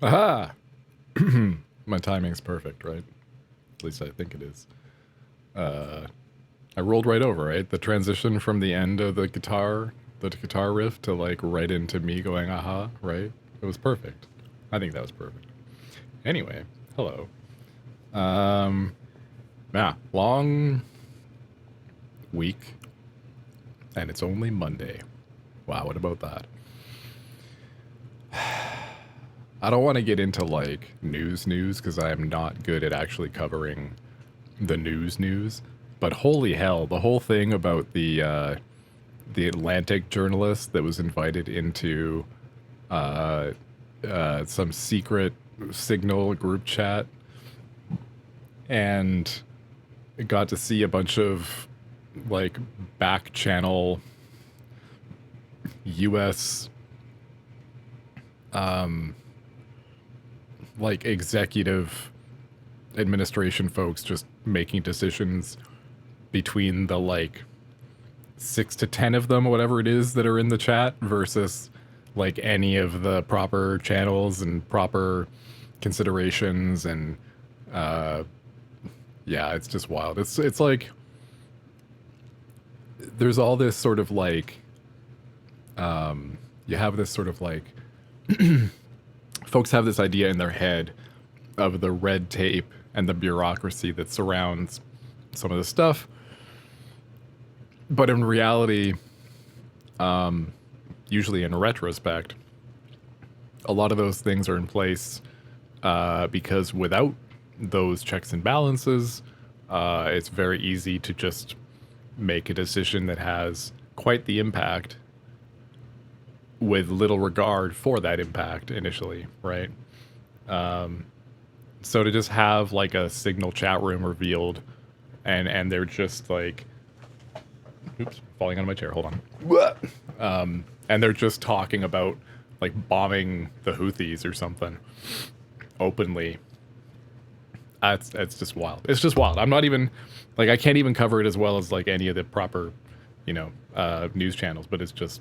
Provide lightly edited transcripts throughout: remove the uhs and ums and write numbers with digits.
Aha! My timing's perfect, right? At least I think it is. I rolled right over, right? The transition from the end of the guitar riff to like right into me going aha, right? It was perfect. I think that was perfect. Anyway, hello. Um, yeah, long week, and it's only Monday. Wow, what about that? I don't want to get into like news because I am not good at actually covering the news. But holy hell, the whole thing about the Atlantic journalist that was invited into uh, some secret Signal group chat and got to see a bunch of like back channel U.S. Like executive administration folks just making decisions between the like 6 to 10 of them, whatever it is, that are in the chat versus like any of the proper channels and proper considerations and yeah, it's just wild. It's like there's all this sort of like you have this sort of like folks have this idea in their head of the red tape and the bureaucracy that surrounds some of this stuff. But in reality, usually in retrospect, a lot of those things are in place because without those checks and balances, it's very easy to just make a decision that has quite the impact with little regard for that impact initially, right? So to just have like a Signal chat room revealed and they're just like, oops, falling out of my chair, hold on. And they're just talking about like bombing the Houthis or something openly. It's just wild. It's just wild. I'm not even like I can't even cover it as well as like any of the proper, news channels. But it's just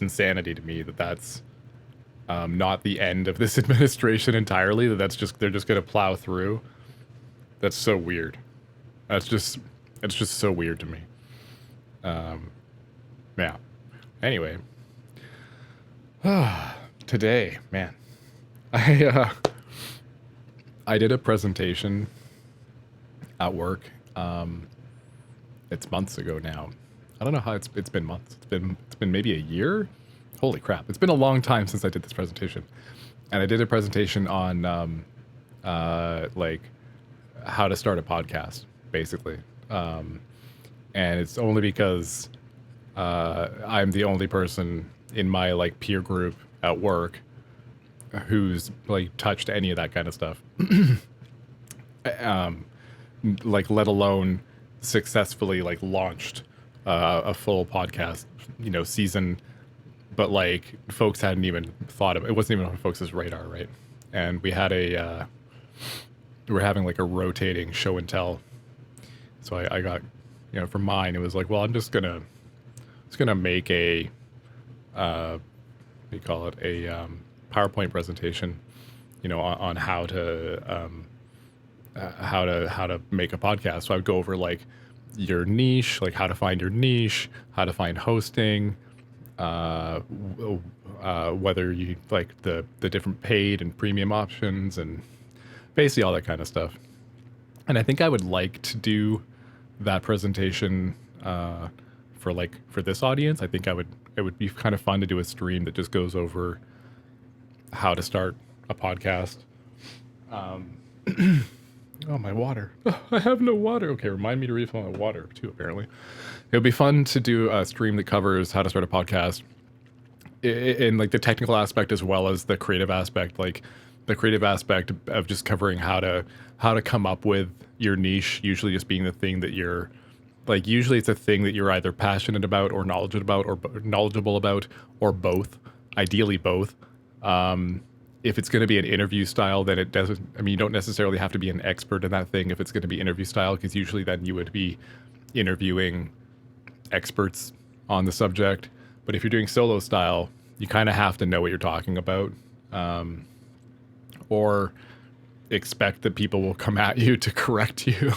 insanity to me that that's not the end of this administration entirely. That's just they're just gonna plow through. That's so weird. It's just so weird to me. Yeah. Anyway, today, man, I did a presentation at work. It's months ago now. I don't know how it's been months. It's been maybe a year. Holy crap! It's been a long time since I did this presentation, and I did a presentation on like how to start a podcast, basically. And it's only because I'm the only person in my like peer group at work who's like touched any of that kind of stuff. Like let alone successfully like launched a full podcast, season. But like folks hadn't even thought of it. It wasn't even on folks' radar, right? And we had we were having like a rotating show and tell. So I got, for mine, it was like, well, I'm just gonna make a, what do you call it, a PowerPoint presentation, on how to make a podcast. So I would go over like your niche, like how to find your niche, how to find hosting, whether you like the different paid and premium options, and basically all that kind of stuff. And I think I would like to do that presentation for this audience. I think it would be kind of fun to do a stream that just goes over how to start a podcast. Oh, my water. Oh, I have no water. Okay, remind me to refill my water too, apparently. It would be fun to do a stream that covers how to start a podcast in like the technical aspect as well as the creative aspect, like the creative aspect of just covering how to come up with your niche, usually just being the thing that you're like, usually it's a thing that you're either passionate about or knowledgeable about or both, ideally both. If it's going to be an interview style, then it doesn't, I mean, you don't necessarily have to be an expert in that thing if it's going to be interview style, because usually then you would be interviewing experts on the subject. But if you're doing solo style, you kind of have to know what you're talking about. or expect that people will come at you to correct you.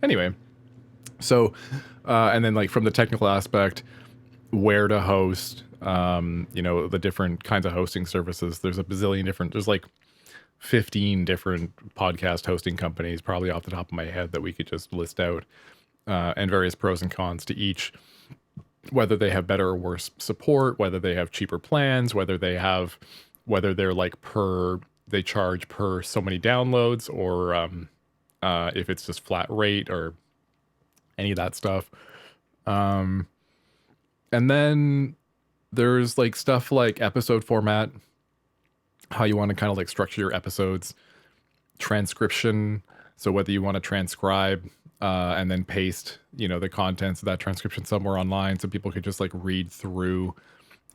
Anyway, so and then like from the technical aspect, where to host, the different kinds of hosting services. There's a bazillion different, there's like 15 different podcast hosting companies, probably off the top of my head, that we could just list out, and various pros and cons to each, whether they have better or worse support, whether they have cheaper plans, whether they're like they charge per so many downloads, or if it's just flat rate or any of that stuff. And then there's like stuff like episode format, how you want to kind of like structure your episodes, transcription. So whether you want to transcribe and then paste, the contents of that transcription somewhere online so people could just like read through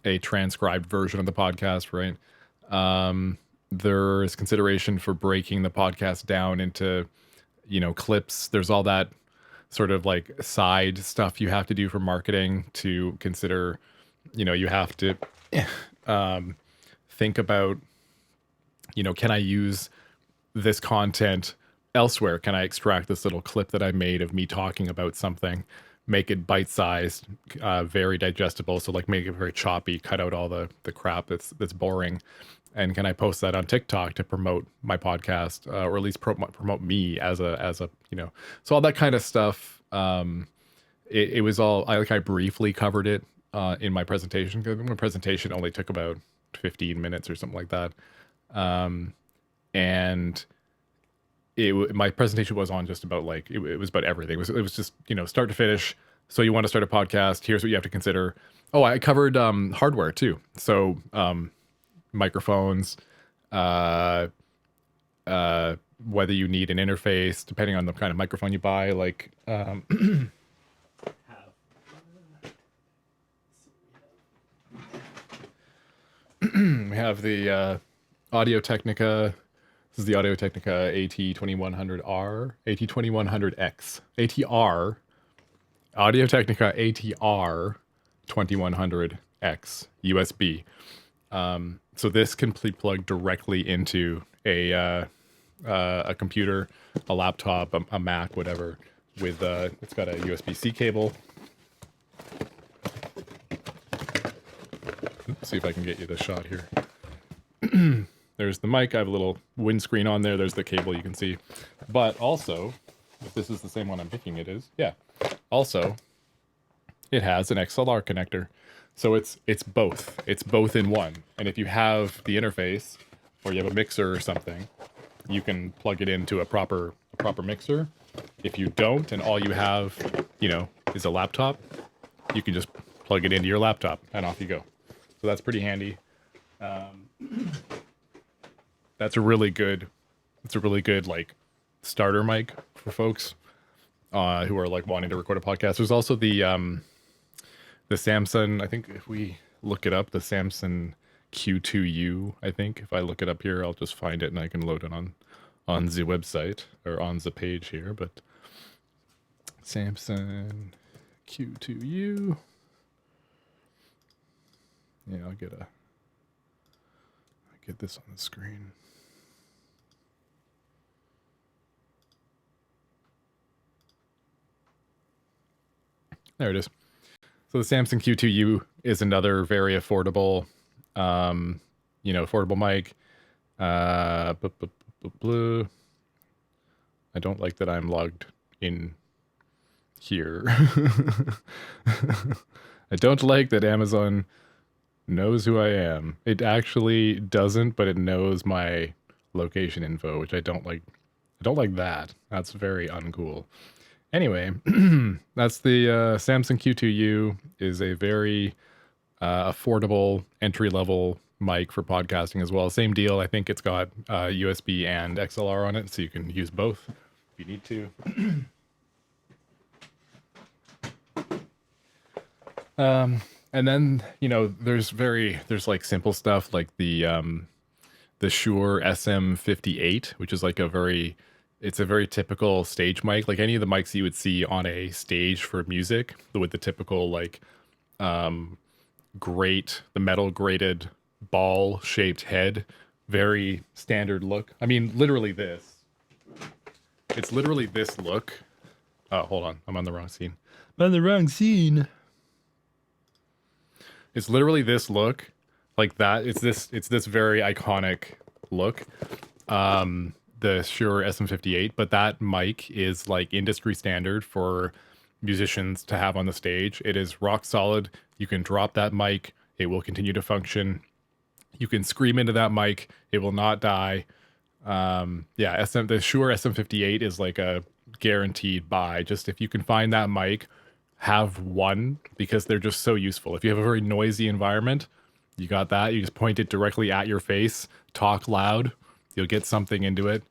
a transcribed version of the podcast, right? There's consideration for breaking the podcast down into, clips. There's all that sort of like side stuff you have to do for marketing to consider. You have to think about, can I use this content elsewhere? Can I extract this little clip that I made of me talking about something, make it bite-sized, very digestible, so like make it very choppy, cut out all the crap that's boring, and can I post that on TikTok to promote my podcast, or at least promote me as a so all that kind of stuff. It was all I briefly covered it in my presentation, because my presentation only took about 15 minutes or something like that, and my presentation was on just about like it was about everything. It was just start to finish. So you want to start a podcast? Here's what you have to consider. Oh, I covered hardware too. So microphones, whether you need an interface, depending on the kind of microphone you buy. Like we have the Audio Technica. This is the Audio Technica AT2100R, AT2100X, ATR, Audio Technica ATR 2100X USB. So this can be plugged directly into a computer, a laptop, a Mac, whatever. With it's got a USB-C cable. Let's see if I can get you the shot here. There's the mic. I have a little windscreen on there. There's the cable you can see. But also, if this is the same one I'm thinking it is, yeah. Also, it has an XLR connector. So it's both. It's both in one. And if you have the interface, or you have a mixer or something, you can plug it into a proper mixer. If you don't, and all you have, is a laptop, you can just plug it into your laptop, and off you go. So that's pretty handy. That's a really good like starter mic for folks who are like wanting to record a podcast. There's also the Samsung, I think if we look it up, the Samsung Q2U, I think. If I look it up here, I'll just find it and I can load it on the website or on the page here, but Samsung Q2U. Yeah, I'll get this on the screen. There it is. So the Samsung Q2U is another very affordable, affordable mic. Blue. I don't like that I'm logged in here. I don't like that Amazon knows who I am. It actually doesn't, but it knows my location info, which I don't like. I don't like that. That's very uncool. Anyway, that's the Samsung Q2U. Is a very affordable entry-level mic for podcasting as well. Same deal. I think it's got USB and XLR on it, so you can use both if you need to. And then, there's like simple stuff like the Shure SM58, which is like it's a very typical stage mic, like any of the mics you would see on a stage for music, with the typical like the metal grated ball-shaped head, very standard look. I mean, literally this. It's literally this look. Oh, hold on. I'm on the wrong scene. I'm on the wrong scene. It's literally this look, like that. It's this very iconic look. The Shure SM58, but that mic is like industry standard for musicians to have on the stage. It is rock solid. You can drop that mic, it will continue to function. You can scream into that mic, it will not die. Yeah, the Shure SM58 is like a guaranteed buy. Just if you can find that mic, have one, because they're just so useful. If you have a very noisy environment, you got that. You just point it directly at your face, talk loud, you'll get something into it.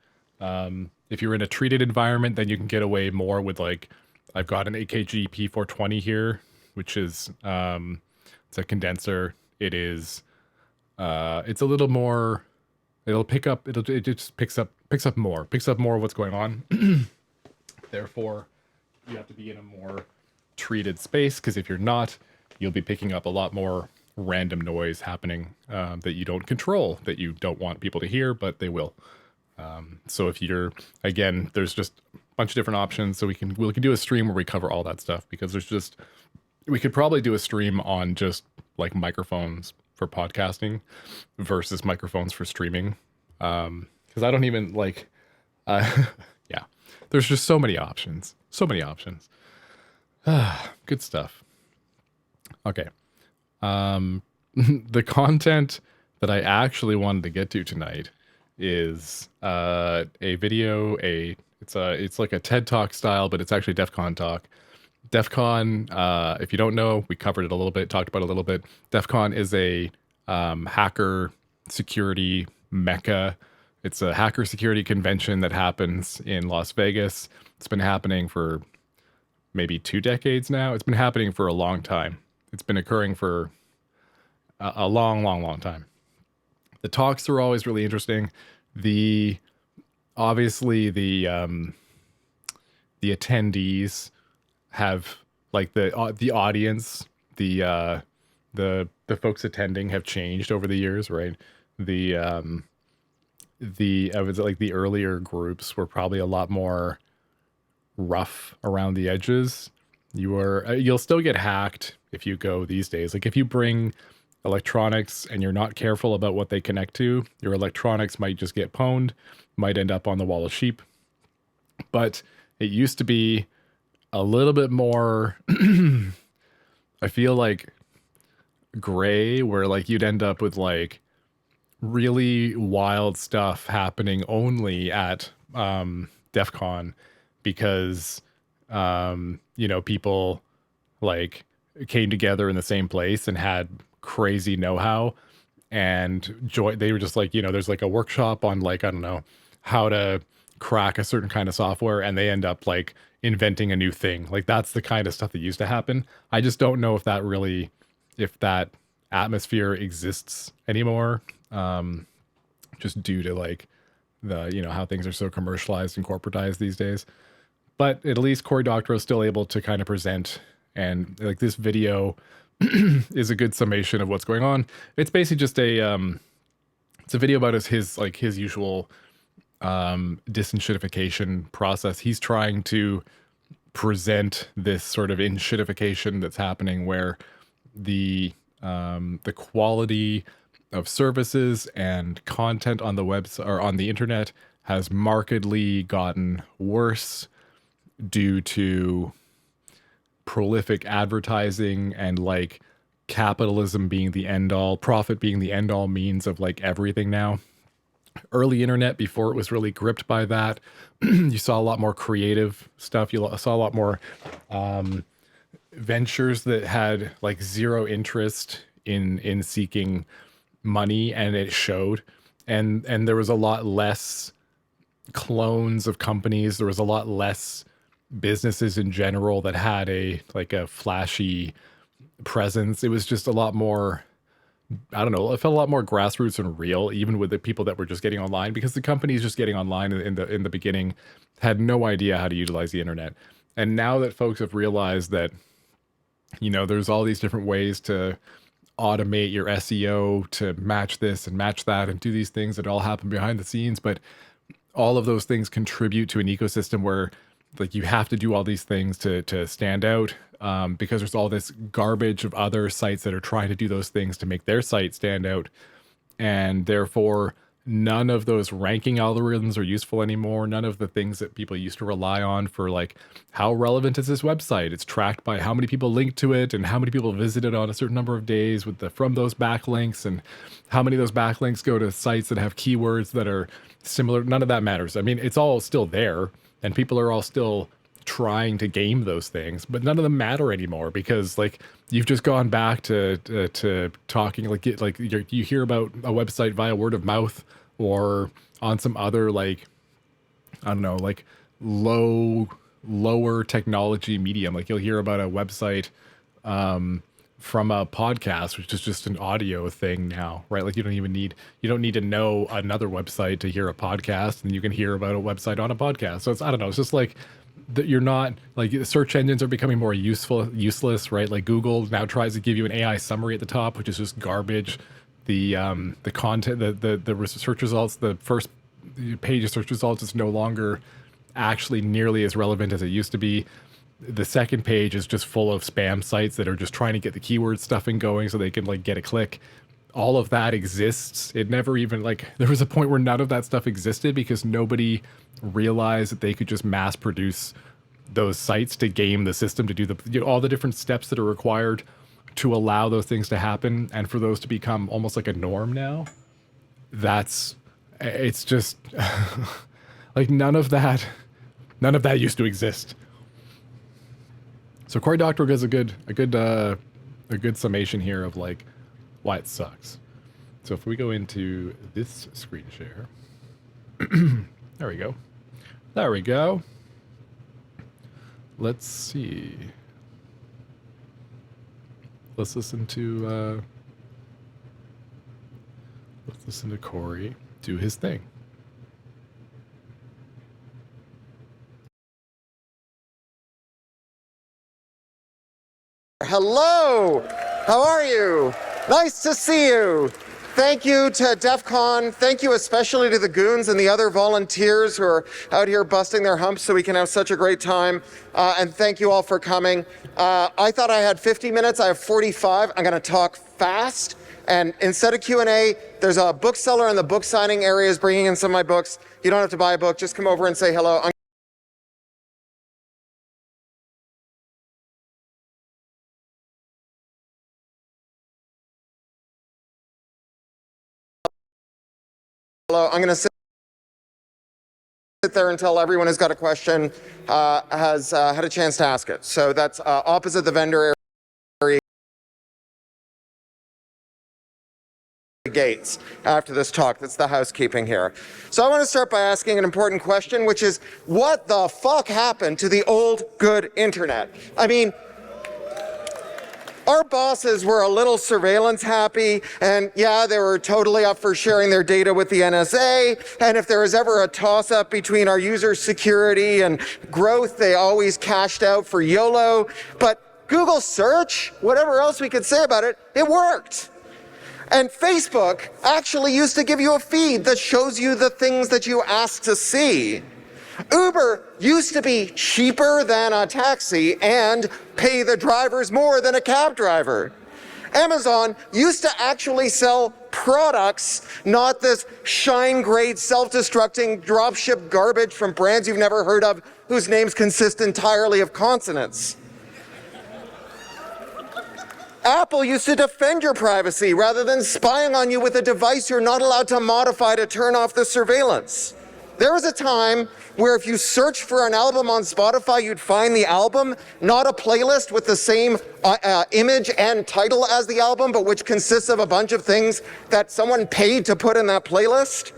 If you're in a treated environment, then you can get away more with, like, I've got an AKG P420 here, which is it's a condenser. It is it's a little more, it just picks up more of what's going on. Therefore, you have to be in a more treated space, because if you're not, you'll be picking up a lot more random noise happening that you don't control, that you don't want people to hear, but they will. So if you're, again, there's just a bunch of different options. So we can do a stream where we cover all that stuff, because we could probably do a stream on just like microphones for podcasting versus microphones for streaming. Because I don't even like, yeah, there's just so many options. Good stuff. Okay. The content that I actually wanted to get to tonight is a video, it's like a TED Talk style, but it's actually DEF CON talk. DEF CON, if you don't know, we covered it a little bit, talked about it a little bit. DEF CON is a hacker security mecca. It's a hacker security convention that happens in Las Vegas. It's been happening for maybe 2 decades now. It's been happening for a long time. It's been occurring for a long time. The talks are always really interesting. Obviously the attendees have, like, the audience, the folks attending have changed over the years, right? I would say, like, the earlier groups were probably a lot more rough around the edges. You'll still get hacked if you go these days. Like, if you bring electronics and you're not careful about what they connect to, your electronics might just get pwned, might end up on the wall of sheep. But it used to be a little bit more, I feel like, gray, where, like, you'd end up with, like, really wild stuff happening only at DEF CON, because people, like, came together in the same place and had crazy know-how, and they were just like, there's like a workshop on, like, I don't know, how to crack a certain kind of software, and they end up, like, inventing a new thing. Like, that's the kind of stuff that used to happen. I just don't know if that atmosphere exists anymore, just due to, like, the how things are so commercialized and corporatized these days. But at least Cory Doctorow is still able to kind of present, and, like, this video is a good summation of what's going on. It's basically just it's a video about his usual disenshittification process. He's trying to present this sort of enshittification that's happening, where the quality of services and content on the website or on the internet has markedly gotten worse due to prolific advertising and, like, capitalism being the end all, profit being the end all means of, like, everything now. Early internet, before it was really gripped by that, you saw a lot more creative stuff. You saw a lot more ventures that had, like, zero interest in seeking money, and it showed. And there was a lot less clones of companies. There was a lot less businesses in general that had a flashy presence. It was just a lot more, I don't know, it felt a lot more grassroots and real, even with the people that were just getting online, because the companies just getting online in the beginning had no idea how to utilize the internet. And now that folks have realized that, there's all these different ways to automate your SEO to match this and match that and do these things that all happen behind the scenes. But all of those things contribute to an ecosystem where like you have to do all these things to stand out, because there's all this garbage of other sites that are trying to do those things to make their site stand out. And therefore, none of those ranking algorithms are useful anymore. None of the things that people used to rely on for like, how relevant is this website? It's tracked by how many people link to it and how many people visit it on a certain number of days with from those backlinks, and how many of those backlinks go to sites that have keywords that are similar. None of that matters. I mean, it's all still there and people are all still trying to game those things, but none of them matter anymore because like you've just gone back to talking like you hear about a website via word of mouth or on some other like, I don't know, like lower technology medium. Like you'll hear about a website from a podcast, which is just an audio thing now, right? Like you don't need to know another website to hear a podcast, and you can hear about a website on a podcast. So it's, I don't know, it's just like that you're not like, search engines are becoming more useless, right? Like Google now tries to give you an AI summary at the top, which is just garbage. The content, the search results, the first page of search results is no longer actually nearly as relevant as it used to be. The second page is just full of spam sites that are just trying to get the keyword stuffing going so they can like get a click. All of that exists. It never even like, there was a point where none of that stuff existed because nobody realized that they could just mass produce those sites to game the system, to do all the different steps that are required to allow those things to happen and for those to become almost like a norm now. It's just like none of that used to exist. So Cory Doctorow does a good summation here of like why it sucks. So if we go into this screen share, there we go. Let's see. Let's listen to Cory do his thing. Hello, how are you? Nice to see you. Thank you to DEFCON. Thank you especially to the goons and the other volunteers who are out here busting their humps so we can have such a great time. And thank you all for coming. I thought I had 50 minutes. I have 45. I'm going to talk fast. And instead of Q&A, there's a bookseller in the book signing areas bringing in some of my books. You don't have to buy a book. Just come over and say hello. I'm going to sit there until everyone who's got a question has had a chance to ask it. So that's opposite the vendor area gates after this talk. That's the housekeeping here. So I want to start by asking an important question, which is, what the fuck happened to the old good internet? I mean, our bosses were a little surveillance happy, and yeah, they were totally up for sharing their data with the NSA, and if there was ever a toss-up between our user security and growth, they always cashed out for YOLO. But Google search, whatever else we could say about it, it worked. And Facebook actually used to give you a feed that shows you the things that you asked to see. Uber used to be cheaper than a taxi and pay the drivers more than a cab driver. Amazon used to actually sell products, not this shine-grade, self-destructing, dropship garbage from brands you've never heard of, whose names consist entirely of consonants. Apple used to defend your privacy rather than spying on you with a device you're not allowed to modify to turn off the surveillance. There was a time where if you searched for an album on Spotify, you'd find the album, not a playlist with the same image and title as the album, but which consists of a bunch of things that someone paid to put in that playlist.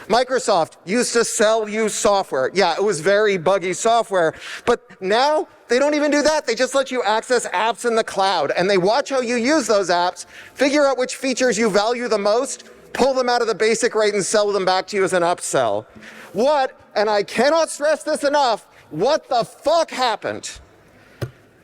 Microsoft used to sell you software. Yeah, it was very buggy software, but now they don't even do that. They just let you access apps in the cloud, and they watch how you use those apps, figure out which features you value the most, pull them out of the basic rate and sell them back to you as an upsell. What, and I cannot stress this enough, what the fuck happened?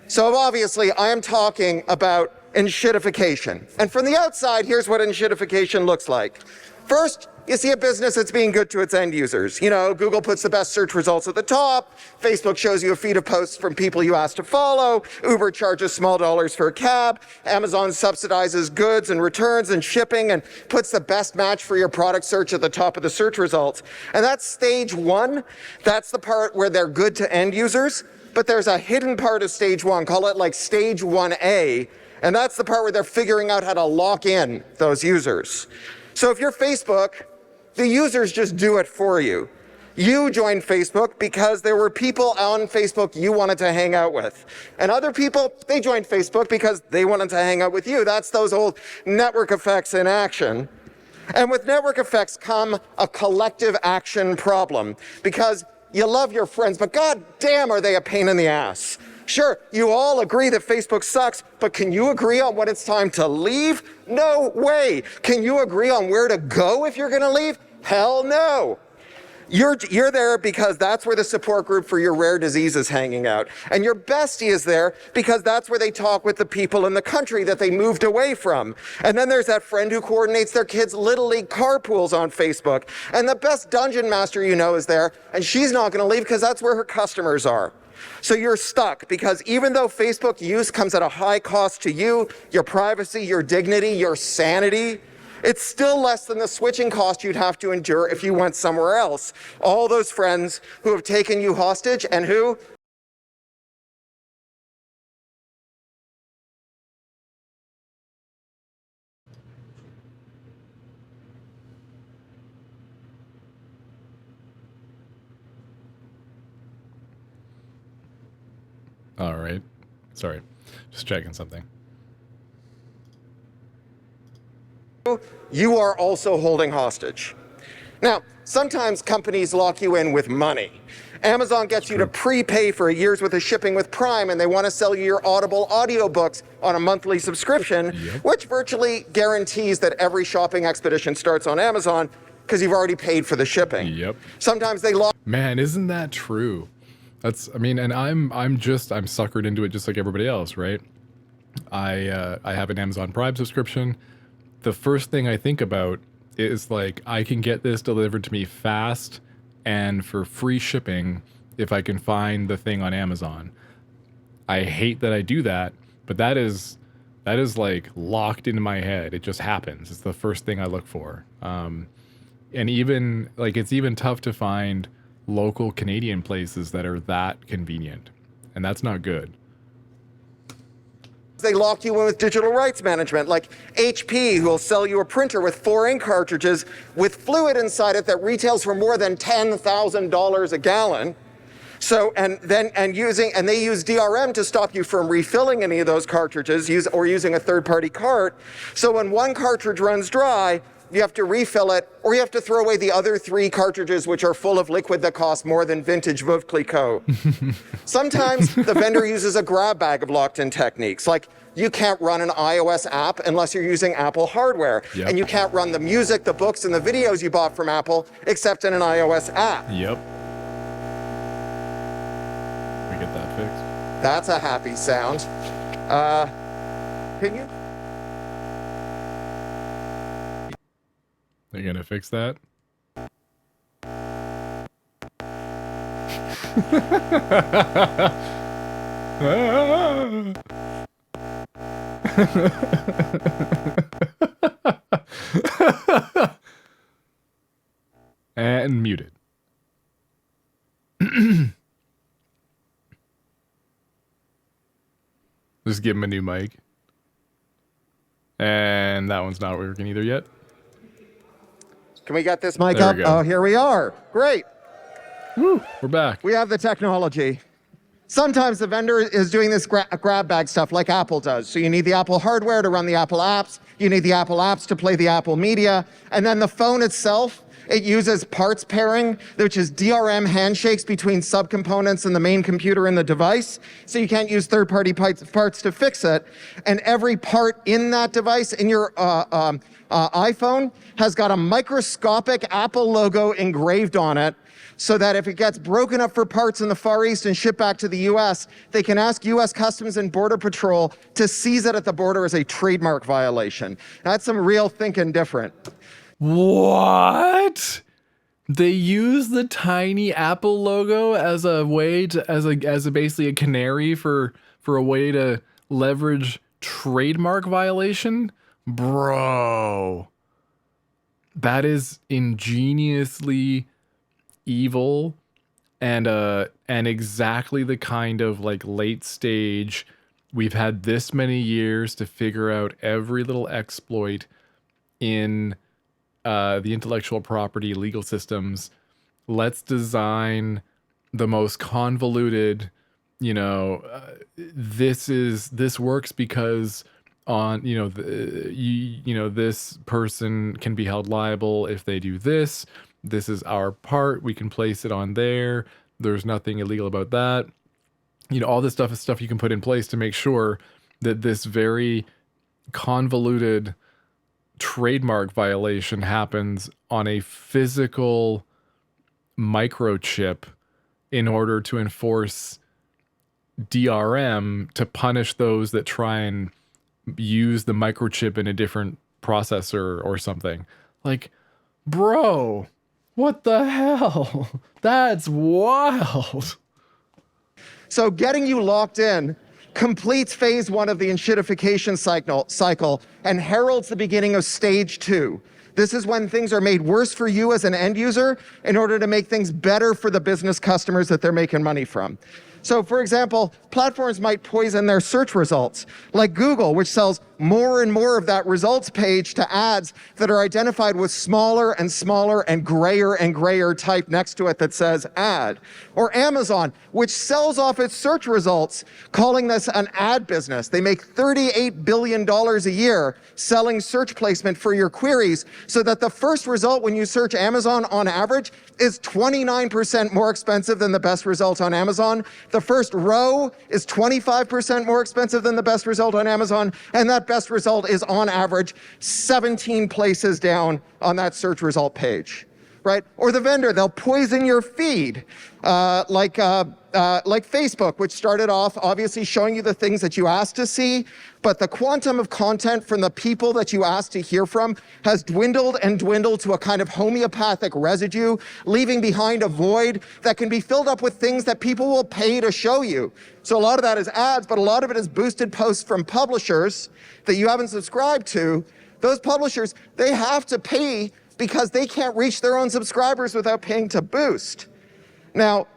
So obviously I am talking about enshittification. And from the outside, here's what enshittification looks like. First, you see a business that's being good to its end users. You know, Google puts the best search results at the top. Facebook shows you a feed of posts from people you asked to follow. Uber charges small dollars for a cab. Amazon subsidizes goods and returns and shipping and puts the best match for your product search at the top of the search results. And that's stage one. That's the part where they're good to end users. But there's a hidden part of stage one, call it like stage 1A. And that's the part where they're figuring out how to lock in those users. So if you're Facebook, the users just do it for you. You joined Facebook because there were people on Facebook you wanted to hang out with. And other people, they joined Facebook because they wanted to hang out with you. That's those old network effects in action. And with network effects come a collective action problem, because you love your friends, but god damn are they a pain in the ass. Sure, you all agree that Facebook sucks, but can you agree on when it's time to leave? No way. Can you agree on where to go if you're going to leave? Hell no. You're there because that's where the support group for your rare disease is hanging out. And your bestie is there because that's where they talk with the people in the country that they moved away from. And then there's that friend who coordinates their kids' Little League carpools on Facebook. And the best dungeon master you know is there, and she's not going to leave because that's where her customers are. So you're stuck because even though Facebook use comes at a high cost to you, your privacy, your dignity, your sanity, it's still less than the switching cost you'd have to endure if you went somewhere else. All those friends who have taken you hostage and who All right. Sorry. Just checking something. you are also holding hostage. Now, sometimes companies lock you in with money. Amazon gets you to prepay for a year's worth of shipping with Prime, and they want to sell you your Audible audiobooks on a monthly subscription, which virtually guarantees that every shopping expedition starts on Amazon because you've already paid for the shipping. Sometimes they lock... Man, isn't that true? That's, I mean, and I'm suckered into it just like everybody else, right? I have an Amazon Prime subscription. The first thing I think about is like, I can get this delivered to me fast and for free shipping if I can find the thing on Amazon. I hate that I do that, but that is like locked into my head. It just happens. It's the first thing I look for. And even like, it's even tough to find local Canadian places that are that convenient, and that's not good. They lock you in with digital rights management, like HP, who will sell you a printer with 4 ink cartridges with fluid inside it that retails for more than $10,000 a gallon. So, and they use DRM to stop you from refilling any of those cartridges or using a third-party cart. So when one cartridge runs dry, you have to refill it, or you have to throw away the other 3 cartridges which are full of liquid that cost more than vintage Veuve Clicquot. Sometimes the vendor uses a grab bag of locked-in techniques, like you can't run an iOS app unless you're using Apple hardware, and you can't run the music, the books, and the videos you bought from Apple except in an iOS app. Yep. We get that fixed. That's a happy sound. Can you? They're gonna fix that? And muted. Just give him a new mic. And that one's not working either yet. Can we get this mic up? Oh, here we are. Great. Woo, we're back. We have the technology. Sometimes the vendor is doing this grab bag stuff like Apple does. So you need the Apple hardware to run the Apple apps. You need the Apple apps to play the Apple media. And then the phone itself It uses parts pairing, which is DRM handshakes between subcomponents and the main computer in the device. So you can't use third-party parts to fix it. And every part in that device, in your iPhone, has got a microscopic Apple logo engraved on it, so that if it gets broken up for parts in the Far East and shipped back to the US, they can ask US Customs and Border Patrol to seize it at the border as a trademark violation. That's some real thinking different. What? They use the tiny Apple logo as a way to, as a basically a canary for a way to leverage trademark violation? Bro. That is ingeniously evil and exactly the kind of like late stage, we've had this many years to figure out every little exploit in the intellectual property legal systems. Let's design the most convoluted, this works because on, this person can be held liable if they do this. This is our part. We can place it on there. There's nothing illegal about that. All this stuff is stuff you can put in place to make sure that this very convoluted trademark violation happens on a physical microchip in order to enforce DRM to punish those that try and use the microchip in a different processor or something. Like, bro, what the hell? That's wild. So getting you locked in completes phase one of the enshittification cycle and heralds the beginning of stage two. This is when things are made worse for you as an end user in order to make things better for the business customers that they're making money from. So for example, platforms might poison their search results, like Google, which sells more and more of that results page to ads that are identified with smaller and smaller and grayer type next to it that says ad. Or Amazon, which sells off its search results, calling this an ad business. They make $38 billion a year selling search placement for your queries, so that the first result when you search Amazon on average is 29% more expensive than the best result on Amazon. The first row is 25% more expensive than the best result on Amazon, and that best result is on average 17 places down on that search result page, right? Or the vendor, they'll poison your feed, like Facebook, which started off obviously showing you the things that you asked to see, but the quantum of content from the people that you asked to hear from has dwindled and dwindled to a kind of homeopathic residue, leaving behind a void that can be filled up with things that people will pay to show you. So a lot of that is ads, but a lot of it is boosted posts from publishers that you haven't subscribed to. Those publishers, they have to pay because they can't reach their own subscribers without paying to boost. Now,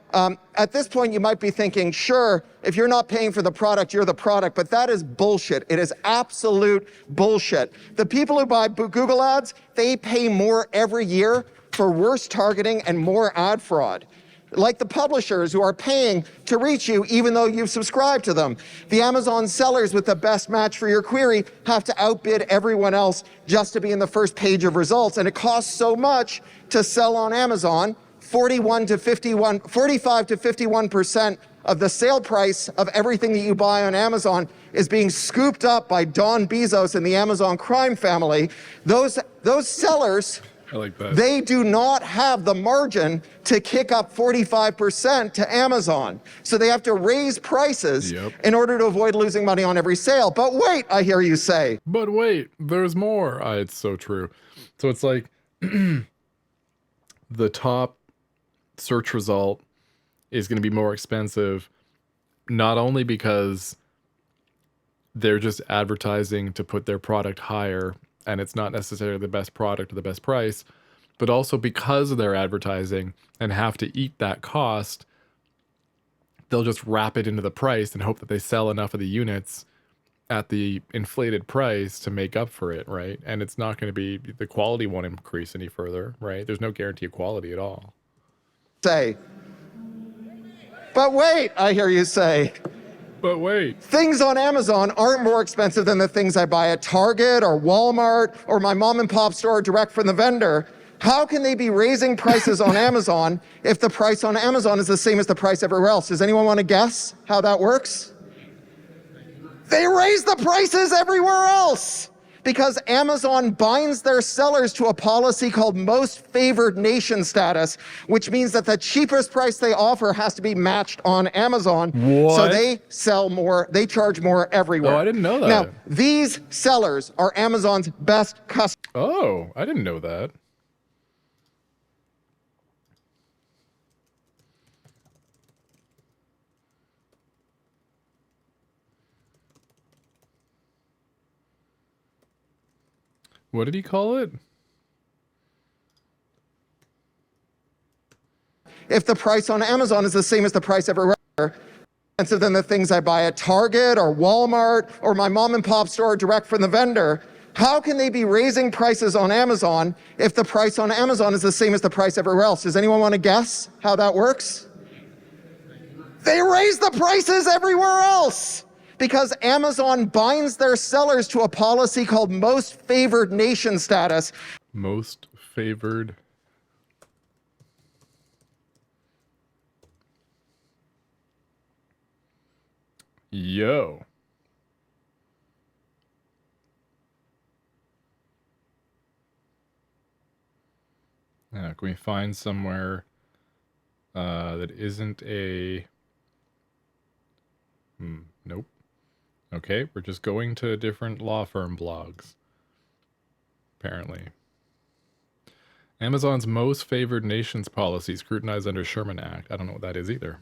at this point, you might be thinking, sure, if you're not paying for the product, you're the product, but that is bullshit. It is absolute bullshit. The people who buy Google ads, they pay more every year for worse targeting and more ad fraud. Like the publishers who are paying to reach you even though you've subscribed to them. The Amazon sellers with the best match for your query have to outbid everyone else just to be in the first page of results, and it costs so much to sell on Amazon. 45 to 51% of the sale price of everything that you buy on Amazon is being scooped up by Don Bezos and the Amazon crime family. Those sellers, I like that. They do not have the margin to kick up 45% to Amazon. So they have to raise prices in order to avoid losing money on every sale. But wait, I hear you say. But wait, there's more. It's so true. So it's like the top search result is going to be more expensive, not only because they're just advertising to put their product higher and it's not necessarily the best product or the best price, but also because of their advertising and have to eat that cost, they'll just wrap it into the price and hope that they sell enough of the units at the inflated price to make up for it, right? And it's not going to be, the quality won't increase any further, right? There's no guarantee of quality at all. Say. But wait, I hear you say. But wait. Things on Amazon aren't more expensive than the things I buy at Target or Walmart or my mom and pop store direct from the vendor. How can they be raising prices on Amazon if the price on Amazon is the same as the price everywhere else? Does anyone want to guess how that works? They raise the prices everywhere else because Amazon binds their sellers to a policy called most favored nation status, which means that the cheapest price they offer has to be matched on Amazon. What? So they sell more, they charge more everywhere. Oh, I didn't know that. Now, these sellers are Amazon's best customers. Oh, I didn't know that. What did he call it? If the price on Amazon is the same as the price everywhere, expensive than the things I buy at Target or Walmart or my mom and pop store direct from the vendor, how can they be raising prices on Amazon if the price on Amazon is the same as the price everywhere else? Does anyone want to guess how that works? They raise the prices everywhere else because Amazon binds their sellers to a policy called most favored nation status. Most favored. Yo. Can we find somewhere that isn't a... Nope. Okay, we're just going to different law firm blogs. Apparently. Amazon's most favored nations policy scrutinized under Sherman Act. I don't know what that is either.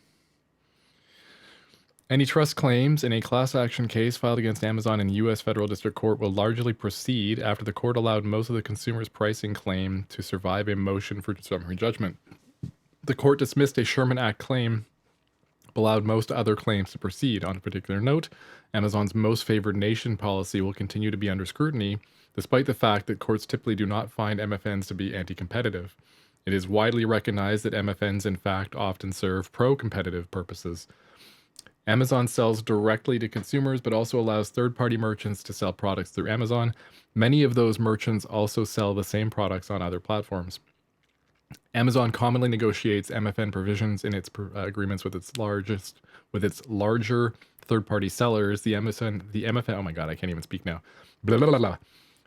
Antitrust claims in a class action case filed against Amazon in U.S. Federal District Court will largely proceed after the court allowed most of the consumer's pricing claim to survive a motion for summary judgment. The court dismissed a Sherman Act claim, but allowed most other claims to proceed. On a particular note, Amazon's most favored nation policy will continue to be under scrutiny, despite the fact that courts typically do not find MFNs to be anti-competitive. It is widely recognized that MFNs in fact often serve pro-competitive purposes. Amazon sells directly to consumers, but also allows third-party merchants to sell products through Amazon. Many of those merchants also sell the same products on other platforms. Amazon commonly negotiates MFN provisions in its agreements with its larger third-party sellers. The MFN, oh my god, I can't even speak now. Blah, blah, blah, blah.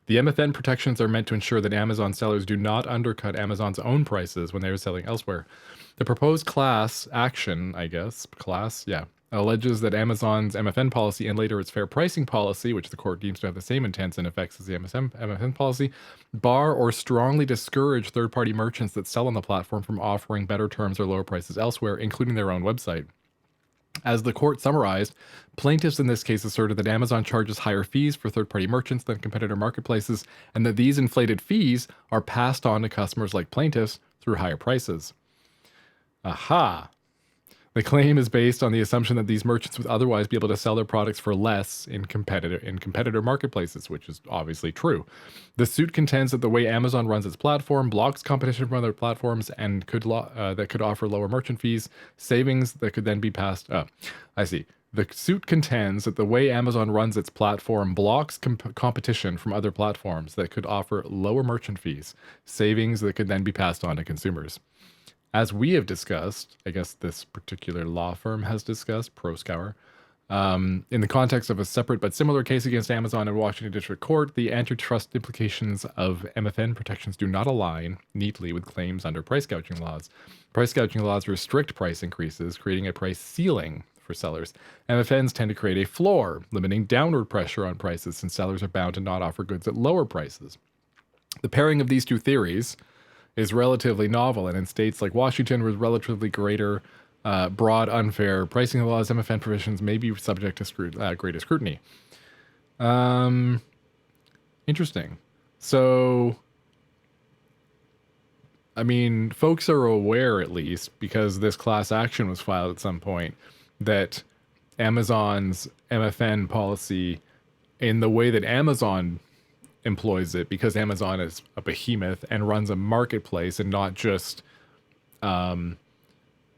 The MFN protections are meant to ensure that Amazon sellers do not undercut Amazon's own prices when they are selling elsewhere. The proposed class action, alleges that Amazon's MFN policy and later its fair pricing policy, which the court deems to have the same intents and effects as the MFN policy, bar or strongly discourage third-party merchants that sell on the platform from offering better terms or lower prices elsewhere, including their own website. As the court summarized, plaintiffs in this case asserted that Amazon charges higher fees for third-party merchants than competitor marketplaces, and that these inflated fees are passed on to customers like plaintiffs through higher prices. Aha! The claim is based on the assumption that these merchants would otherwise be able to sell their products for less in competitor marketplaces, which is obviously true. The suit contends that the way Amazon runs its platform blocks competition from other platforms and that could offer lower merchant fees, savings that could then be passed. The suit contends that the way Amazon runs its platform blocks competition from other platforms that could offer lower merchant fees, savings that could then be passed on to consumers. As we have discussed, I guess this particular law firm has discussed, ProScour, in the context of a separate but similar case against Amazon in Washington District Court, the antitrust implications of MFN protections do not align neatly with claims under price gouging laws. Price gouging laws restrict price increases, creating a price ceiling for sellers. MFNs tend to create a floor, limiting downward pressure on prices since sellers are bound to not offer goods at lower prices. The pairing of these two theories is relatively novel, and in states like Washington with relatively greater broad unfair pricing laws, MFN provisions may be subject to greater scrutiny. Interesting. So, I mean, folks are aware, at least, because this class action was filed at some point, that Amazon's MFN policy, in the way that Amazon employs it, because Amazon is a behemoth and runs a marketplace and not just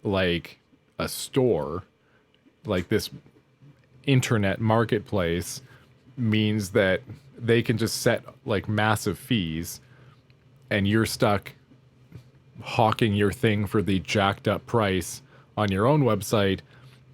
like a store, like this internet marketplace, means that they can just set like massive fees and you're stuck hawking your thing for the jacked up price on your own website,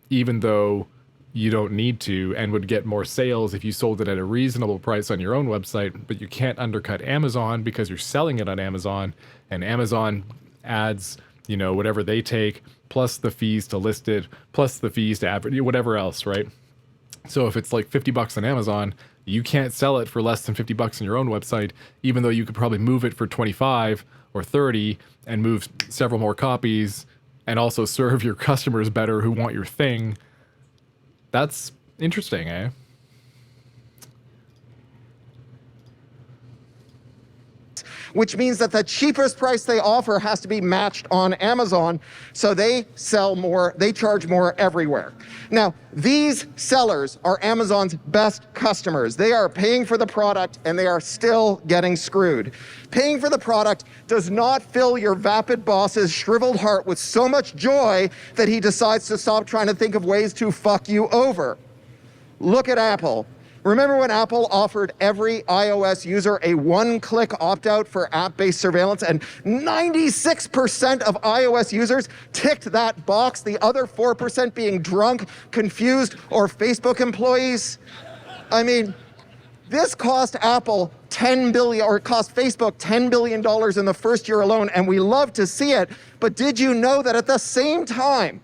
even though you don't need to, and would get more sales if you sold it at a reasonable price on your own website, but you can't undercut Amazon because you're selling it on Amazon, and Amazon adds, you know, whatever they take, plus the fees to list it, plus the fees to advertise, whatever else, right? So if it's like $50 on Amazon, you can't sell it for less than $50 on your own website, even though you could probably move it for 25 or 30 and move several more copies and also serve your customers better who want your thing. That's interesting, eh? Which means that the cheapest price they offer has to be matched on Amazon, so they sell more, they charge more everywhere. Now, these sellers are Amazon's best customers. They are paying for the product and they are still getting screwed. Paying for the product does not fill your vapid boss's shriveled heart with so much joy that he decides to stop trying to think of ways to fuck you over. Look at Apple. Remember when Apple offered every iOS user a one-click opt-out for app-based surveillance, and 96% of iOS users ticked that box, the other 4% being drunk, confused, or Facebook employees? I mean, this cost Apple $10 billion, or it cost Facebook $10 billion in the first year alone, and we love to see it, but did you know that at the same time,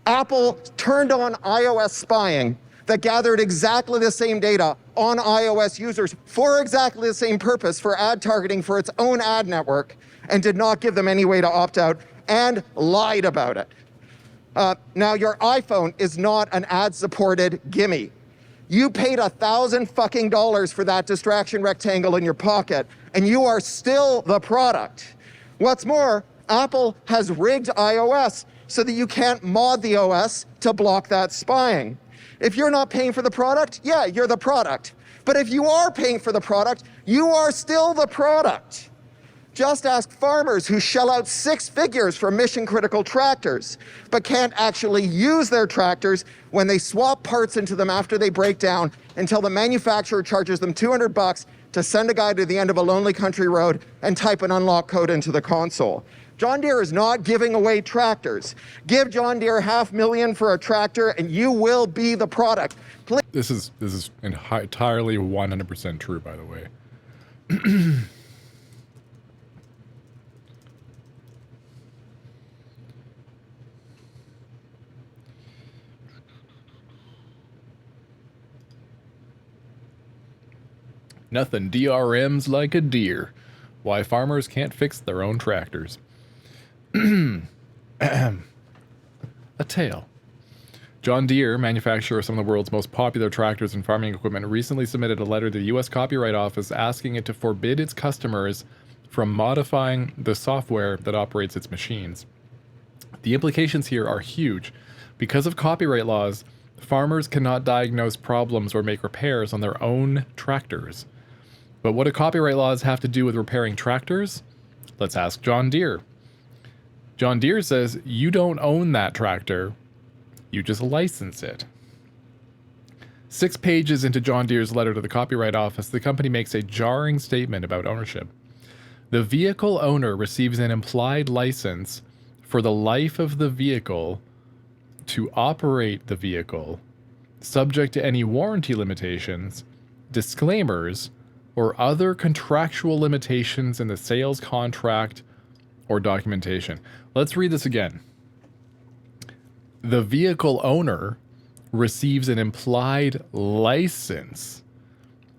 Apple turned on iOS spying that gathered exactly the same data on iOS users for exactly the same purpose, for ad targeting for its own ad network, and did not give them any way to opt out, and lied about it. Now, your iPhone is not an ad-supported gimme. You paid $1,000 fucking dollars for that distraction rectangle in your pocket, and you are still the product. What's more, Apple has rigged iOS so that you can't mod the OS to block that spying. If you're not paying for the product, yeah, you're the product. But if you are paying for the product, you are still the product. Just ask farmers who shell out 6 figures for mission-critical tractors, but can't actually use their tractors when they swap parts into them after they break down until the manufacturer charges them $200 to send a guy to the end of a lonely country road and type an unlock code into the console. John Deere is not giving away tractors. Give John Deere $500,000 for a tractor and you will be the product. Please. This is entirely 100% true, by the way. Nothing DRMs like a deer. Why farmers can't fix their own tractors. A tale. John Deere, manufacturer of some of the world's most popular tractors and farming equipment, recently submitted a letter to the U.S. Copyright Office asking it to forbid its customers from modifying the software that operates its machines. The implications here are huge. Because of copyright laws, farmers cannot diagnose problems or make repairs on their own tractors. But what do copyright laws have to do with repairing tractors? Let's ask John Deere. John Deere says you don't own that tractor, you just license it. 6 pages into John Deere's letter to the Copyright Office, the company makes a jarring statement about ownership. The vehicle owner receives an implied license for the life of the vehicle to operate the vehicle, subject to any warranty limitations, disclaimers, or other contractual limitations in the sales contract or documentation. Let's read this again. The vehicle owner receives an implied license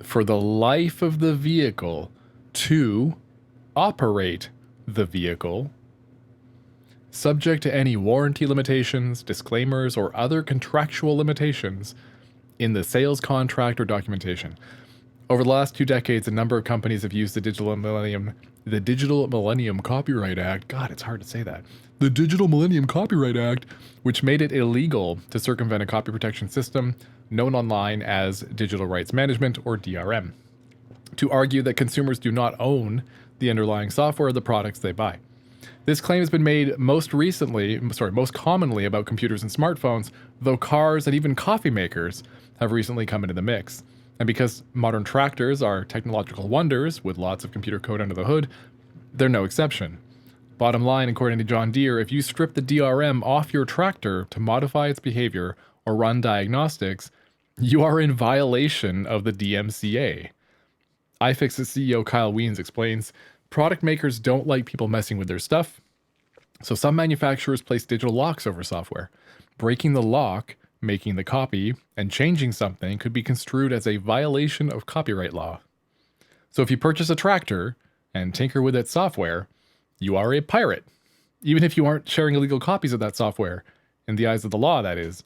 for the life of the vehicle to operate the vehicle, subject to any warranty limitations, disclaimers, or other contractual limitations in the sales contract or documentation. Over the last 2 decades, a number of companies have used the Digital Millennium Copyright Act. God, it's hard to say that. The Digital Millennium Copyright Act, which made it illegal to circumvent a copy protection system known online as Digital Rights Management, or DRM, to argue that consumers do not own the underlying software of the products they buy. This claim has been made most commonly about computers and smartphones, though cars and even coffee makers have recently come into the mix. And because modern tractors are technological wonders with lots of computer code under the hood, they're no exception. Bottom line, according to John Deere, if you strip the DRM off your tractor to modify its behavior or run diagnostics, you are in violation of the DMCA. iFixit's CEO Kyle Wiens explains, product makers don't like people messing with their stuff, so some manufacturers place digital locks over software. Breaking the lock, making the copy, and changing something could be construed as a violation of copyright law. So if you purchase a tractor and tinker with its software, you are a pirate, even if you aren't sharing illegal copies of that software, in the eyes of the law, that is.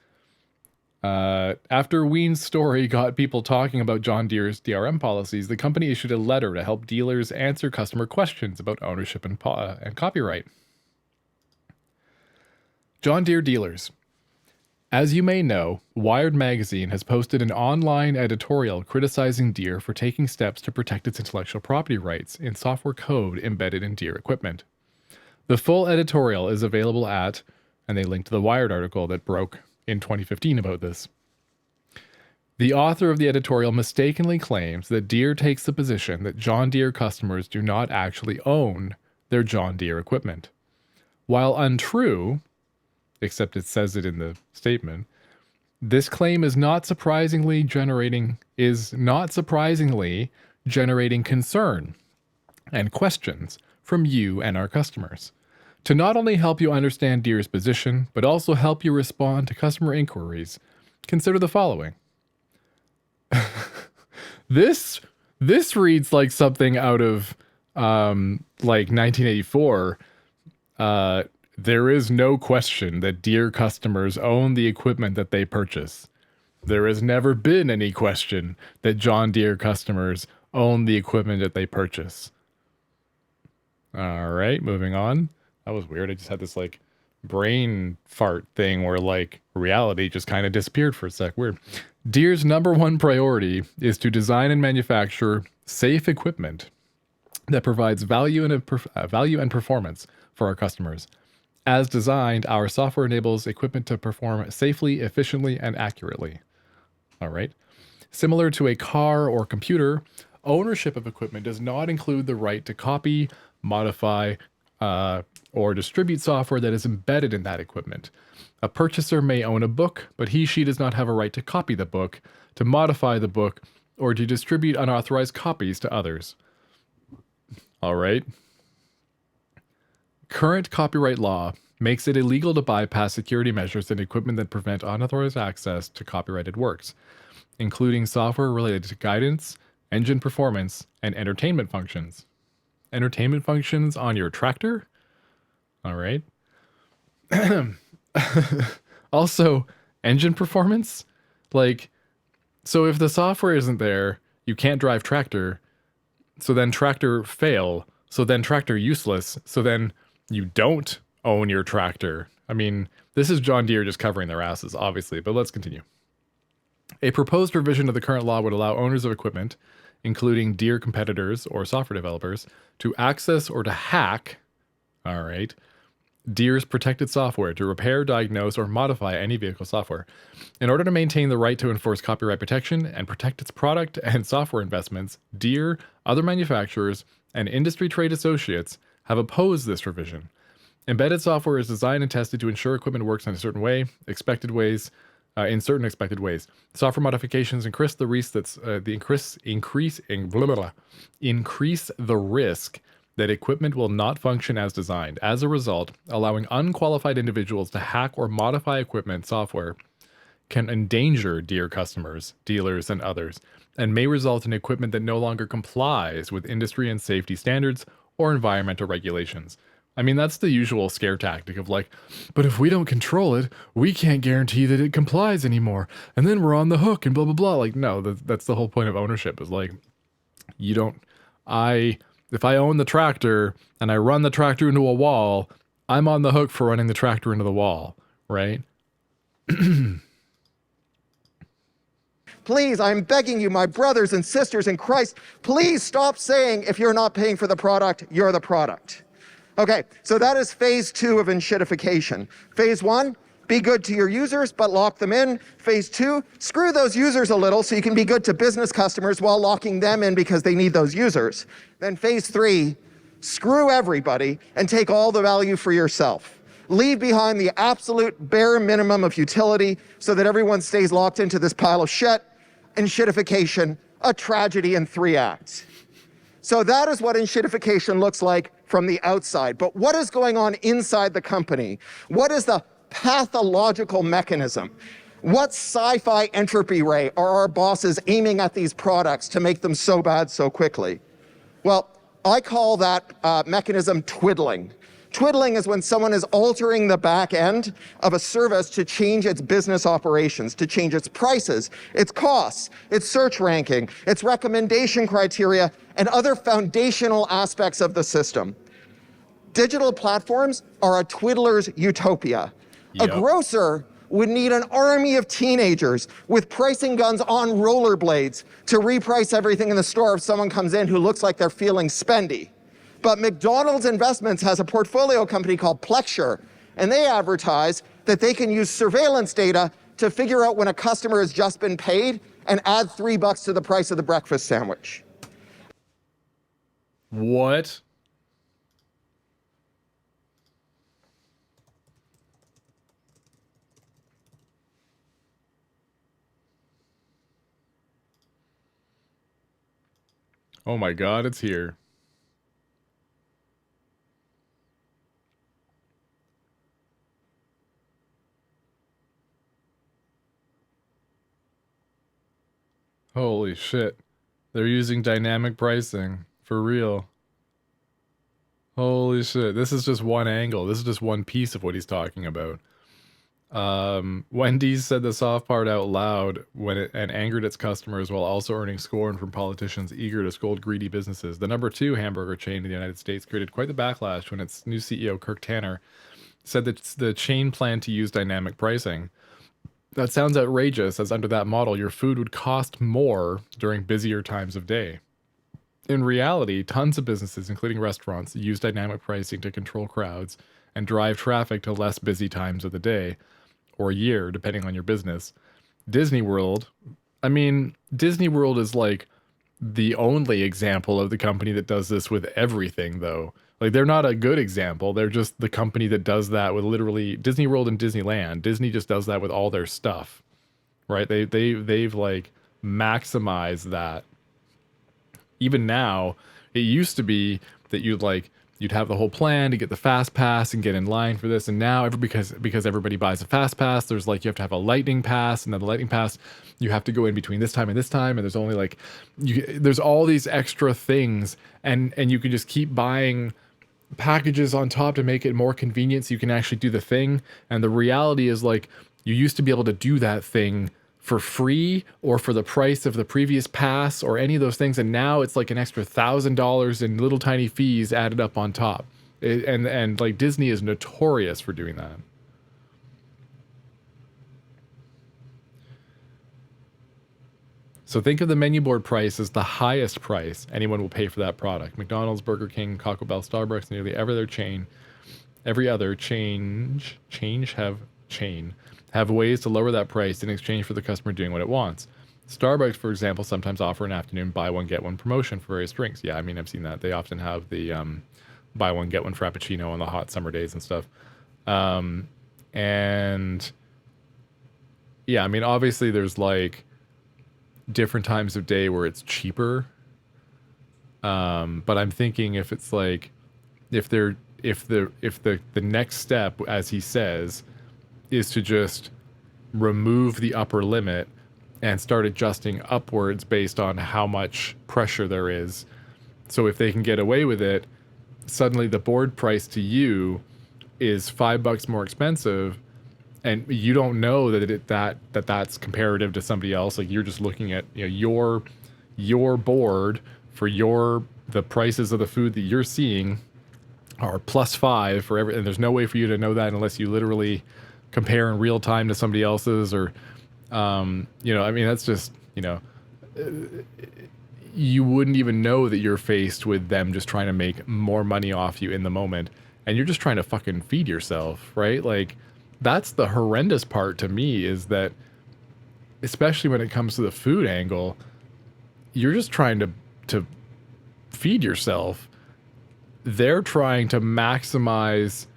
After Wiens' story got people talking about John Deere's DRM policies, the company issued a letter to help dealers answer customer questions about ownership and copyright. John Deere dealers. As you may know, Wired Magazine has posted an online editorial criticizing Deere for taking steps to protect its intellectual property rights in software code embedded in Deere equipment. The full editorial is available at, and they link to the Wired article that broke in 2015 about this. The author of the editorial mistakenly claims that Deere takes the position that John Deere customers do not actually own their John Deere equipment. While untrue, except it says it in the statement, this claim is not surprisingly generating concern and questions from you and our customers. To not only help you understand Deere's position, but also help you respond to customer inquiries, consider the following. This reads like something out of like 1984. There is no question that Deere customers own the equipment that they purchase. There has never been any question that John Deere customers own the equipment that they purchase. All right, moving on. That was weird. I just had this like brain fart thing where like reality just kind of disappeared for a sec. Weird. Deere's number one priority is to design and manufacture safe equipment that provides value and performance for our customers. As designed, our software enables equipment to perform safely, efficiently, and accurately. All right. Similar to a car or computer, ownership of equipment does not include the right to copy, modify, or distribute software that is embedded in that equipment. A purchaser may own a book, but she does not have a right to copy the book, to modify the book, or to distribute unauthorized copies to others. All right. Current copyright law makes it illegal to bypass security measures and equipment that prevent unauthorized access to copyrighted works, including software related to guidance, engine performance, and entertainment functions. Entertainment functions on your tractor? All right. Also, engine performance? Like, so if the software isn't there, you can't drive tractor, so then tractor fail, so then tractor useless, so then you don't own your tractor. I mean, this is John Deere just covering their asses, obviously, but let's continue. A proposed revision of the current law would allow owners of equipment, including Deere competitors or software developers, to access or to hack, all right, Deere's protected software to repair, diagnose, or modify any vehicle software. In order to maintain the right to enforce copyright protection and protect its product and software investments, Deere, other manufacturers, and industry trade associates have opposed this revision. Embedded software is designed and tested to ensure equipment works in a certain way, in certain expected ways. Software modifications increase the risk increase the risk that equipment will not function as designed. As a result, allowing unqualified individuals to hack or modify equipment software can endanger Deere customers, dealers, and others, and may result in equipment that no longer complies with industry and safety standards or environmental regulations. I mean, that's the usual scare tactic of like, but if we don't control it, we can't guarantee that it complies anymore, and then we're on the hook and blah, blah, blah. Like, no, that's the whole point of ownership is like, if I own the tractor and I run the tractor into a wall, I'm on the hook for running the tractor into the wall, right? Please, I'm begging you, my brothers and sisters in Christ, please stop saying if you're not paying for the product, you're the product. Okay, so that is phase 2 of enshittification. Phase 1, be good to your users, but lock them in. Phase 2, screw those users a little so you can be good to business customers while locking them in because they need those users. Then phase 3, Screw everybody and take all the value for yourself. Leave behind the absolute bare minimum of utility so that everyone stays locked into this pile of shit, and shitification, a tragedy in 3 acts. So that is what enshittification looks like from the outside. But what is going on inside the company? What is the pathological mechanism? What sci-fi entropy ray are our bosses aiming at these products to make them so bad so quickly? Well, I call that mechanism twiddling. Twiddling is when someone is altering the back end of a service to change its business operations, to change its prices, its costs, its search ranking, its recommendation criteria, and other foundational aspects of the system. Digital platforms are a twiddler's utopia. Yep. A grocer would need an army of teenagers with pricing guns on rollerblades to reprice everything in the store if someone comes in who looks like they're feeling spendy. But McDonald's Investments has a portfolio company called Plexure, and they advertise that they can use surveillance data to figure out when a customer has just been paid and add $3 to the price of the breakfast sandwich. What? Oh my God, it's here. Holy shit. They're using dynamic pricing. For real. Holy shit. This is just one angle. This is just one piece of what he's talking about. Wendy's said the soft part out loud and angered its customers while also earning scorn from politicians eager to scold greedy businesses. The number 2 hamburger chain in the United States created quite the backlash when its new CEO, Kirk Tanner, said that the chain planned to use dynamic pricing. That sounds outrageous, as under that model, your food would cost more during busier times of day. In reality, tons of businesses, including restaurants, use dynamic pricing to control crowds and drive traffic to less busy times of the day or year, depending on your business. Disney World is like the only example of the company that does this with everything, though. Like, they're not a good example. They're just the company that does that with literally Disney World and Disneyland. Disney just does that with all their stuff, right? They've like maximized that. Even now, it used to be that you'd have the whole plan to get the fast pass and get in line for this, and now because everybody buys a fast pass, there's like you have to have a lightning pass, and then the lightning pass you have to go in between this time and this time, and there's only like there's all these extra things, and you can just keep buying packages on top to make it more convenient so you can actually do the thing. And the reality is, like, you used to be able to do that thing for free or for the price of the previous pass or any of those things, and now it's like an extra $1,000 in little tiny fees added up on top. And like Disney is notorious for doing that. So think of the menu board price as the highest price anyone will pay for that product. McDonald's, Burger King, Taco Bell, Starbucks, nearly every other chain have ways to lower that price in exchange for the customer doing what it wants. Starbucks, for example, sometimes offer an afternoon buy one get one promotion for various drinks. Yeah, I mean, I've seen that. They often have the buy one get one frappuccino on the hot summer days and stuff. And yeah, I mean, obviously there's like different times of day where it's cheaper. But I'm thinking if it's like if the next step, as he says, is to just remove the upper limit and start adjusting upwards based on how much pressure there is. So if they can get away with it, suddenly the board price to you is $5 more expensive, and you don't know that's comparative to somebody else. Like, you're just looking at, you know, your board for the prices of the food that you're seeing are +5 for every, and there's no way for you to know that unless you literally compare in real time to somebody else's, or you know, I mean, that's just, you know, you wouldn't even know that you're faced with them just trying to make more money off you in the moment, and you're just trying to fucking feed yourself, right? Like, that's the horrendous part to me, is that, especially when it comes to the food angle, you're just trying to feed yourself. they're trying to maximize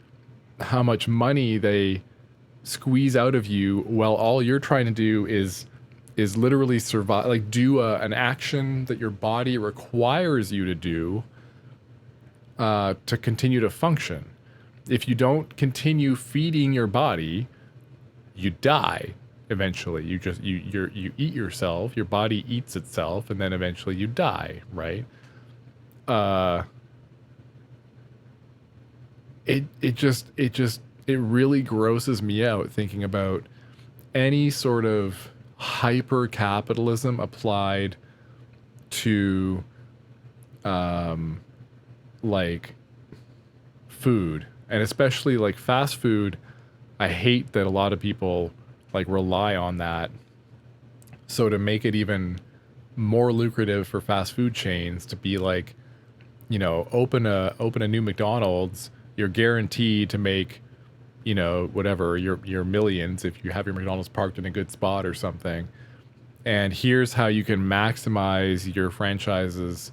how much money they squeeze out of you, while all you're trying to do is literally survive, like do an action that your body requires you to do to continue to function. If you don't continue feeding your body, you die eventually. You eat yourself, your body eats itself, and then eventually you die, right? It really grosses me out thinking about any sort of hyper capitalism applied to like food, and especially like fast food. I hate that a lot of people like rely on that. So to make it even more lucrative for fast food chains to be like, you know, open a new McDonald's, you're guaranteed to make, you know, whatever, your millions if you have your McDonald's parked in a good spot or something. And here's how you can maximize your franchise's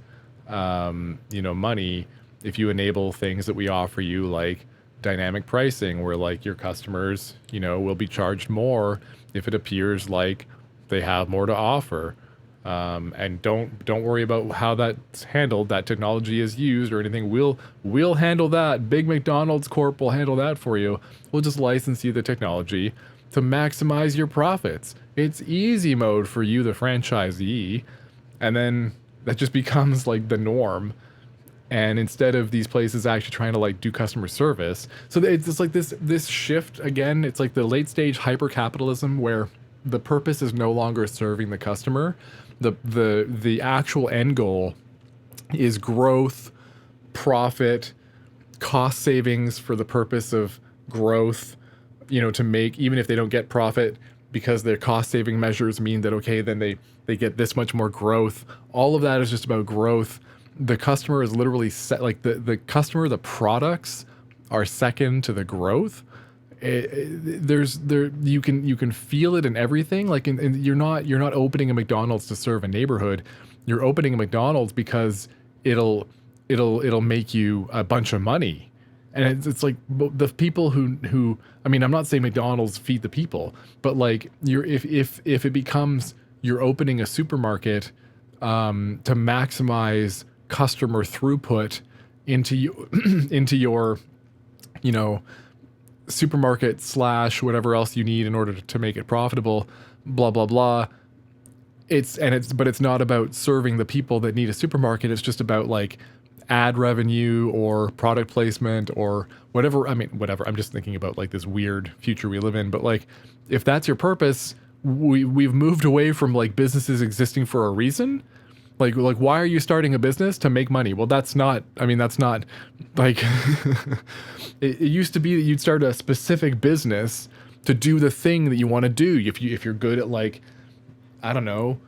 you know, money if you enable things that we offer you, like dynamic pricing, where like your customers, you know, will be charged more if it appears like they have more to offer. And don't worry about how that's handled, that technology is used or anything. We'll handle that. Big McDonald's Corp will handle that for you. We'll just license you the technology to maximize your profits. It's easy mode for you, the franchisee. And then that just becomes like the norm. And instead of these places actually trying to like do customer service, so it's just like this shift again. It's like the late stage hyper capitalism where the purpose is no longer serving the customer. The actual end goal is growth, profit, cost savings for the purpose of growth, you know, to make, even if they don't get profit, because their cost saving measures mean that, okay, then they get this much more growth. All of that is just about growth. The customer is literally set, like the customer, the products are second to the growth. You can feel it in everything. Like you're not opening a McDonald's to serve a neighborhood. You're opening a McDonald's because it'll make you a bunch of money. And it's like the people who I mean, I'm not saying McDonald's feed the people, but like if it becomes you're opening a supermarket to maximize customer throughput into your, you know, supermarket / whatever else you need in order to make it profitable, blah blah blah. But it's not about serving the people that need a supermarket. It's just about like ad revenue or product placement or whatever. I mean, whatever. I'm just thinking about like this weird future we live in. But like, if that's your purpose, we've moved away from like businesses existing for a reason. Like why are you starting a business? To make money. Well, that's not like it used to be that you'd start a specific business to do the thing that you want to do. If you're good at like, I don't know,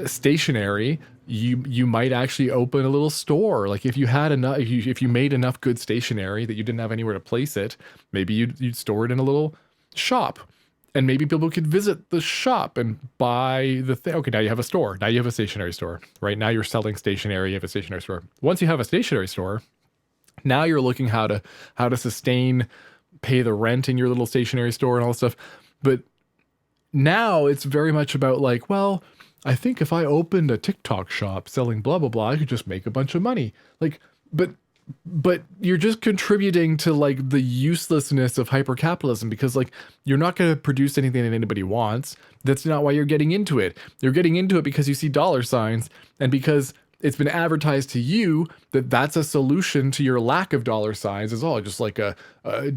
stationery, you might actually open a little store. Like if you had enough, if you made enough good stationery that you didn't have anywhere to place it, maybe you'd store it in a little shop. And maybe people could visit the shop and buy the thing. Okay, now you have a store. Now you have a stationery store, right? Now you're selling stationery. You have a stationery store. Once you have a stationery store, now you're looking how to sustain, pay the rent in your little stationery store and all this stuff. But now it's very much about like, well, I think if I opened a TikTok shop selling blah, blah, blah, I could just make a bunch of money. Like, but you're just contributing to like the uselessness of hypercapitalism, because like you're not going to produce anything that anybody wants. That's not why you're getting into it. You're getting into it because you see dollar signs and because it's been advertised to you that that's a solution to your lack of dollar signs is all just like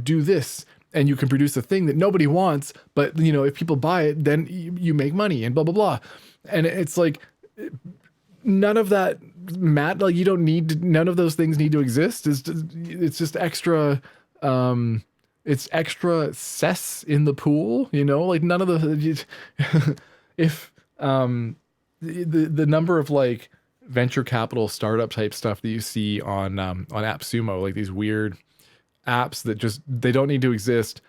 do this and you can produce a thing that nobody wants. But you know, if people buy it, then you make money and blah, blah, blah. And it's like, none of that like you don't need to, none of those things need to exist. It's just extra it's extra cess in the pool, you know, like none of the if the number of like venture capital startup type stuff that you see on AppSumo, like these weird apps that just they don't need to exist.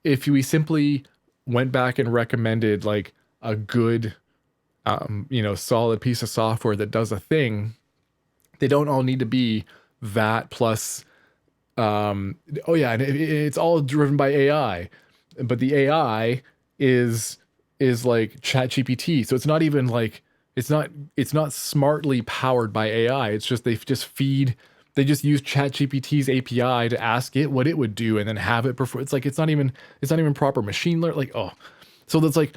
If we simply went back and recommended like a good you know, solid piece of software that does a thing, they don't all need to be that plus, oh yeah, and it's all driven by AI, but the AI is like ChatGPT. So it's not even like, it's not smartly powered by AI. It's just, they just use ChatGPT's API to ask it what it would do and then have it perform. It's like, it's not even proper machine learning. Like, oh, so that's like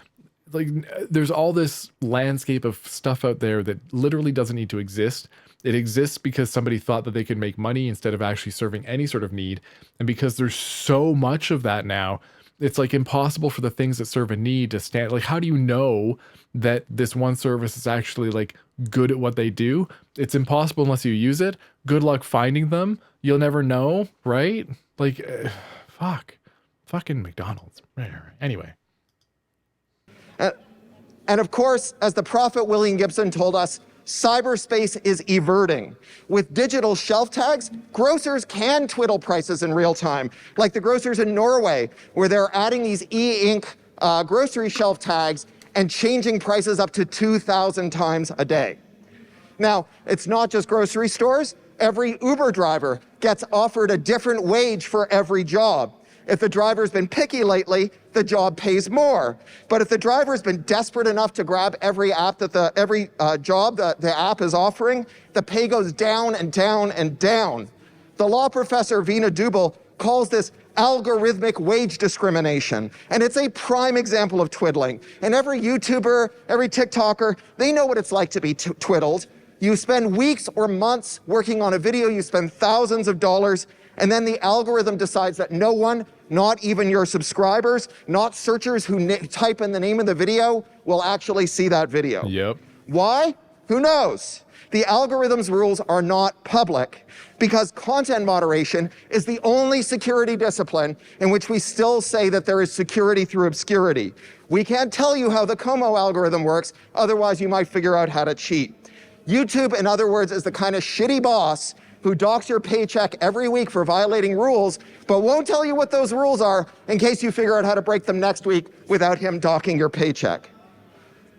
there's all this landscape of stuff out there that literally doesn't need to exist. It exists because somebody thought that they could make money instead of actually serving any sort of need. And because there's so much of that now, it's like impossible for the things that serve a need to stand. Like, how do you know that this one service is actually like good at what they do? It's impossible unless you use it. Good luck finding them. You'll never know, right? Like, fucking McDonald's. Anyway. And of course, as the prophet William Gibson told us, cyberspace is everting. With digital shelf tags, grocers can twiddle prices in real time, like the grocers in Norway, where they're adding these e-ink grocery shelf tags and changing prices up to 2,000 times a day. Now, it's not just grocery stores. Every Uber driver gets offered a different wage for every job. If the driver's been picky lately, the job pays more. But if the driver's been desperate enough to grab every job that the app is offering, the pay goes down and down and down. The law professor Veena Dubal calls this algorithmic wage discrimination. And it's a prime example of twiddling. And every YouTuber, every TikToker, they know what it's like to be twiddled. You spend weeks or months working on a video, you spend thousands of dollars, and then the algorithm decides that no one, not even your subscribers, not searchers who type in the name of the video, will actually see that video. Yep. Why? Who knows? The algorithm's rules are not public because content moderation is the only security discipline in which we still say that there is security through obscurity. We can't tell you how the Como algorithm works, otherwise you might figure out how to cheat. YouTube, in other words, is the kind of shitty boss who docks your paycheck every week for violating rules, but won't tell you what those rules are in case you figure out how to break them next week without him docking your paycheck.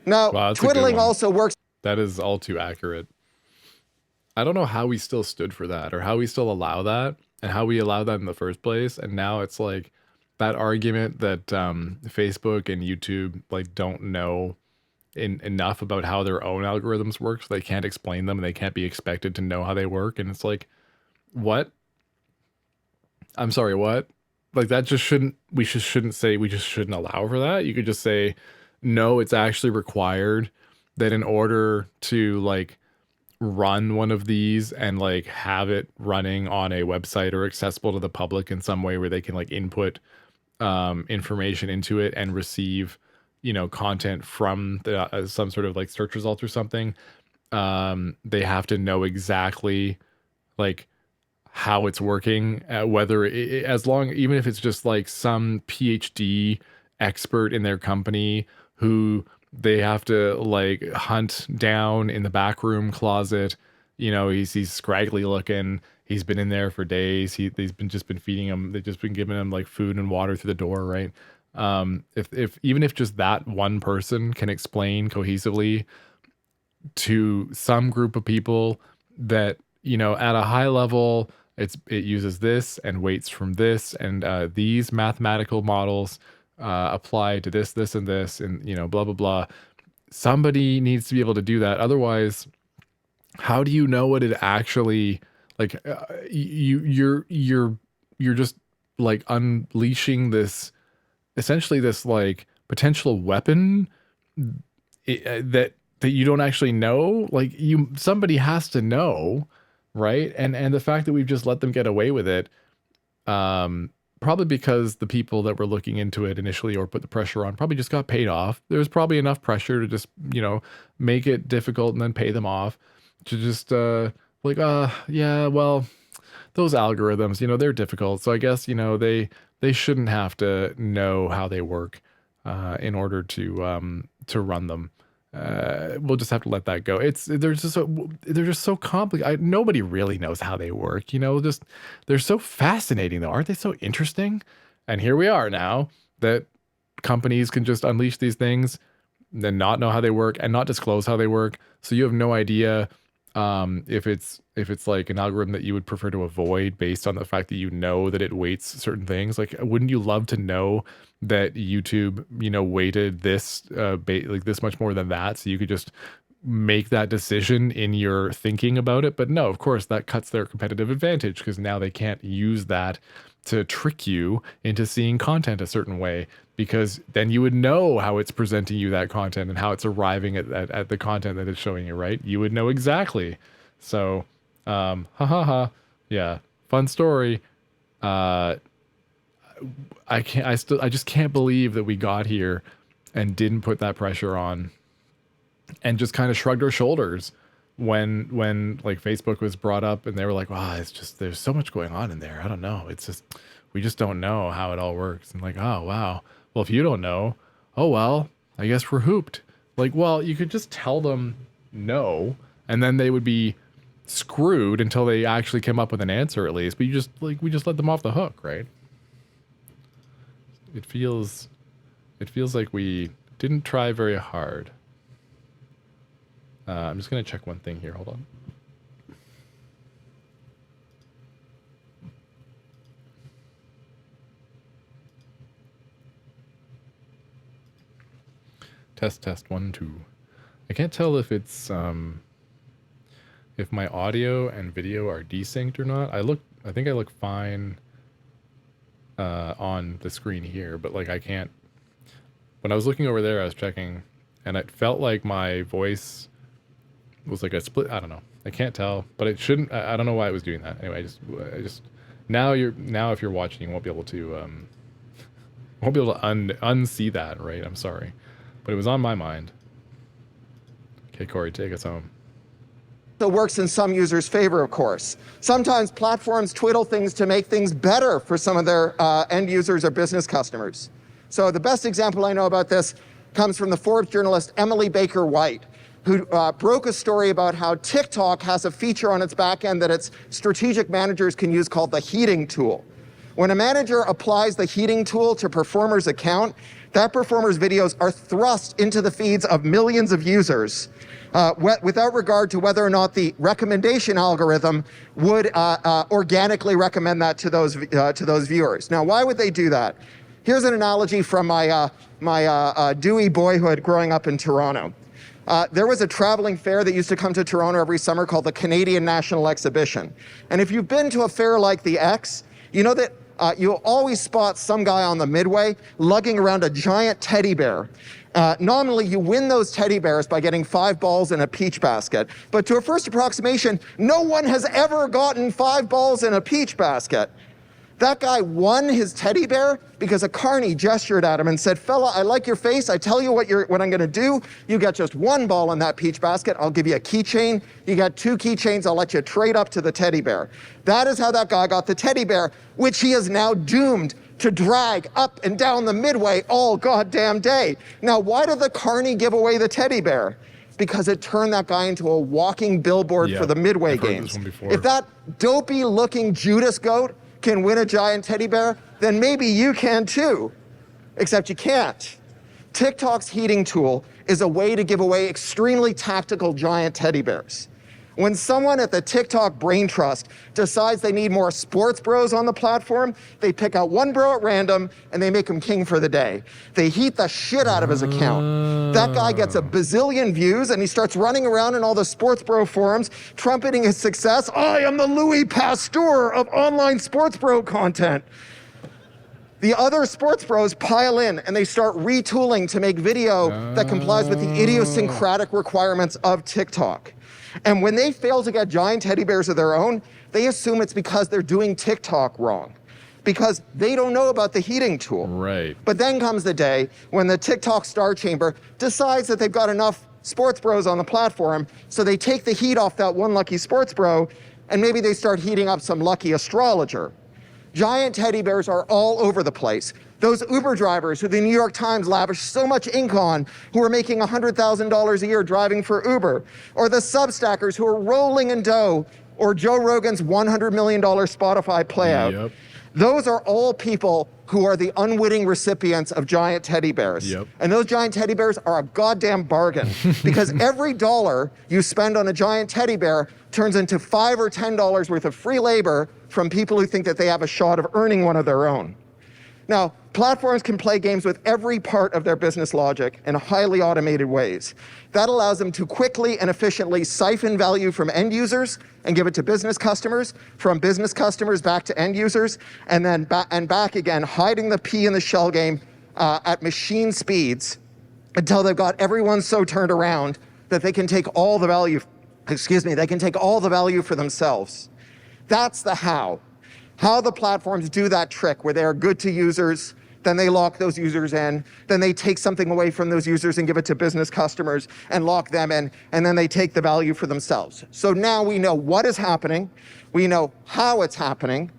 Now, wow, twiddling also works. That is all too accurate. I don't know how we still stood for that or how we still allow that and how we allow that in the first place. And now it's like that argument that Facebook and YouTube like don't know enough about how their own algorithms work, so they can't explain them and they can't be expected to know how they work. And it's like, what? I'm sorry, what? Like that just shouldn't, we just shouldn't allow for that. You could just say, no, it's actually required that in order to like run one of these and like have it running on a website or accessible to the public in some way where they can like input information into it and receive, you know, content from the, some sort of like search result or something, they have to know exactly like how it's working, whether even if it's just like some PhD expert in their company who they have to like hunt down in the back room closet. You know, he's scraggly looking. He's been in there for days. They've been feeding him. They've just been giving him like food and water through the door, right? Even if just that one person can explain cohesively to some group of people that, you know, at a high level, it uses this and weights from this and these mathematical models apply to this, and this, and, you know, blah, blah, blah. Somebody needs to be able to do that. Otherwise, how do you know what it actually, like, you're just like unleashing this, essentially this like potential weapon that you don't actually know. Like somebody has to know, right? And the fact that we've just let them get away with it, probably because the people that were looking into it initially or put the pressure on probably just got paid off. There's probably enough pressure to just, you know, make it difficult and then pay them off to just yeah, well, those algorithms, you know, they're difficult. So I guess, you know, they shouldn't have to know how they work in order to run them. We'll just have to let that go. They're just so complicated. Nobody really knows how they work, you know, they're so fascinating though. Aren't they so interesting? And here we are now that companies can just unleash these things and not know how they work and not disclose how they work. So you have no idea if it's like an algorithm that you would prefer to avoid based on the fact that you know that it weights certain things. Like, wouldn't you love to know that YouTube, weighted this like this much more than that, so you could just make that decision in your thinking about it? But no, of course, that cuts their competitive advantage, because now they can't use that to trick you into seeing content a certain way, because then you would know how it's presenting you that content and how it's arriving at the content that it's showing you, right? You would know exactly. So, yeah, fun story. I just can't believe that we got here and didn't put that pressure on, and just kind of shrugged our shoulders when like Facebook was brought up, and they were like, wow, it's just, there's so much going on in there. I don't know. It's just, we just don't know how it all works. And like, oh, wow. Well, if you don't know, oh, well, I guess we're hooped. Like, well, you could just tell them no, and then they would be screwed until they actually came up with an answer at least. But we just let them off the hook, right? It feels like we didn't try very hard. I'm just going to check one thing here. Hold on. Test 1 2. I can't tell if it's if my audio and video are desynced or not. I think I look fine on the screen here, but like I can't. When I was looking over there, I was checking, and it felt like my voice was like a split. I don't know. I can't tell, but it shouldn't. I don't know why it was doing that. Anyway, I just now if you're watching, you won't be able to unsee that, right? I'm sorry, but it was on my mind. Okay, Cory, take us home. It works in some users' favor, of course. Sometimes platforms twiddle things to make things better for some of their end users or business customers. So the best example I know about this comes from the Forbes journalist Emily Baker White, who broke a story about how TikTok has a feature on its back end that its strategic managers can use called the heating tool. When a manager applies the heating tool to performer's account, that performer's videos are thrust into the feeds of millions of users without regard to whether or not the recommendation algorithm would organically recommend that to those viewers. Now, why would they do that? Here's an analogy from my dewy boyhood growing up in Toronto. There was a traveling fair that used to come to Toronto every summer called the Canadian National Exhibition. And if you've been to a fair like the X, you know that you'll always spot some guy on the midway lugging around a giant teddy bear. Nominally, you win those teddy bears by getting 5 balls in a peach basket. But to a first approximation, no one has ever gotten 5 balls in a peach basket. That guy won his teddy bear because a carny gestured at him and said, fella, I like your face. I tell you what I'm going to do. You get just 1 ball in that peach basket. I'll give you a keychain. You got 2 keychains. I'll let you trade up to the teddy bear. That is how that guy got the teddy bear, which he is now doomed to drag up and down the midway all goddamn day. Now, why did the carny give away the teddy bear? Because it turned that guy into a walking billboard for the midway games. If that dopey-looking Judas goat can win a giant teddy bear, then maybe you can too. Except you can't. TikTok's heating tool is a way to give away extremely tactical giant teddy bears. When someone at the TikTok Brain Trust decides they need more sports bros on the platform, they pick out 1 bro at random and they make him king for the day. They heat the shit out of his account. That guy gets a bazillion views and he starts running around in all the sports bro forums, trumpeting his success. I am the Louis Pasteur of online sports bro content. The other sports bros pile in and they start retooling to make video that complies with the idiosyncratic requirements of TikTok. And when they fail to get giant teddy bears of their own, they assume it's because they're doing TikTok wrong, because they don't know about the heating tool. Right. But then comes the day when the TikTok Star Chamber decides that they've got enough sports bros on the platform, so they take the heat off that one lucky sports bro, and maybe they start heating up some lucky astrologer. Giant teddy bears are all over the place. Those Uber drivers who the New York Times lavished so much ink on, who are making $100,000 a year driving for Uber, or the Substackers who are rolling in dough, or Joe Rogan's $100 million Spotify playout. Yep. Those are all people who are the unwitting recipients of giant teddy bears. Yep. And those giant teddy bears are a goddamn bargain because every dollar you spend on a giant teddy bear turns into $5 or $10 worth of free labor from people who think that they have a shot of earning one of their own. Now, platforms can play games with every part of their business logic in highly automated ways. That allows them to quickly and efficiently siphon value from end users and give it to business customers, from business customers back to end users, and then back again, hiding the pea in the shell game at machine speeds until they've got everyone so turned around that they can take all the value, they can take all the value for themselves. That's the how. How the platforms do that trick where they are good to users, then they lock those users in, then they take something away from those users and give it to business customers and lock them in, and then they take the value for themselves. So now we know what is happening, we know how it's happening,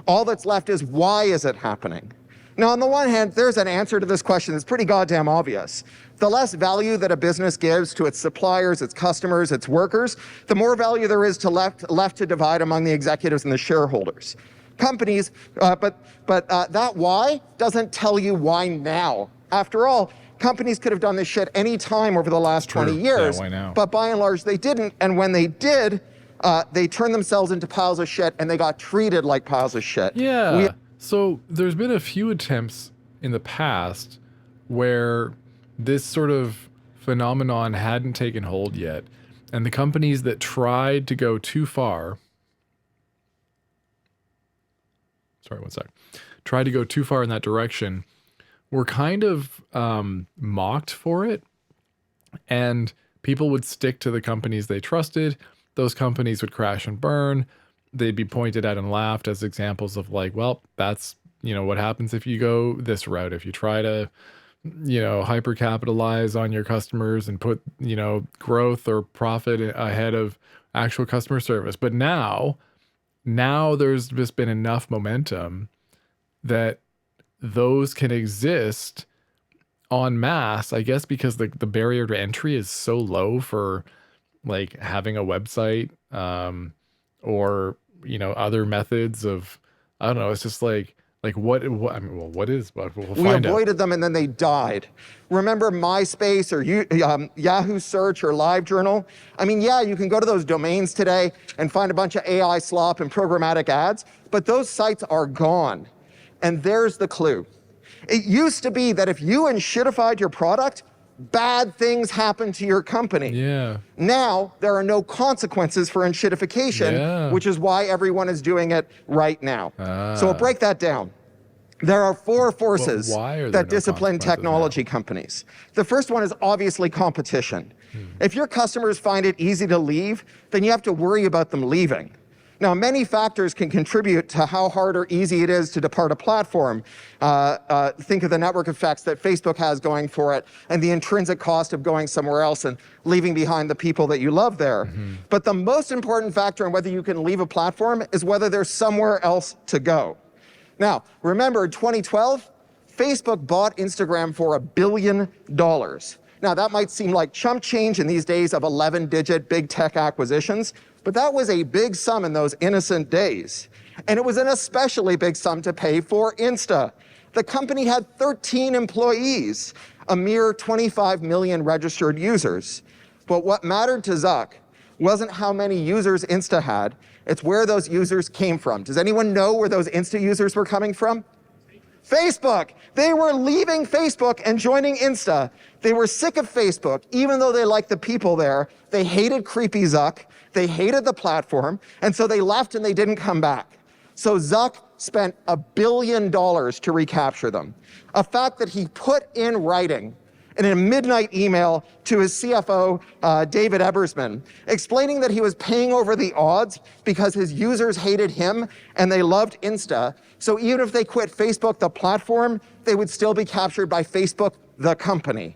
all that's left is why is it happening? Now, on the one hand, there's an answer to this question that's pretty goddamn obvious. The less value that a business gives to its suppliers, its customers, its workers, the more value there is left to divide among the executives and the shareholders. Companies, but that why doesn't tell you why now. After all, companies could have done this shit any time over the last 20 years, why now? but by and large they didn't, and when they did, they turned themselves into piles of shit and they got treated like piles of shit. Yeah. So there's been a few attempts in the past where this sort of phenomenon hadn't taken hold yet, and the companies that tried to go too far, tried to go too far in that direction, were kind of mocked for it, and people would stick to the companies they trusted. Those companies would crash and burn. They'd be pointed at and laughed as examples of like, well, that's, what happens if you go this route. If you try to, hyper capitalize on your customers and put, growth or profit ahead of actual customer service. But now there's just been enough momentum that those can exist en masse, I guess, because the barrier to entry is so low for like having a website, or, other methods of, I don't know. It's just what is, we'll find We out. avoided them and then they died. Remember MySpace or Yahoo Search or LiveJournal? I mean, yeah, you can go to those domains today and find a bunch of AI slop and programmatic ads, but those sites are gone. And there's the clue. It used to be that if you enshittified your product, bad things happen to your company. Yeah. Now, there are no consequences for enshittification, which is why everyone is doing it right now. So we'll break that down. There are four forces that discipline technology companies. The first one is obviously competition. If your customers find it easy to leave, then you have to worry about them leaving. Now, many factors can contribute to how hard or easy it is to depart a platform. Think of the network effects that Facebook has going for it and the intrinsic cost of going somewhere else and leaving behind the people that you love there. But the most important factor in whether you can leave a platform is whether there's somewhere else to go. Now, remember, in 2012, Facebook bought Instagram for $1 billion. Now, that might seem like chump change in these days of 11-digit big tech acquisitions, but that was a big sum in those innocent days. And it was an especially big sum to pay for Insta. The company had 13 employees, a mere 25 million registered users. But what mattered to Zuck wasn't how many users Insta had, it's where those users came from. Does anyone know where those Insta users were coming from? Facebook. They were leaving Facebook and joining Insta. They were sick of Facebook, even though they liked the people there. They hated creepy Zuck. They hated the platform. And so they left and they didn't come back. So Zuck spent $1 billion to recapture them. A fact that he put in writing in a midnight email to his CFO, David Ebersman, explaining that he was paying over the odds because his users hated him and they loved Insta. So even if they quit Facebook, the platform, they would still be captured by Facebook, the company.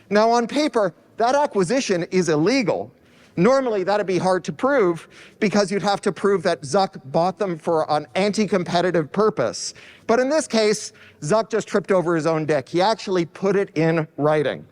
Now, on paper, that acquisition is illegal. Normally, that'd be hard to prove because you'd have to prove that Zuck bought them for an anti-competitive purpose. But in this case, Zuck just tripped over his own dick. He actually put it in writing.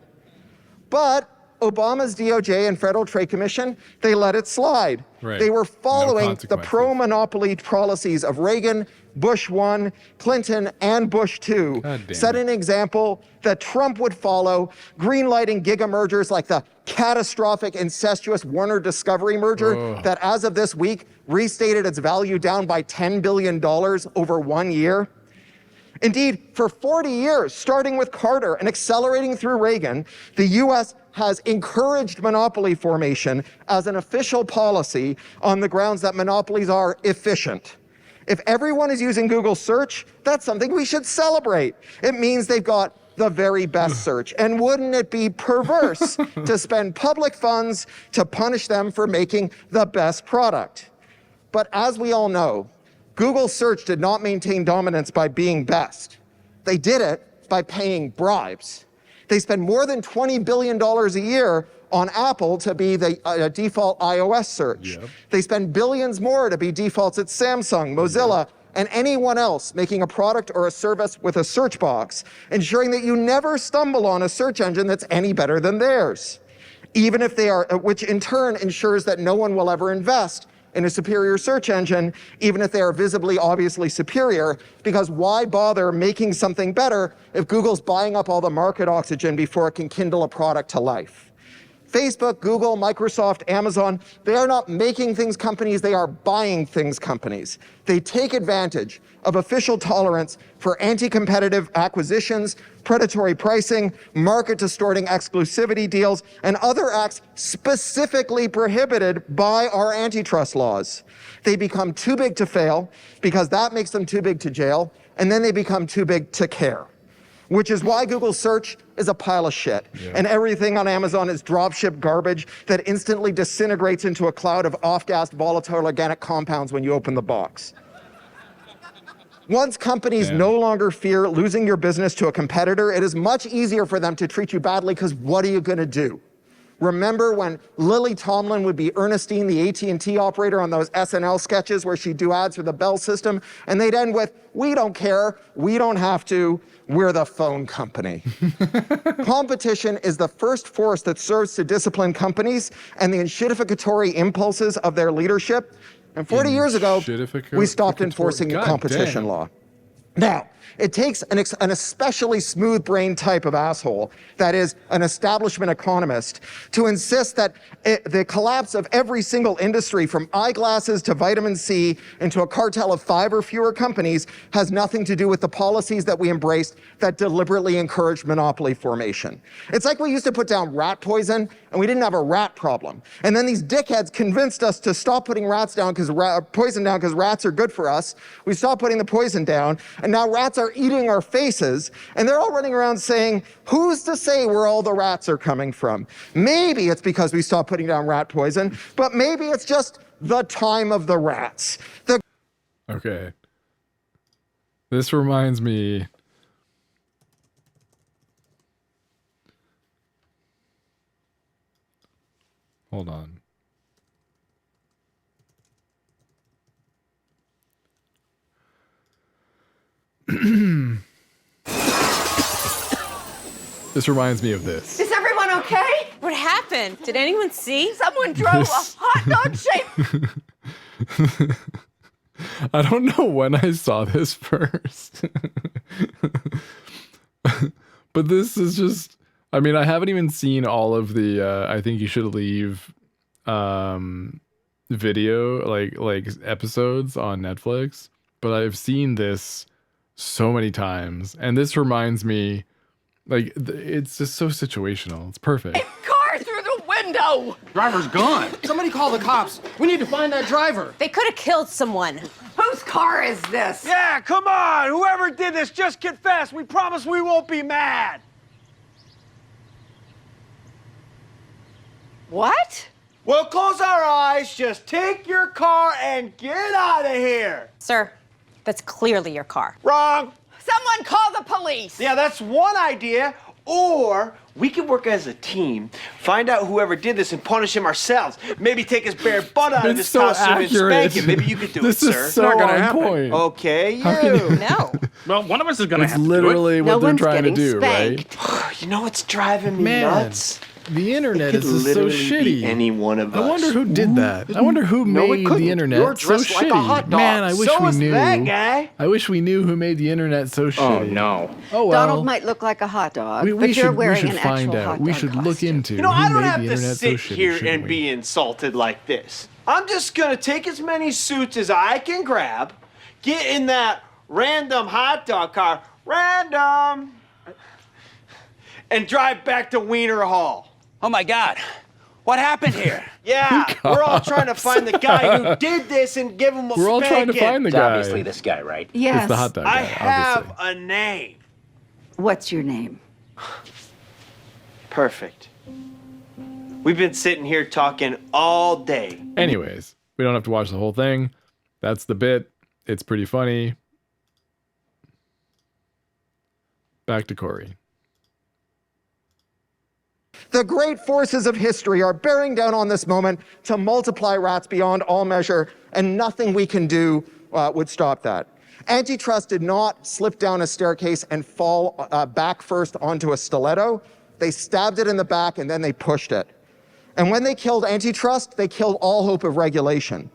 But Obama's DOJ and Federal Trade Commission, they let it slide. Right. They were No following the consequences. pro-monopoly policies of Reagan, Bush 1, Clinton, and Bush 2, God damn set it. an example that Trump would follow, greenlighting giga mergers like the catastrophic, incestuous Warner Discovery merger that as of this week restated its value down by $10 billion over 1 year. Indeed, for 40 years, starting with Carter and accelerating through Reagan, the US has encouraged monopoly formation as an official policy on the grounds that monopolies are efficient. If everyone is using Google search, that's something we should celebrate. It means they've got the very best search. And wouldn't it be perverse to spend public funds to punish them for making the best product? But as we all know, Google search did not maintain dominance by being best. They did it by paying bribes. They spend more than $20 billion a year on Apple to be the default iOS search. Yep. They spend billions more to be defaults at Samsung, Mozilla, and anyone else making a product or a service with a search box, ensuring that you never stumble on a search engine that's any better than theirs, even if they are, which in turn ensures that no one will ever invest in a superior search engine, even if they are visibly, obviously superior, because why bother making something better if Google's buying up all the market oxygen before it can kindle a product to life? Facebook, Google, Microsoft, Amazon, they are not making things companies, they are buying things companies. They take advantage of official tolerance for anti-competitive acquisitions, predatory pricing, market-distorting exclusivity deals, and other acts specifically prohibited by our antitrust laws. They become too big to fail because that makes them too big to jail, and then they become too big to care. Which is why Google search is a pile of shit. Yeah. And everything on Amazon is dropship garbage that instantly disintegrates into a cloud of off-gassed volatile organic compounds when you open the box. Once companies no longer fear losing your business to a competitor, it is much easier for them to treat you badly because what are you going to do? Remember when Lily Tomlin would be Ernestine, the AT&T operator, on those SNL sketches where she'd do ads for the Bell system, and they'd end with, "We don't care, we don't have to, we're the phone company." Competition is the first force that serves to discipline companies and the enshittificatory impulses of their leadership. And 40 years ago, we stopped enforcing the competition law. Now, it takes an especially smooth-brained type of asshole, that is, an establishment economist, to insist that the collapse of every single industry, from eyeglasses to vitamin C, into a cartel of 5 or fewer companies, has nothing to do with the policies that we embraced that deliberately encouraged monopoly formation. It's like we used to put down rat poison, and we didn't have a rat problem. And then these dickheads convinced us to stop putting poison down because rats are good for us. We stopped putting the poison down, and now rats are eating our faces, and they're all running around saying, who's to say where all the rats are coming from? Maybe it's because we stopped putting down rat poison, but maybe it's just the time of the rats. Okay. This reminds me... Hold on. This reminds me of this. Is everyone okay? What happened? Did anyone see? Someone drove a hot dog shaped. I don't know when I saw this first. But this is just, I mean, I haven't even seen all of the I think you should leave video like episodes on Netflix, but I've seen this so many times, and this reminds me, like, it's just so situational. It's perfect. Car through the window. Driver's gone. Somebody call the cops. We need to find that driver. They could have killed someone. Whose car is this? Yeah, come on. Whoever did this, just confess. We promise we won't be mad. What? We'll close our eyes, just take your car and get out of here. Sir, that's clearly your car. Wrong. Someone call the police. Yeah, that's one idea. Or we could work as a team, find out whoever did this and punish him ourselves. Maybe take his bare butt out of his so costume accurate. and spank him. Maybe you could do This it, is sir. so not gonna on happen. point. Okay, you. No. Well, one of us is gonna It's have to literally do it. what No they're one's trying to getting do, spanked. right? You know what's driving me Man. nuts? The internet It could is just so literally be shitty. any one of us. I wonder who did that. I wonder who No, it made couldn't. the internet You're so dressed like a shitty. hot dog. Man, I wish So we is knew. that guy. I wish we knew who made the internet so shitty. no. Oh well. Donald might look like a hot dog, we but you're should, wearing we should an find actual out. hot We dog should look costume. into You know, who I don't made have the to internet sit so shitty, here shouldn't and we? be insulted like this. I'm just gonna take as many suits as I can grab, get in that random hot dog car, and drive back to Wiener Hall. Oh my God. What happened here? Yeah, we're all trying to find the guy who did this and give him a We're all trying to spanking. find the It's guy. obviously this guy, right? Yes. It's the hot dog guy, I have obviously. a name. What's your name? Perfect. We've been sitting here talking all day. Anyways, we don't have to watch the whole thing. That's the bit. It's pretty funny. Back to Cory. The great forces of history are bearing down on this moment to multiply rats beyond all measure, and nothing we can do would stop that. Antitrust did not slip down a staircase and fall back first onto a stiletto. They stabbed it in the back and then they pushed it. And when they killed antitrust, they killed all hope of regulation.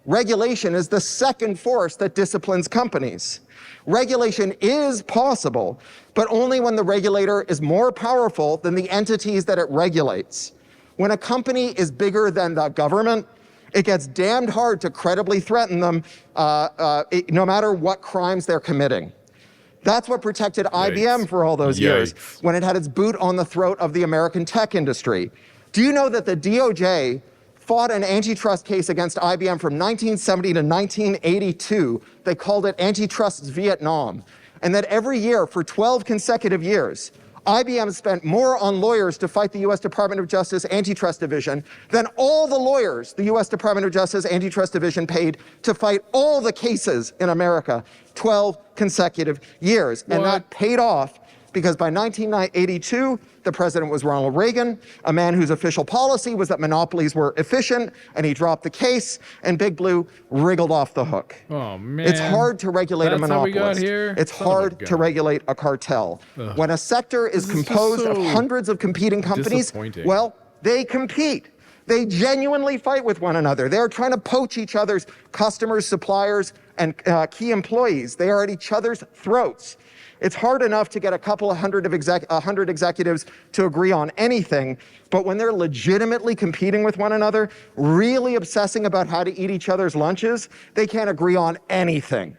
Regulation is the second force that disciplines companies. Regulation is possible, but only when the regulator is more powerful than the entities that it regulates. When a company is bigger than the government, it gets damned hard to credibly threaten them, no matter what crimes they're committing. That's what protected IBM for all those years, when it had its boot on the throat of the American tech industry. Do you know that the DOJ fought an antitrust case against IBM from 1970 to 1982? They called it Antitrust's Vietnam. And that every year for 12 consecutive years, IBM spent more on lawyers to fight the US Department of Justice Antitrust Division than all the lawyers the US Department of Justice Antitrust Division paid to fight all the cases in America, 12 consecutive years. And that paid off because by 1982, the president was Ronald Reagan, a man whose official policy was that monopolies were efficient, and he dropped the case, and Big Blue wriggled off the hook. Oh, man. It's hard to regulate That's a how we got monopolist. here? It's Son of a hard to gun. regulate a cartel. When a sector is This is just composed of so hundreds of competing companies, disappointing. well, they compete. They genuinely fight with one another. They're trying to poach each other's customers, suppliers, and key employees. They are at each other's throats. It's hard enough to get a couple of hundred executives to agree on anything, but when they're legitimately competing with one another, really obsessing about how to eat each other's lunches, they can't agree on anything.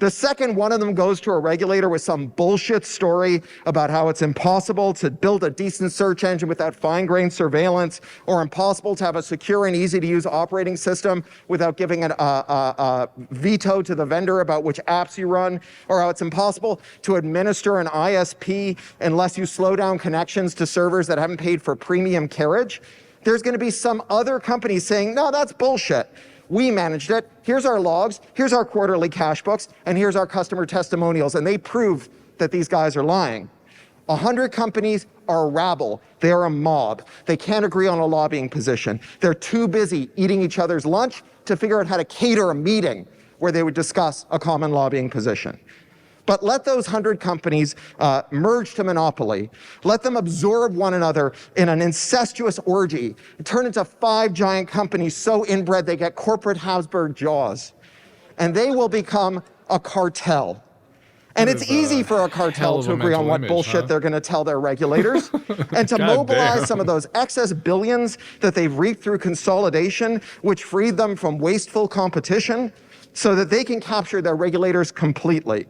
The second one of them goes to a regulator with some bullshit story about how it's impossible to build a decent search engine without fine-grained surveillance, or impossible to have a secure and easy-to-use operating system without giving a veto to the vendor about which apps you run, or how it's impossible to administer an ISP unless you slow down connections to servers that haven't paid for premium carriage. There's going to be some other company saying, no, that's bullshit. We managed it. Here's our logs. Here's our quarterly cash books. And here's our customer testimonials. And they prove that these guys are lying. 100 companies are a rabble. They are a mob. They can't agree on a lobbying position. They're too busy eating each other's lunch to figure out how to cater a meeting where they would discuss a common lobbying position. But let those 100 companies merge to monopoly. Let them absorb one another in an incestuous orgy. Turn into 5 giant companies so inbred they get corporate Habsburg jaws. And they will become a cartel. And it's easy for a cartel to agree on what bullshit they're going to tell their regulators and to mobilize some of those excess billions that they've reaped through consolidation, which freed them from wasteful competition, so that they can capture their regulators completely.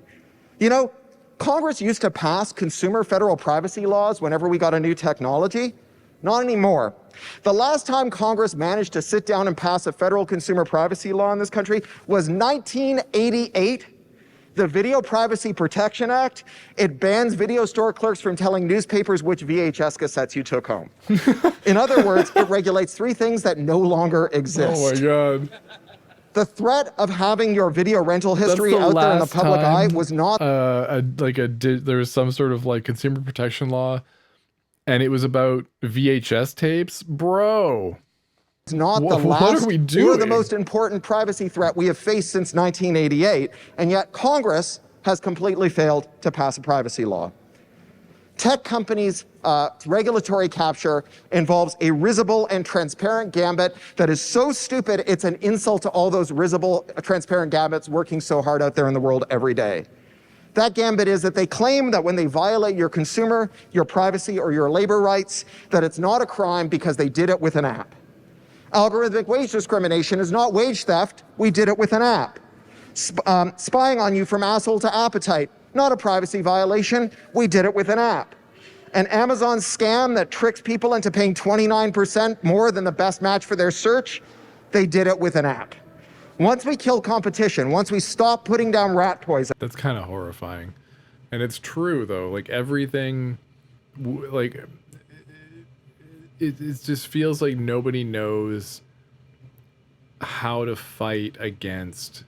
You know, Congress used to pass consumer federal privacy laws whenever we got a new technology. Not anymore. The last time Congress managed to sit down and pass a federal consumer privacy law in this country was 1988. The Video Privacy Protection Act. It bans video store clerks from telling newspapers which VHS cassettes you took home. In other words, it regulates 3 things that no longer exist. Oh my God. The threat of having your video rental history out there in the public eye was not there was some sort of like consumer protection law, and it was about VHS tapes, bro. It's not the What last are we or the doing? most important privacy threat we have faced since 1988, and yet Congress has completely failed to pass a privacy law. Tech companies' regulatory capture involves a risible and transparent gambit that is so stupid it's an insult to all those risible, transparent gambits working so hard out there in the world every day. That gambit is that they claim that when they violate your consumer, your privacy, or your labor rights, that it's not a crime because they did it with an app. Algorithmic wage discrimination is not wage theft. We did it with an app. Spying on you from asshole to appetite, not a privacy violation. We did it with an app. An Amazon scam that tricks people into paying 29% more than the best match for their search, they did it with an app. Once we kill competition, once we stop putting down rat poison. That's kind of horrifying. And it's true, though. Like, everything, like, it just feels like nobody knows how to fight against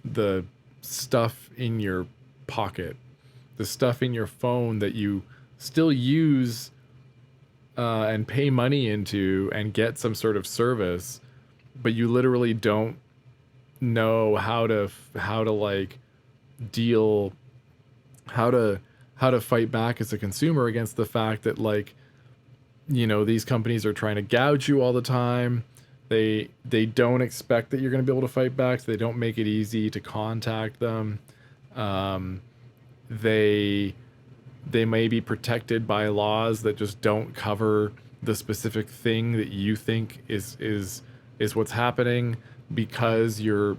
the stuff in your pocket, the stuff in your phone that you still use and pay money into and get some sort of service, but you literally don't know how to like deal, how to fight back as a consumer against the fact that, like, you know, these companies are trying to gouge you all the time. They don't expect that you're going to be able to fight back, so they don't make it easy to contact them. They may be protected by laws that just don't cover the specific thing that you think is what's happening, because you're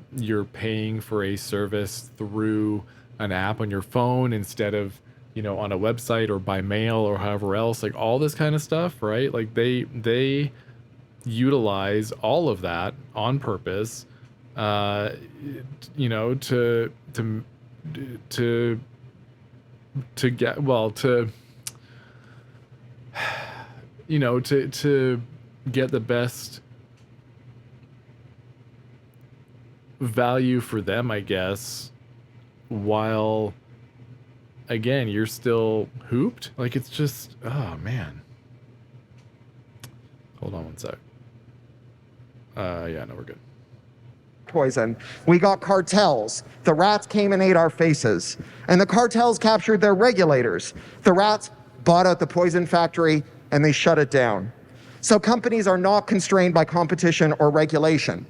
paying for a service through an app on your phone instead of, you know, on a website or by mail or however else, like all this kind of stuff, right? Like they utilize all of that on purpose, you know, to get, well, to, you know, to get the best value for them, I guess, while, again, you're still hooped. Like, it's just, oh man. Hold on one sec. Yeah, no, we're good. Poison. We got cartels. The rats came and ate our faces. And the cartels captured their regulators. The rats bought out the poison factory and they shut it down. So companies are not constrained by competition or regulation.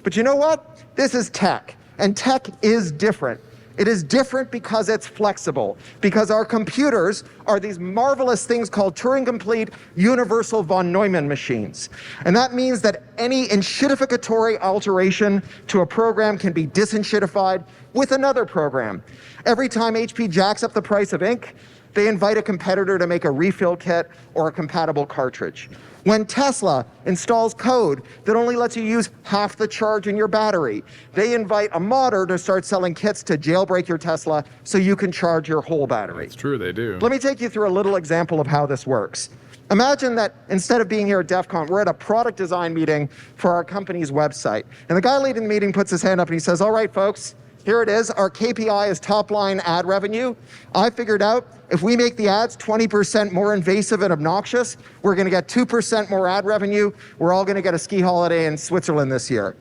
But you know what? This is tech, and tech is different. It is different because it's flexible, because our computers are these marvelous things called Turing-complete universal von Neumann machines. And that means that any enshittificatory alteration to a program can be disenshittified with another program. Every time HP jacks up the price of ink, they invite a competitor to make a refill kit or a compatible cartridge. When Tesla installs code that only lets you use half the charge in your battery, they invite a modder to start selling kits to jailbreak your Tesla so you can charge your whole battery. It's true, they do. Let me take you through a little example of how this works. Imagine that instead of being here at DEF CON, we're at a product design meeting for our company's website. And the guy leading the meeting puts his hand up and he says, all right, folks, here it is. Our KPI is top line ad revenue. I figured out if we make the ads 20% more invasive and obnoxious, we're going to get 2% more ad revenue. We're all going to get a ski holiday in Switzerland this year.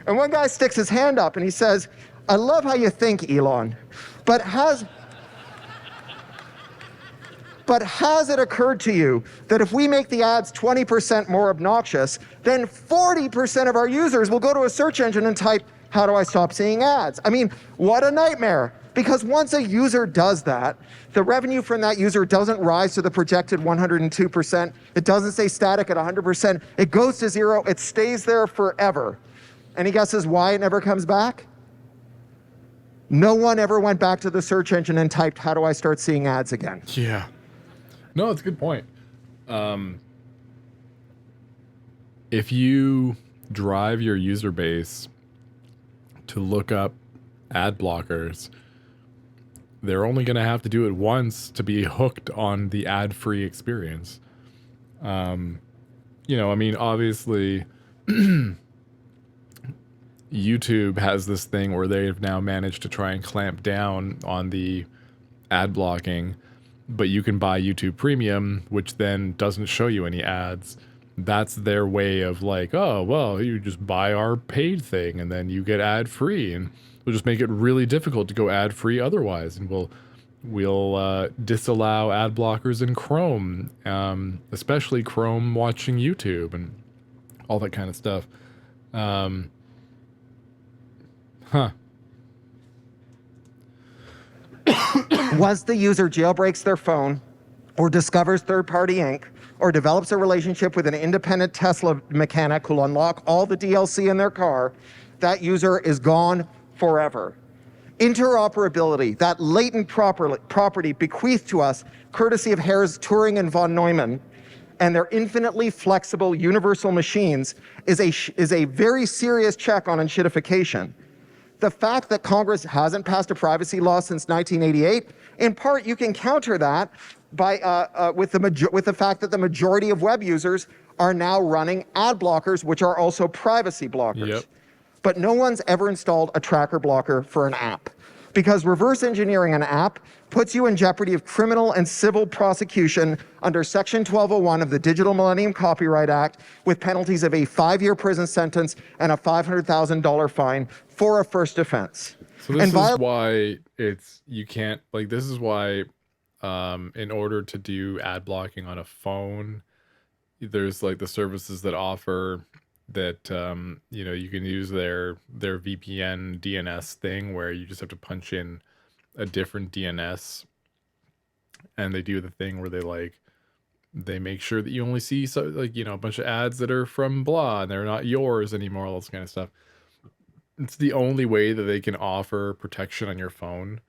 And one guy sticks his hand up and he says, I love how you think, Elon, but has it occurred to you that if we make the ads 20% more obnoxious, then 40% of our users will go to a search engine and type, how do I stop seeing ads? I mean, what a nightmare. Because once a user does that, the revenue from that user doesn't rise to the projected 102%. It doesn't stay static at 100%. It goes to zero. It stays there forever. Any guesses why it never comes back? No one ever went back to the search engine and typed, how do I start seeing ads again? Yeah. No, it's a good point. If you drive your user base to look up ad blockers, they're only going to have to do it once to be hooked on the ad-free experience. You know, I mean, obviously, YouTube has this thing where they've now managed to try and clamp down on the ad blocking, but you can buy YouTube Premium, which then doesn't show you any ads. That's their way of like, oh, well, you just buy our paid thing and then you get ad free, and we'll just make it really difficult to go ad free otherwise. And we'll we'll disallow ad blockers in Chrome, especially Chrome watching YouTube and all that kind of stuff. Once the user jailbreaks their phone or discovers third-party ink or develops a relationship with an independent Tesla mechanic who'll unlock all the DLC in their car, that user is gone forever. Interoperability, that latent property bequeathed to us courtesy of Herr's, Turing, and von Neumann, and their infinitely flexible universal machines is a very serious check on enshittification. The fact that Congress hasn't passed a privacy law since 1988, in part you can counter that by with the fact that the majority of web users are now running ad blockers, which are also privacy blockers. Yep. But no one's ever installed a tracker blocker for an app, because reverse engineering an app puts you in jeopardy of criminal and civil prosecution under Section 1201 of the Digital Millennium Copyright Act, with penalties of a 5-year prison sentence and a $500,000 fine for a first offense. So this is why you can't, like, this is why in order to do ad blocking on a phone, there's like the services that offer that you can use their VPN DNS thing where you just have to punch in a different DNS, and they do the thing where they make sure that you only see a bunch of ads that are from blah and they're not yours anymore, all this kind of stuff. It's the only way that they can offer protection on your phone,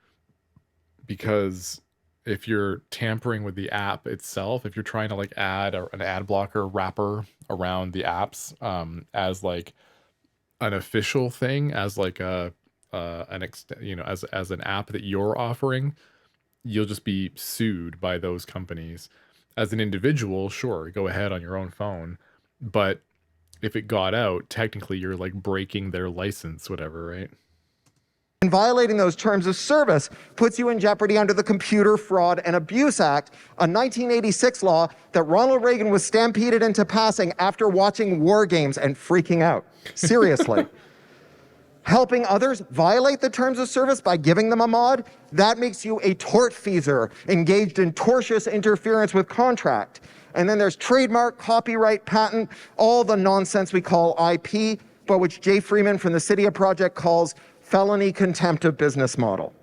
because if you're tampering with the app itself, if you're trying to add an ad blocker wrapper around the apps as an official thing, as as an app that you're offering, you'll just be sued by those companies. As an individual, sure, go ahead on your own phone, but if it got out, technically you're breaking their license, whatever, right? And violating those terms of service puts you in jeopardy under the Computer Fraud and Abuse Act, a 1986 law that Ronald Reagan was stampeded into passing after watching war games and freaking out. Seriously. Helping others violate the terms of service by giving them a mod, that makes you a tortfeasor engaged in tortious interference with contract. And then there's trademark, copyright, patent, all the nonsense we call IP, but which Jay Freeman from the Cydia Project calls felony contempt of business model.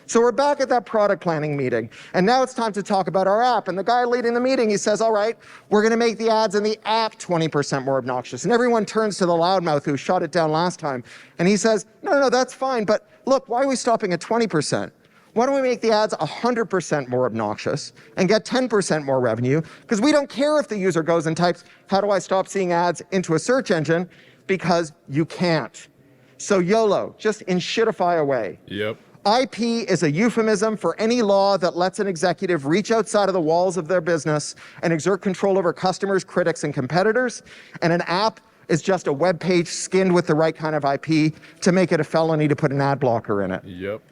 So we're back at that product planning meeting, and now it's time to talk about our app. And the guy leading the meeting, he says, all right, we're gonna make the ads in the app 20% more obnoxious. And everyone turns to the loudmouth who shot it down last time, and he says, no, that's fine, but look, why are we stopping at 20%? Why don't we make the ads 100% more obnoxious and get 10% more revenue? Because we don't care if the user goes and types, how do I stop seeing ads into a search engine? Because you can't. So YOLO, just inshitify away. Yep. IP is a euphemism for any law that lets an executive reach outside of the walls of their business and exert control over customers, critics, and competitors. And an app is just a web page skinned with the right kind of IP to make it a felony to put an ad blocker in it. Yep.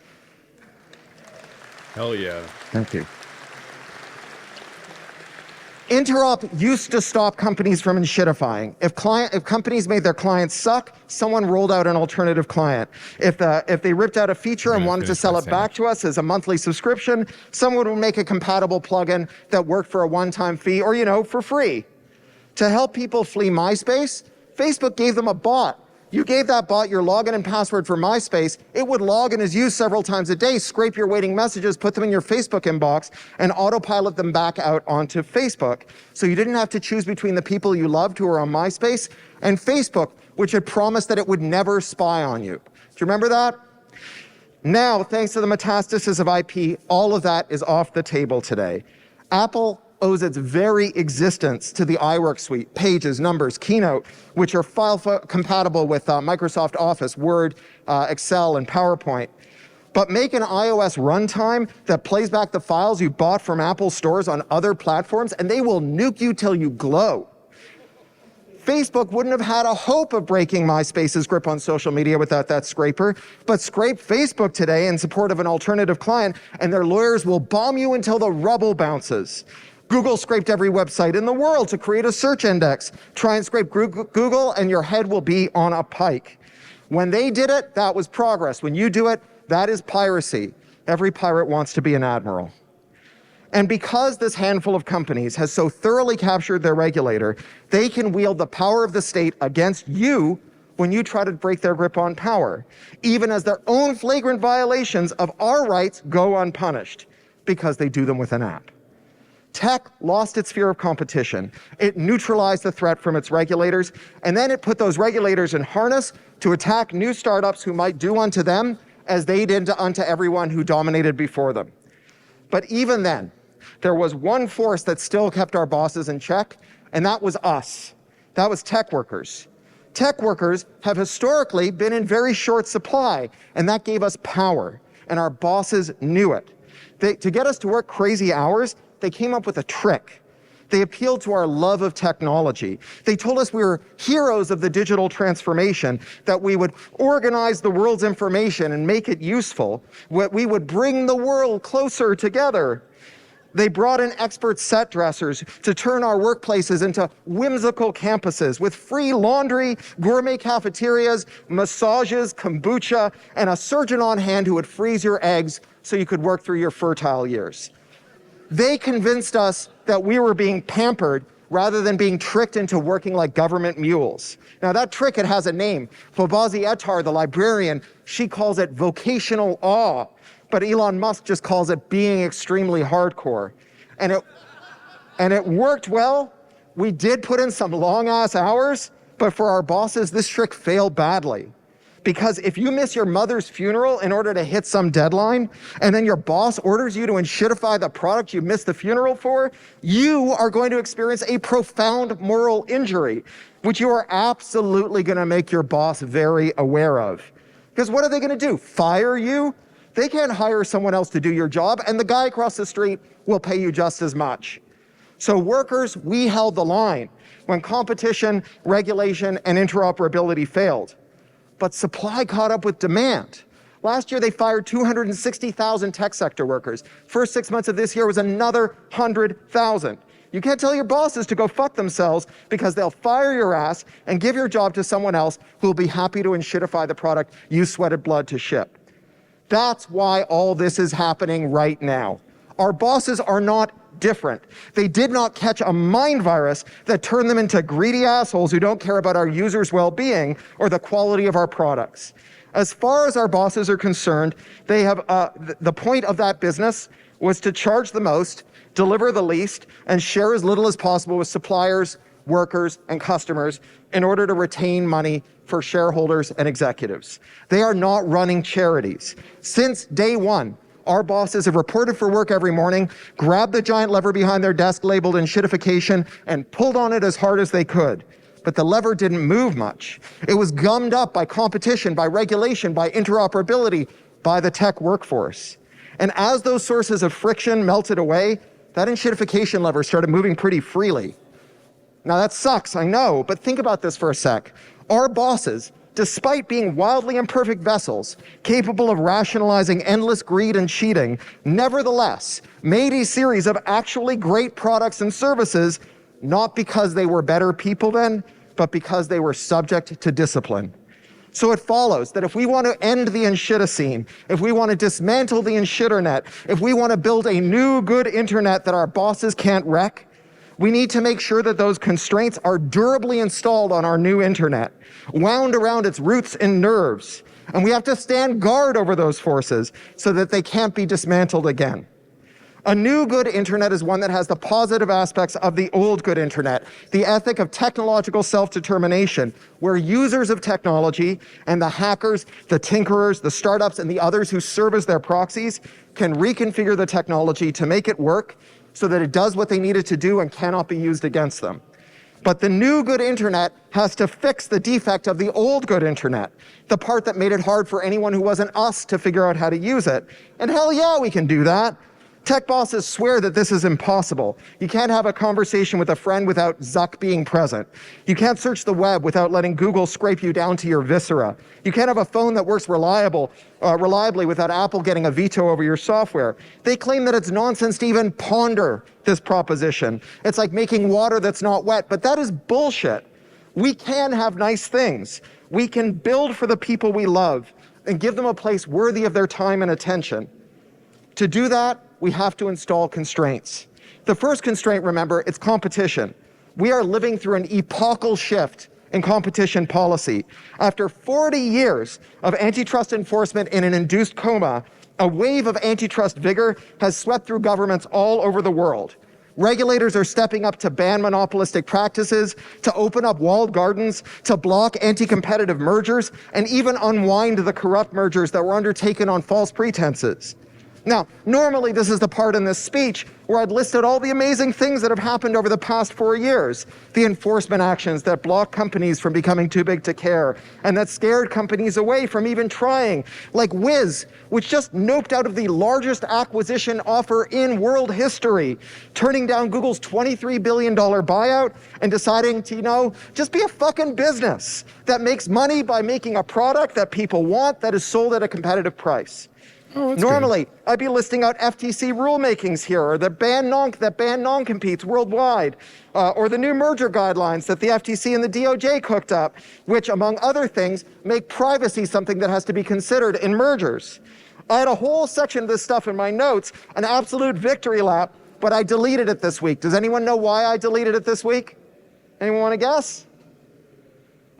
Hell yeah. Thank you. Interop used to stop companies from shitifying. If companies made their clients suck, someone rolled out an alternative client. If they ripped out a feature and wanted to sell it back to us as a monthly subscription, someone would make a compatible plugin that worked for a one-time fee or, for free. To help people flee MySpace, Facebook gave them a bot. You gave that bot your login and password for MySpace, it would log in as you several times a day, scrape your waiting messages, put them in your Facebook inbox, and autopilot them back out onto Facebook. So you didn't have to choose between the people you loved who were on MySpace and Facebook, which had promised that it would never spy on you. Do you remember that? Now, thanks to the metastasis of IP, all of that is off the table today. Apple owes its very existence to the iWork suite, Pages, Numbers, Keynote, which are file compatible with Microsoft Office, Word, Excel, and PowerPoint. But make an iOS runtime that plays back the files you bought from Apple stores on other platforms, and they will nuke you till you glow. Facebook wouldn't have had a hope of breaking MySpace's grip on social media without that scraper, but scrape Facebook today in support of an alternative client, and their lawyers will bomb you until the rubble bounces. Google scraped every website in the world to create a search index. Try and scrape Google and your head will be on a pike. When they did it, that was progress. When you do it, that is piracy. Every pirate wants to be an admiral. And because this handful of companies has so thoroughly captured their regulator, they can wield the power of the state against you when you try to break their grip on power, even as their own flagrant violations of our rights go unpunished, because they do them with an app. Tech lost its fear of competition. It neutralized the threat from its regulators, and then it put those regulators in harness to attack new startups who might do unto them as they did unto everyone who dominated before them. But even then, there was one force that still kept our bosses in check, and that was us. That was tech workers. Tech workers have historically been in very short supply, and that gave us power, and our bosses knew it. To get us to work crazy hours, they came up with a trick. They appealed to our love of technology. They told us we were heroes of the digital transformation, that we would organize the world's information and make it useful, we would bring the world closer together. They brought in expert set dressers to turn our workplaces into whimsical campuses with free laundry, gourmet cafeterias, massages, kombucha, and a surgeon on hand who would freeze your eggs so you could work through your fertile years. They convinced us that we were being pampered rather than being tricked into working like government mules. Now that trick, it has a name. Fobazi Ettar, the librarian, she calls it vocational awe. But Elon Musk just calls it being extremely hardcore. And it worked well. We did put in some long ass hours, but for our bosses, this trick failed badly. Because if you miss your mother's funeral in order to hit some deadline, and then your boss orders you to enshittify the product you missed the funeral for, you are going to experience a profound moral injury, which you are absolutely gonna make your boss very aware of. Because what are they gonna do, fire you? They can't hire someone else to do your job, and the guy across the street will pay you just as much. So workers, we held the line when competition, regulation, and interoperability failed. But supply caught up with demand. Last year, they fired 260,000 tech sector workers. First 6 months of this year was another 100,000. You can't tell your bosses to go fuck themselves, because they'll fire your ass and give your job to someone else who will be happy to enshittify the product you sweated blood to ship. That's why all this is happening right now. Our bosses are not different. They did not catch a mind virus that turned them into greedy assholes who don't care about our users' well-being or the quality of our products. As far as our bosses are concerned, they have the point of that business was to charge the most, deliver the least, and share as little as possible with suppliers, workers, and customers in order to retain money for shareholders and executives. They are not running charities. Since day one, our bosses have reported for work every morning, grabbed the giant lever behind their desk labeled enshittification, and pulled on it as hard as they could. But the lever didn't move much. It was gummed up by competition, by regulation, by interoperability, by the tech workforce. And as those sources of friction melted away, that enshittification lever started moving pretty freely. Now that sucks, I know, but think about this for a sec. Our bosses, despite being wildly imperfect vessels, capable of rationalizing endless greed and cheating, nevertheless made a series of actually great products and services, not because they were better people then, but because they were subject to discipline. So it follows that if we want to end the enshitocene, if we want to dismantle the enshitternet, if we want to build a new good internet that our bosses can't wreck, we need to make sure that those constraints are durably installed on our new internet, wound around its roots and nerves. And we have to stand guard over those forces so that they can't be dismantled again. A new good internet is one that has the positive aspects of the old good internet, the ethic of technological self-determination, where users of technology and the hackers, the tinkerers, the startups, and the others who serve as their proxies can reconfigure the technology to make it work so that it does what they need it to do and cannot be used against them. But the new good internet has to fix the defect of the old good internet, the part that made it hard for anyone who wasn't us to figure out how to use it. And hell yeah, we can do that. Tech bosses swear that this is impossible. You can't have a conversation with a friend without Zuck being present. You can't search the web without letting Google scrape you down to your viscera. You can't have a phone that works reliably without Apple getting a veto over your software. They claim that it's nonsense to even ponder this proposition. It's like making water that's not wet, but that is bullshit. We can have nice things. We can build for the people we love and give them a place worthy of their time and attention. To do that, we have to install constraints. The first constraint, remember, it's competition. We are living through an epochal shift in competition policy. After 40 years of antitrust enforcement in an induced coma, a wave of antitrust vigor has swept through governments all over the world. Regulators are stepping up to ban monopolistic practices, to open up walled gardens, to block anti-competitive mergers, and even unwind the corrupt mergers that were undertaken on false pretenses. Now, normally this is the part in this speech where I'd listed all the amazing things that have happened over the past 4 years. The enforcement actions that blocked companies from becoming too big to care and that scared companies away from even trying, like Wiz, which just noped out of the largest acquisition offer in world history, turning down Google's $23 billion buyout and deciding to, just be a fucking business that makes money by making a product that people want that is sold at a competitive price. Oh, Normally, I'd be listing out FTC rulemakings here, or that ban non-competes worldwide, or the new merger guidelines that the FTC and the DOJ cooked up, which, among other things, make privacy something that has to be considered in mergers. I had a whole section of this stuff in my notes, an absolute victory lap, but I deleted it this week. Does anyone know why I deleted it this week? Anyone want to guess?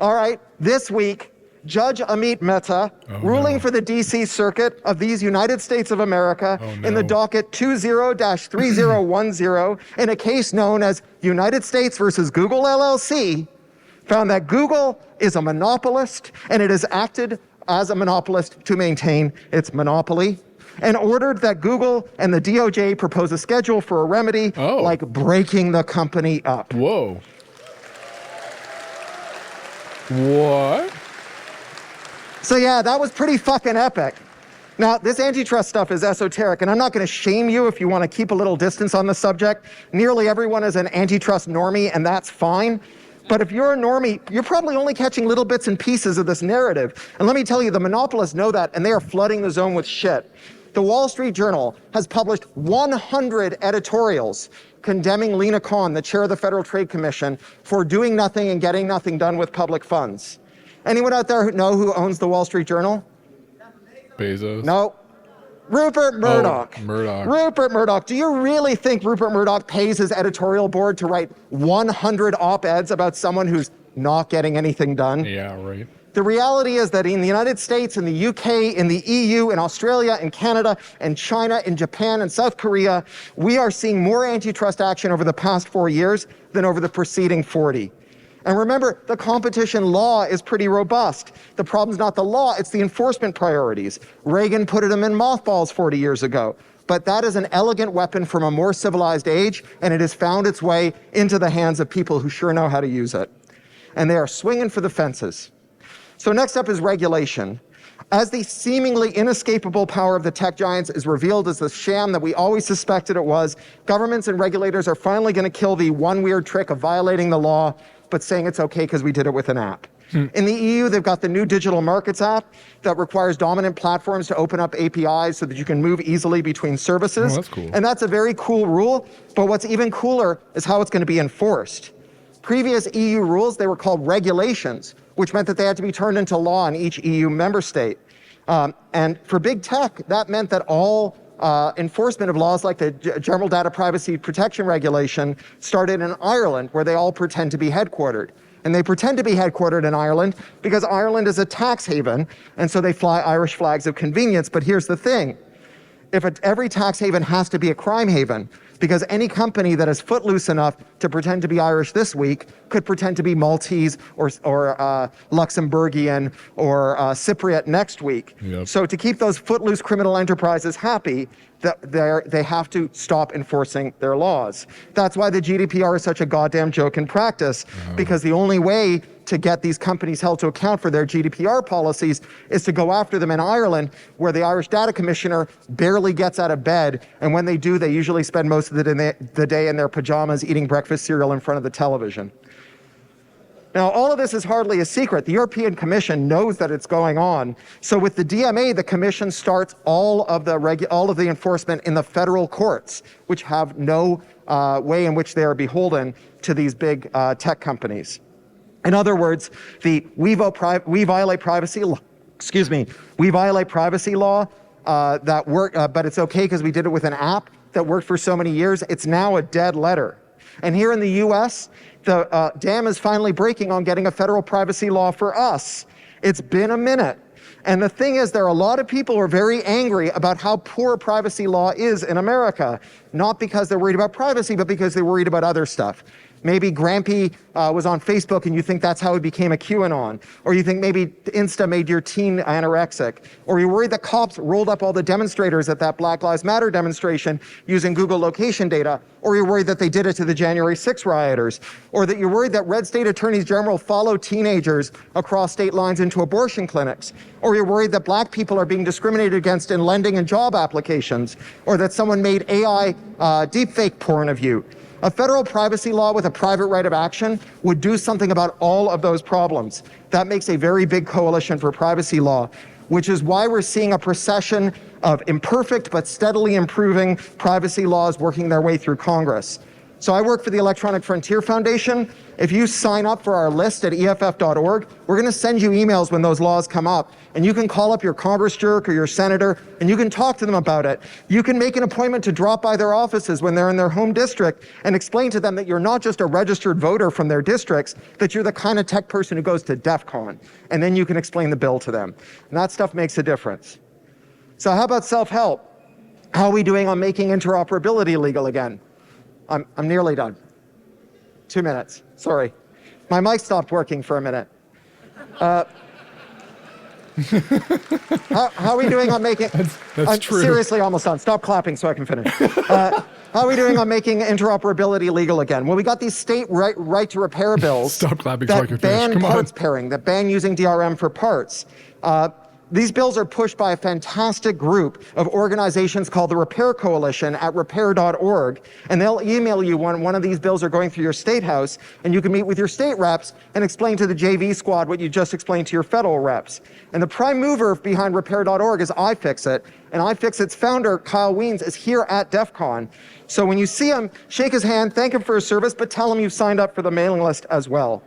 All right, this week, Judge Amit Mehta, ruling for the D.C. Circuit of these United States of America in the docket 20-3010 in a case known as United States versus Google LLC, found that Google is a monopolist and it has acted as a monopolist to maintain its monopoly, and ordered that Google and the DOJ propose a schedule for a remedy like breaking the company up. Whoa. What? So yeah, that was pretty fucking epic. Now, this antitrust stuff is esoteric, and I'm not going to shame you if you want to keep a little distance on the subject. Nearly everyone is an antitrust normie, and that's fine. But if you're a normie, you're probably only catching little bits and pieces of this narrative. And let me tell you, the monopolists know that, and they are flooding the zone with shit. The Wall Street Journal has published 100 editorials condemning Lena Khan, the chair of the Federal Trade Commission, for doing nothing and getting nothing done with public funds. Anyone out there know who owns the Wall Street Journal? Bezos? No. Rupert Murdoch. Murdoch. Rupert Murdoch. Do you really think Rupert Murdoch pays his editorial board to write 100 op-eds about someone who's not getting anything done? Yeah, right. The reality is that in the United States, in the UK, in the EU, in Australia, in Canada, in China, in Japan, and South Korea, we are seeing more antitrust action over the past 4 years than over the preceding 40. And remember, the competition law is pretty robust. The problem's not the law, it's the enforcement priorities. Reagan put them in mothballs 40 years ago. But that is an elegant weapon from a more civilized age, and it has found its way into the hands of people who sure know how to use it. And they are swinging for the fences. So next up is regulation. As the seemingly inescapable power of the tech giants is revealed as the sham that we always suspected it was, governments and regulators are finally going to kill the one weird trick of violating the law, but saying it's okay because we did it with an app. In the EU, they've got the new Digital Markets app that requires dominant platforms to open up APIs so that you can move easily between services. Oh, that's cool. And that's a very cool rule, but what's even cooler is how it's going to be enforced. Previous EU rules, they were called regulations, which meant that they had to be turned into law in each EU member state. And for big tech, that meant that all enforcement of laws like the General Data Privacy Protection Regulation started in Ireland, where they all pretend to be headquartered. And they pretend to be headquartered in Ireland because Ireland is a tax haven, and so they fly Irish flags of convenience. But here's the thing. If every tax haven has to be a crime haven, because any company that is footloose enough to pretend to be Irish this week could pretend to be Maltese or Luxembourgian or Cypriot next week. Yep. So to keep those footloose criminal enterprises happy, they have to stop enforcing their laws. That's why the GDPR is such a goddamn joke in practice, because the only way to get these companies held to account for their GDPR policies is to go after them in Ireland, where the Irish Data Commissioner barely gets out of bed, and when they do, they usually spend most of the day in their pajamas eating breakfast cereal in front of the television. Now, all of this is hardly a secret. The European Commission knows that it's going on. So with the DMA, the Commission starts all of the enforcement in the federal courts, which have no way in which they are beholden to these big tech companies. In other words, we violate privacy law that worked, but it's okay because we did it with an app that worked for so many years. It's now a dead letter. And here in the US, the dam is finally breaking on getting a federal privacy law for us. It's been a minute. And the thing is, there are a lot of people who are very angry about how poor privacy law is in America, not because they're worried about privacy, but because they're worried about other stuff. Maybe Grampy was on Facebook and you think that's how he became a QAnon. Or you think maybe Insta made your teen anorexic. Or you're worried that cops rolled up all the demonstrators at that Black Lives Matter demonstration using Google location data. Or you're worried that they did it to the January 6 rioters. Or that you're worried that red state attorneys general follow teenagers across state lines into abortion clinics. Or you're worried that black people are being discriminated against in lending and job applications. Or that someone made AI deepfake porn of you. A federal privacy law with a private right of action would do something about all of those problems. That makes a very big coalition for privacy law, which is why we're seeing a procession of imperfect but steadily improving privacy laws working their way through Congress. So I work for the Electronic Frontier Foundation. If you sign up for our list at EFF.org, we're going to send you emails when those laws come up. And you can call up your Congress jerk or your senator, and you can talk to them about it. You can make an appointment to drop by their offices when they're in their home district and explain to them that you're not just a registered voter from their districts, that you're the kind of tech person who goes to DEFCON. And then you can explain the bill to them. And that stuff makes a difference. So how about self-help? How are we doing on making interoperability legal again? I'm nearly done. 2 minutes, sorry. My mic stopped working for a minute. How are we doing on making... That's true. Seriously almost done. Stop clapping so I can finish. How are we doing on making interoperability legal again? Well, we got these state right to repair bills Stop clapping so I can that finish. ban Come on. parts pairing, that ban using DRM for parts. These bills are pushed by a fantastic group of organizations called the Repair Coalition at repair.org, and they'll email you when one of these bills are going through your state house, and you can meet with your state reps and explain to the JV squad what you just explained to your federal reps. And the prime mover behind repair.org is iFixit, and iFixit's founder, Kyle Wiens, is here at DEF CON. So when you see him, shake his hand, thank him for his service, but tell him you've signed up for the mailing list as well.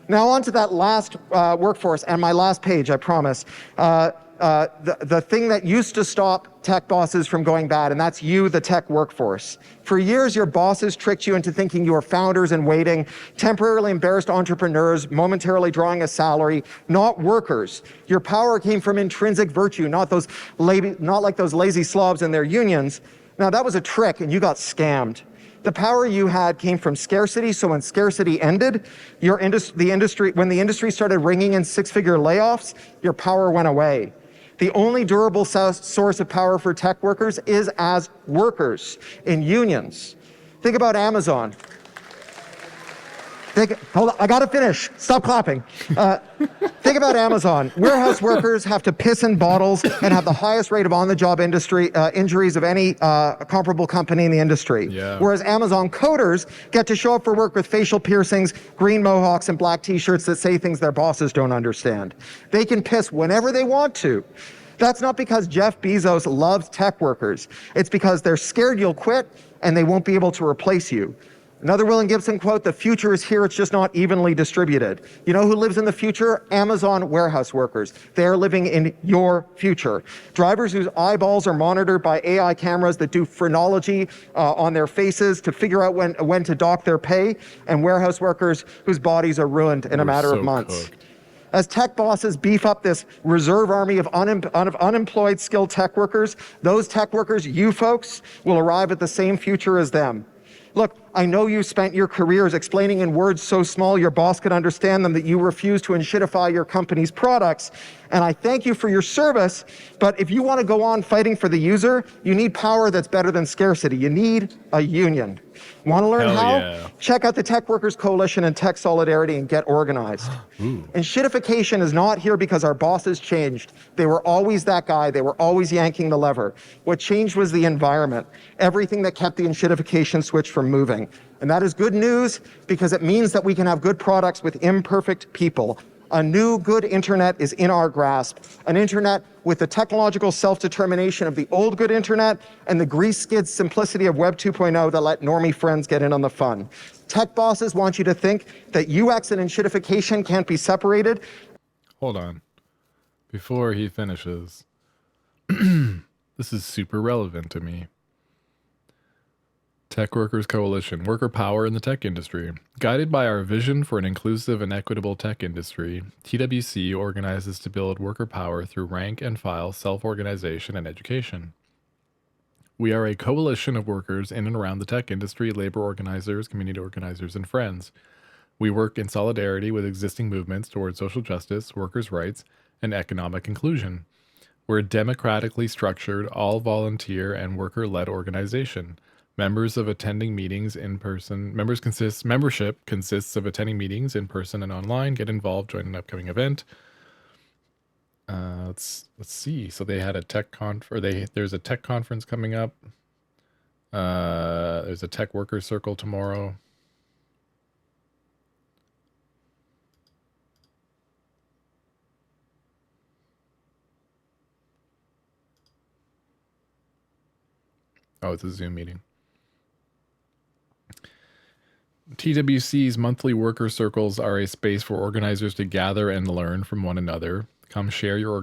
Now on to that last workforce and my last page, I promise. The thing that used to stop tech bosses from going bad, and that's you, the tech workforce. For years, your bosses tricked you into thinking you were founders in waiting, temporarily embarrassed entrepreneurs, momentarily drawing a salary, not workers. Your power came from intrinsic virtue, not like those lazy slobs in their unions. Now that was a trick, and you got scammed. The power you had came from scarcity, so when scarcity ended, when the industry started ringing in six-figure layoffs, your power went away. The only durable source of power for tech workers is as workers in unions. Think about Amazon. Hold on, I gotta finish. Stop clapping. Think about Amazon. Warehouse workers have to piss in bottles and have the highest rate of on-the-job injuries of any comparable company in the industry. Yeah. Whereas Amazon coders get to show up for work with facial piercings, green mohawks, and black t-shirts that say things their bosses don't understand. They can piss whenever they want to. That's not because Jeff Bezos loves tech workers. It's because they're scared you'll quit and they won't be able to replace you. Another William Gibson quote, the future is here, it's just not evenly distributed. You know who lives in the future? Amazon warehouse workers. They're living in your future. Drivers whose eyeballs are monitored by AI cameras that do phrenology on their faces to figure out when to dock their pay, and warehouse workers whose bodies are ruined in a matter of months. Cooked. As tech bosses beef up this reserve army of unemployed skilled tech workers, those tech workers, you folks, will arrive at the same future as them. Look, I know you spent your careers explaining in words so small your boss could understand them that you refuse to enshittify your company's products. And I thank you for your service, but if you want to go on fighting for the user, you need power that's better than scarcity. You need a union. Want to learn Hell how? yeah. Check out the Tech Workers Coalition and Tech Solidarity and get organized. Enshittification is not here because our bosses changed. They were always that guy. They were always yanking the lever. What changed was the environment, everything that kept the enshittification switch from moving. And that is good news because it means that we can have good products with imperfect people. A new good internet is in our grasp, an internet with the technological self-determination of the old good internet and the grease skid simplicity of Web 2.0 that let normie friends get in on the fun. Tech bosses want you to think that UX and enshittification can't be separated. Hold on. Before he finishes, This is super relevant to me. Tech Workers Coalition, worker power in the tech industry. Guided by our vision for an inclusive and equitable tech industry, TWC organizes to build worker power through rank and file self-organization and education. We are a coalition of workers in and around the tech industry, labor organizers, community organizers, and friends. We work in solidarity with existing movements towards social justice, workers' rights, and economic inclusion. We're a democratically structured, all-volunteer and worker-led organization. Membership consists of attending meetings in person and online. Get involved, join an upcoming event. Let's see. So they had a tech there's a tech conference coming up. There's a tech worker circle tomorrow. Oh, it's a Zoom meeting. TWC's monthly worker circles are a space for organizers to gather and learn from one another. Come share your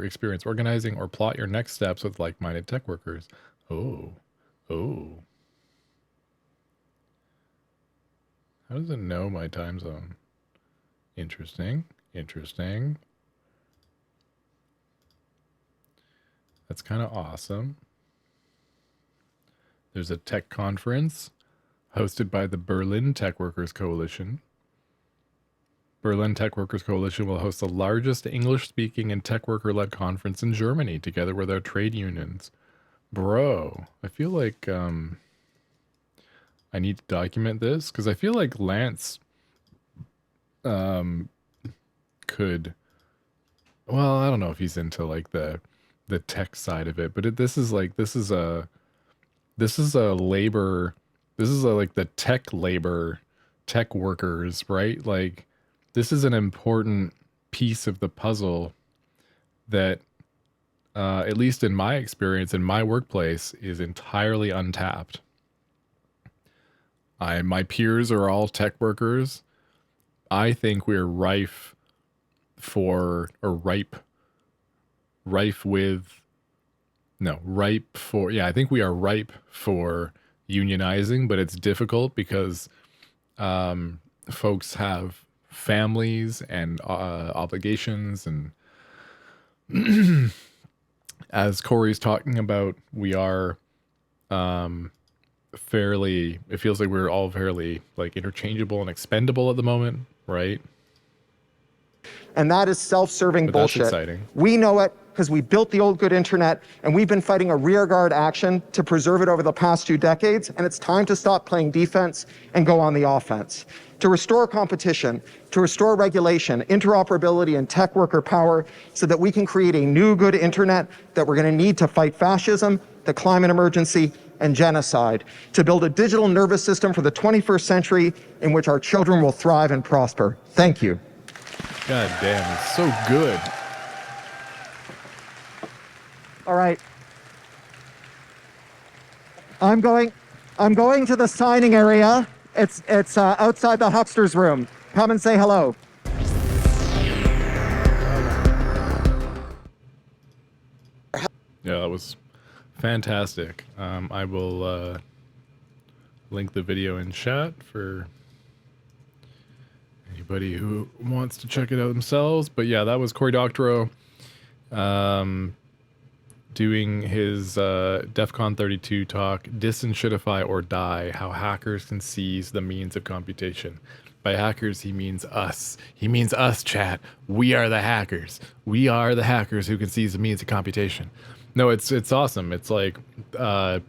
experience organizing, or plot your next steps with like-minded tech workers. Oh. How does it know my time zone? Interesting. That's kind of awesome. There's a tech conference hosted by the Berlin Tech Workers Coalition. Berlin Tech Workers Coalition will host the largest English-speaking and tech worker-led conference in Germany, together with our trade unions. Bro, I feel like I need to document this, because I feel like Lance could... Well, I don't know if he's into like the tech side of it, but this is like the tech workers, right? Like, this is an important piece of the puzzle that, at least in my experience, in my workplace, is entirely untapped. My peers are all tech workers. I think we're ripe for unionizing, but it's difficult because folks have families and obligations, and as Cory's talking about, we are it feels like we're all fairly like interchangeable and expendable at the moment, right? And that is self-serving bullshit. That's exciting. We know it because we built the old good internet, and we've been fighting a rearguard action to preserve it over the past 2 decades, and it's time to stop playing defense and go on the offense. To restore competition, to restore regulation, interoperability, and tech worker power so that we can create a new good internet that we're going to need to fight fascism, the climate emergency, and genocide, to build a digital nervous system for the 21st century in which our children will thrive and prosper. Thank you. God damn, it's so good. All right. I'm going to the signing area. It's outside the huckster's room. Come and say hello. Yeah, that was fantastic. I will link the video in chat for anybody who wants to check it out themselves. But yeah, that was Cory Doctorow doing his DEFCON 32 talk, Dis and Shitify or Die, How Hackers Can Seize the Means of Computation. By hackers, he means us. He means us, chat. We are the hackers. We are the hackers who can seize the means of computation. No, it's awesome. It's like, it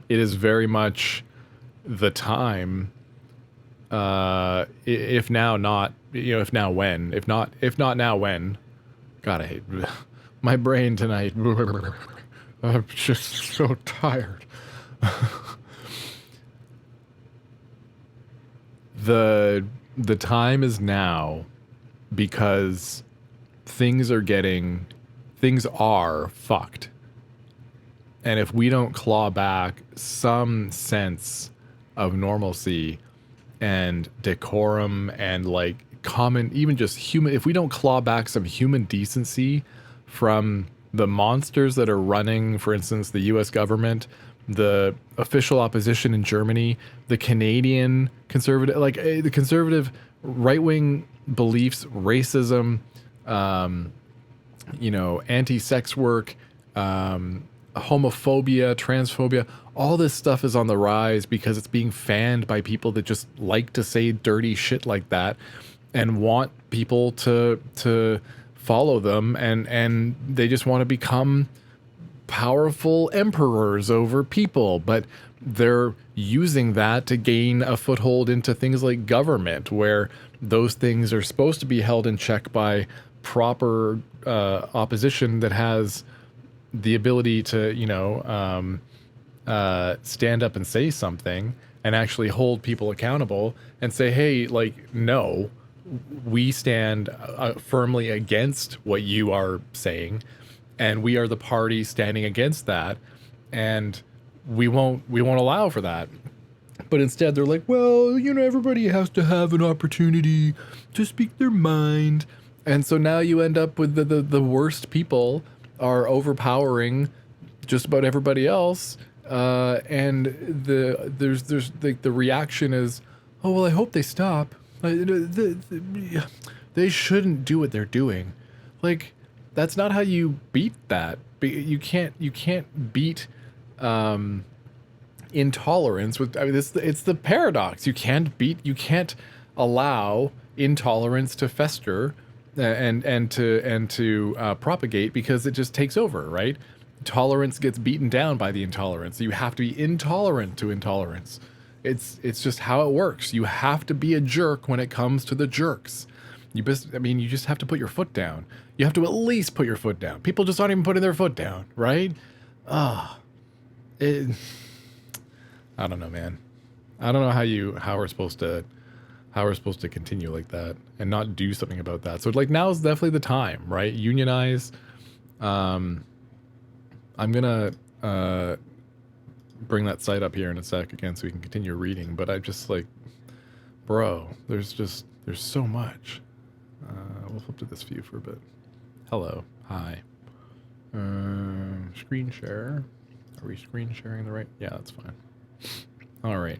is very much the time, if now not, if now when, if not now when. God, I hate my brain tonight. I'm just so tired. The time is now, because things are fucked. And if we don't claw back some sense of normalcy and decorum and like common, even just human, if we don't claw back some human decency from the monsters that are running, for instance, the U.S. government, the official opposition in Germany, the Canadian conservative, like the conservative right-wing beliefs, racism, anti-sex work, homophobia, transphobia, all this stuff is on the rise because it's being fanned by people that just like to say dirty shit like that and want people to follow them, and they just want to become powerful emperors over people, but they're using that to gain a foothold into things like government, where those things are supposed to be held in check by proper opposition that has the ability to, stand up and say something and actually hold people accountable and say, hey, like, no, we stand firmly against what you are saying, and we are the party standing against that, and we won't allow for that. But instead they're like, well, everybody has to have an opportunity to speak their mind. And so now you end up with the worst people are overpowering just about everybody else. And there's like the reaction is, oh, well, I hope they stop. They shouldn't do what they're doing. Like, that's not how you beat that. You can't beat intolerance with. I mean, it's the paradox. You can't allow intolerance to fester and to propagate, because it just takes over, right? Tolerance gets beaten down by the intolerance. You have to be intolerant to intolerance. It's just how it works. You have to be a jerk when it comes to the jerks. You just have to put your foot down. You have to at least put your foot down. People just aren't even putting their foot down, right? I don't know, man. I don't know how we're supposed to continue like that and not do something about that. So like, now is definitely the time, right? Unionize. I'm gonna bring that site up here in a sec again so we can continue reading, but I just like, bro, there's so much. We'll flip to this view for a bit. Hello. Hi. Screen share. Are we screen sharing the right? Yeah, that's fine. All right.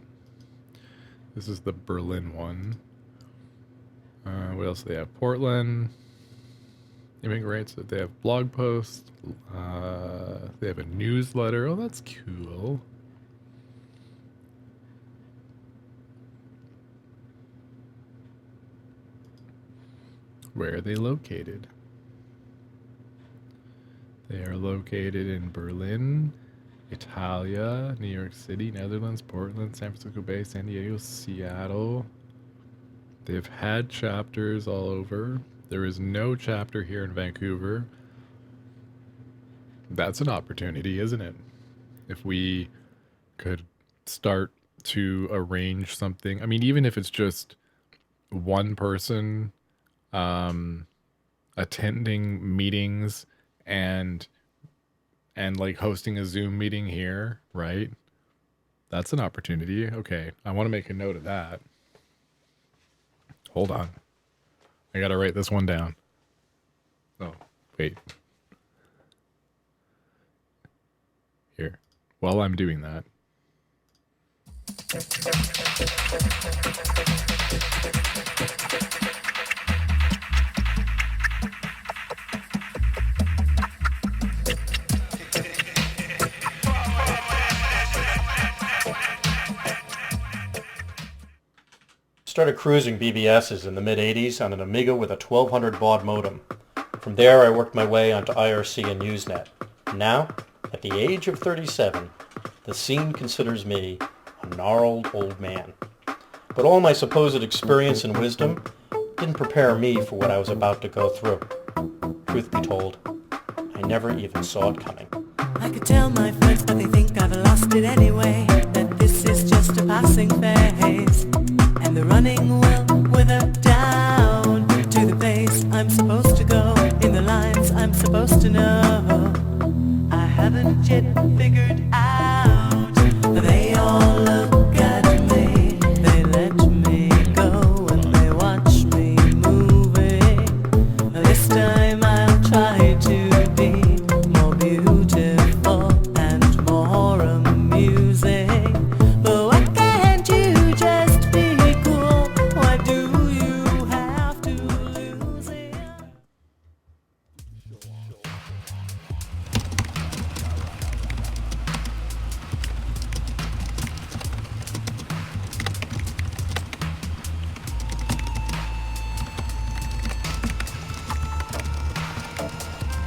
This is the Berlin one. What else do they have? Portland. Immigrants. They have blog posts. They have a newsletter. Oh, that's cool. Where are they located? They are located in Berlin, Italia, New York City, Netherlands, Portland, San Francisco Bay, San Diego, Seattle. They've had chapters all over. There is no chapter here in Vancouver. That's an opportunity, isn't it? If we could start to arrange something. I mean, even if it's just one person attending meetings and like hosting a Zoom meeting here, right? That's an opportunity. Okay, I want to make a note of that. Hold on. I gotta write this one down. Oh, wait. Here. While I'm doing that. Started cruising BBSs in the mid-'80s on an Amiga with a 1200 baud modem. From there, I worked my way onto IRC and Usenet. Now, at the age of 37, the scene considers me a gnarled old man. But all my supposed experience and wisdom didn't prepare me for what I was about to go through. Truth be told, I never even saw it coming. I could tell my friends, but they think I've lost it anyway, that this is just a passing phase. And the running will wither down to the pace I'm supposed to go, in the lines I'm supposed to know. I haven't yet figured out. They all look at me, they let me go, and they watch me moving. This time I'll try to be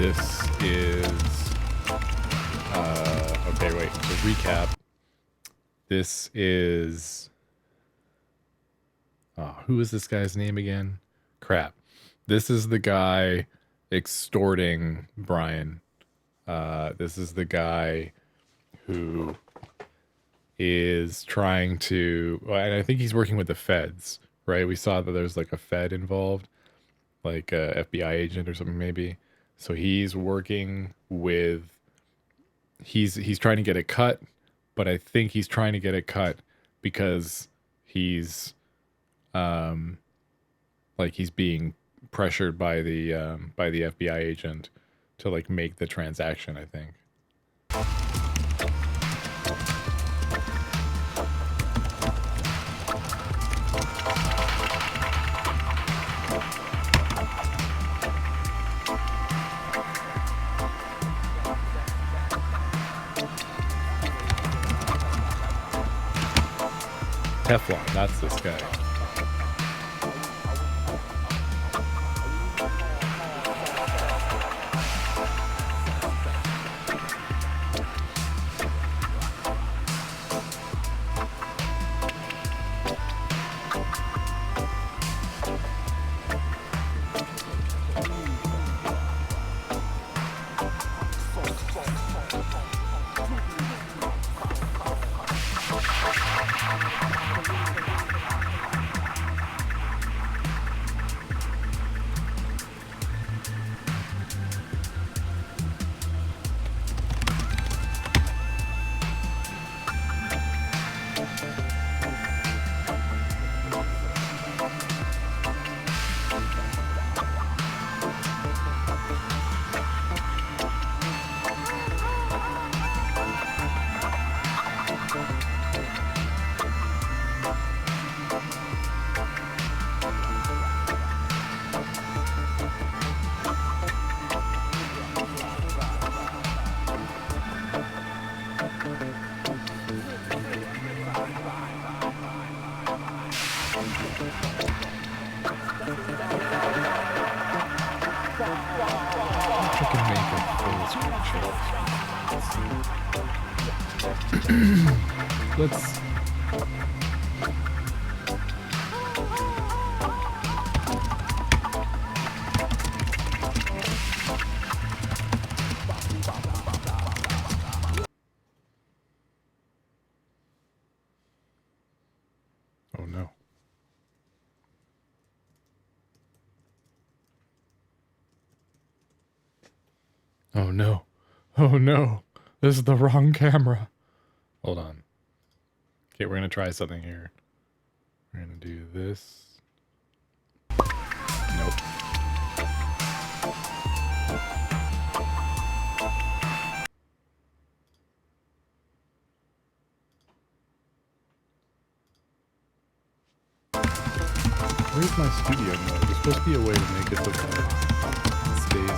This is... okay, wait. To recap, this is... Oh, who is this guy's name again? Crap. This is the guy extorting Brian. This is the guy who is trying to... And I think he's working with the feds, right? We saw that there's like a Fed involved, like a FBI agent or something maybe. So he's working with... He's trying to get it cut, but I think he's trying to get it cut because he's... like he's being pressured by the FBI agent to like make the transaction, I think. Teflon, that's this guy. Let's... Oh no. Oh no. Oh no. This is the wrong camera. Hold on. Okay, we're gonna try something here. We're gonna do this. Nope. Where's my studio mode? There's supposed to be a way to make it so that it stays.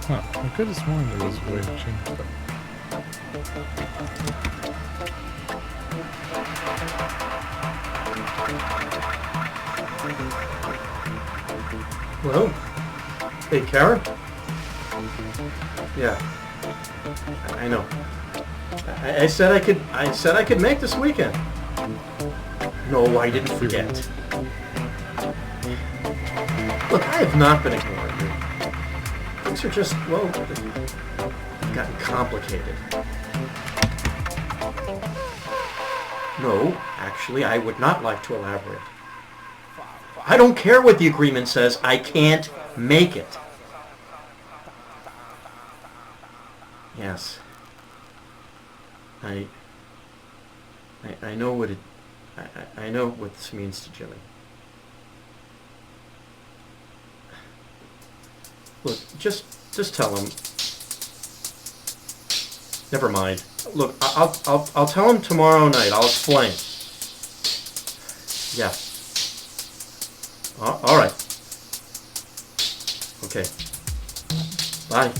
Huh, I could have sworn there was a way to change that. Hello? Hey, Karen? Yeah. I know. I said I could make this weekend. No, I didn't forget. Look, I have not been ignoring you. Things are just, well, gotten complicated. No, actually, I would not like to elaborate. I don't care what the agreement says. I can't make it. Yes. I know what I know what this means to Jimmy. Look, just tell him. Never mind. Look, I'll tell him tomorrow night. I'll explain. Yeah. All right. Okay. Bye.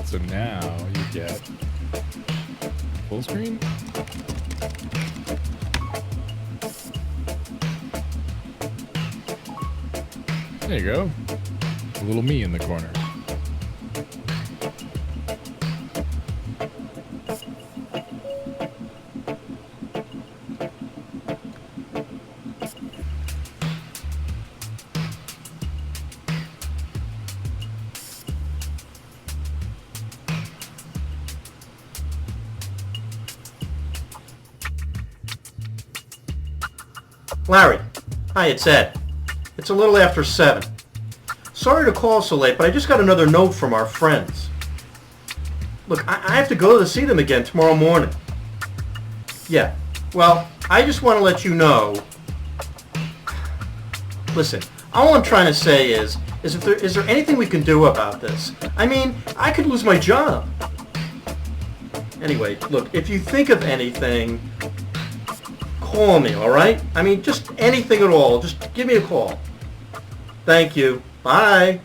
So now you get full screen. There you go. A little me in the corner. Larry. Hi, it's Ed. It's a little after 7. Sorry to call so late, but I just got another note from our friends. Look, I have to go to see them again tomorrow morning. Yeah, well, I just want to let you know. Listen, all I'm trying to say is is there anything we can do about this? I mean, I could lose my job. Anyway, look, if you think of anything, call me, all right? I mean, just anything at all. Just give me a call. Thank you. Bye.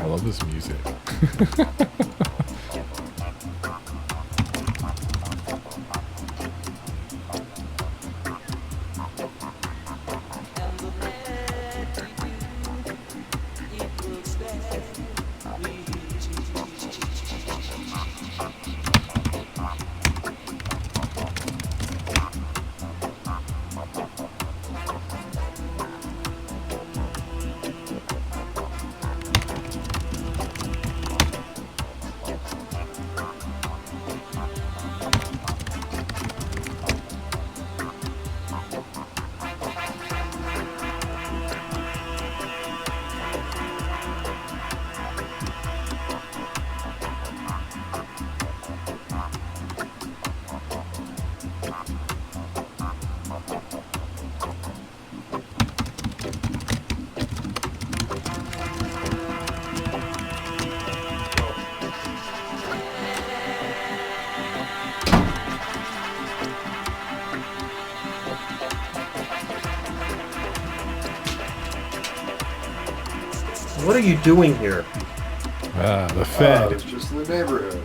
I love this music. What are you doing here? Ah, the Fed. It's just the neighborhood.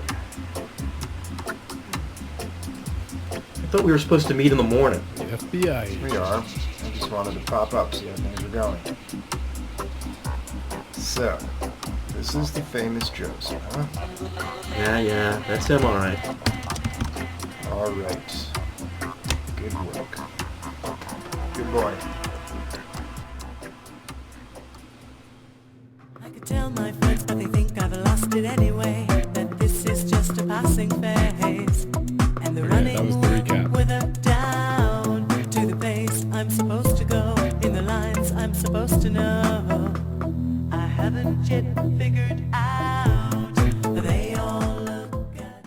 I thought we were supposed to meet in the morning. The FBI. We are. I just wanted to pop up, see how things are going. So, this is the famous Joseph, huh? Yeah, that's him, all right. All right. Good work. Good boy. I could tell my friends, but they think I've lost it anyway. That this is just a passing phase. And the running that was the recap. with a down to the pace I'm supposed to go in the lines I'm supposed to know. I haven't yet figured out that they all look at.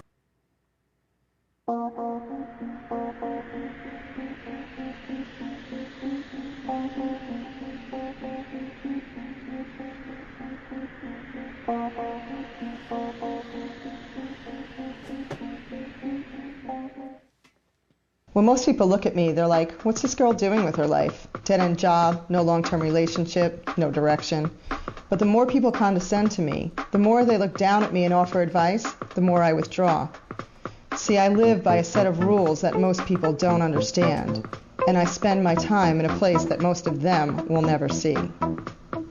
When most people look at me, they're like, what's this girl doing with her life? Dead-end job, no long-term relationship, no direction. But the more people condescend to me, the more they look down at me and offer advice, the more I withdraw. See, I live by a set of rules that most people don't understand, and I spend my time in a place that most of them will never see.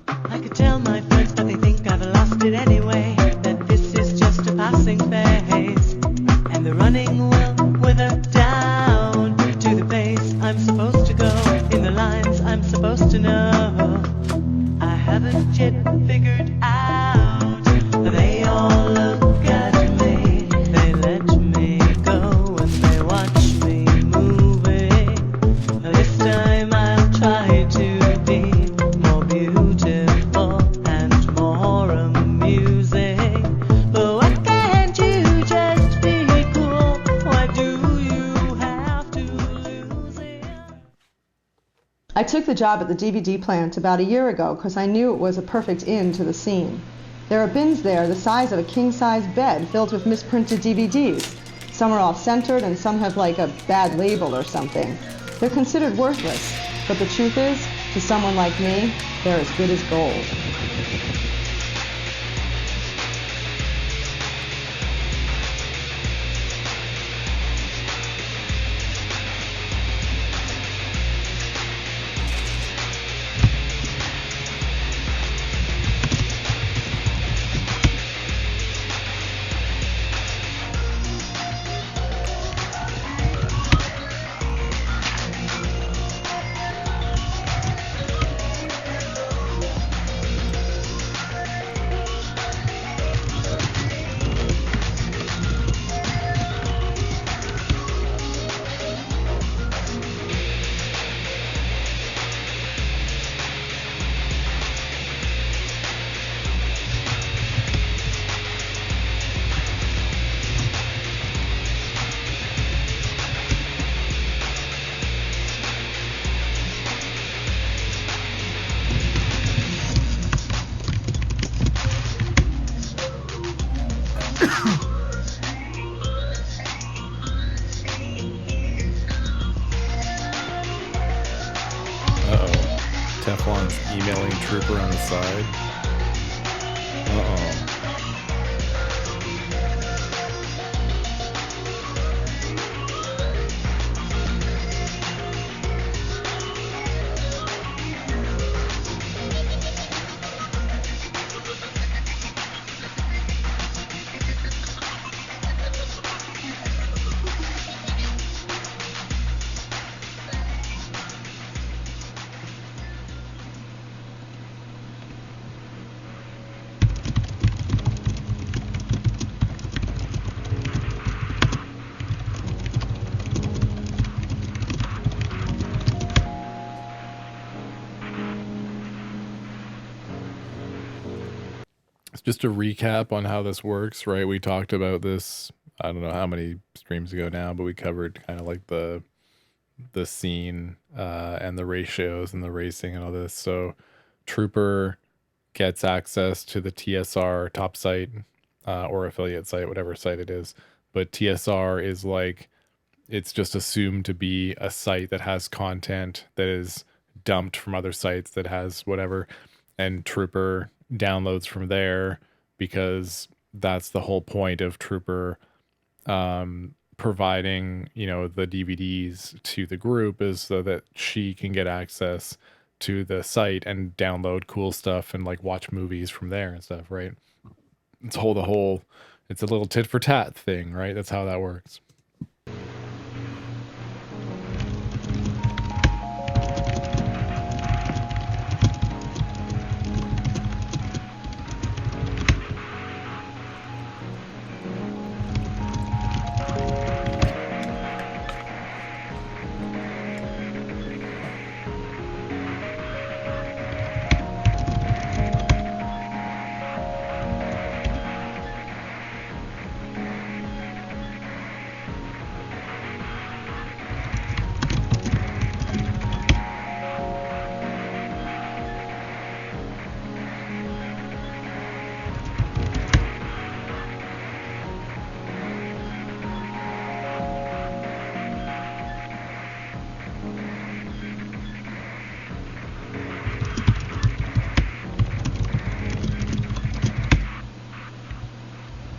I could tell my friends, but they think I've lost it anyway. That this is just a passing phase. And the running will wither down to the pace I'm supposed to go in the lines I'm supposed to know. I haven't yet figured out that they all look at me. They let me go and they watch me moving. This time I'll try to be more beautiful and more amusing. But why can't you just be cool? Why do you have to lose it? I took the job at the DVD plant about a year ago because I knew it was a perfect in to the scene. There are bins there the size of a king-size bed filled with misprinted DVDs. Some are off-centered and some have like a bad label or something. They're considered worthless, but the truth is, to someone like me, they're as good as gold. Uh-oh. Teflon's emailing Trooper on the side. Just to recap on how this works, right? We talked about this, I don't know how many streams ago now, but we covered kind of like the scene and the ratios and the racing and all this. So Trooper gets access to the TSR top site or affiliate site, whatever site it is. But TSR is like, it's just assumed to be a site that has content that is dumped from other sites that has whatever. And Trooper downloads from there because that's the whole point of Trooper providing, you know, the DVDs to the group, is so that she can get access to the site and download cool stuff and like watch movies from there and stuff, right? It's a little tit for tat thing, right? That's how that works.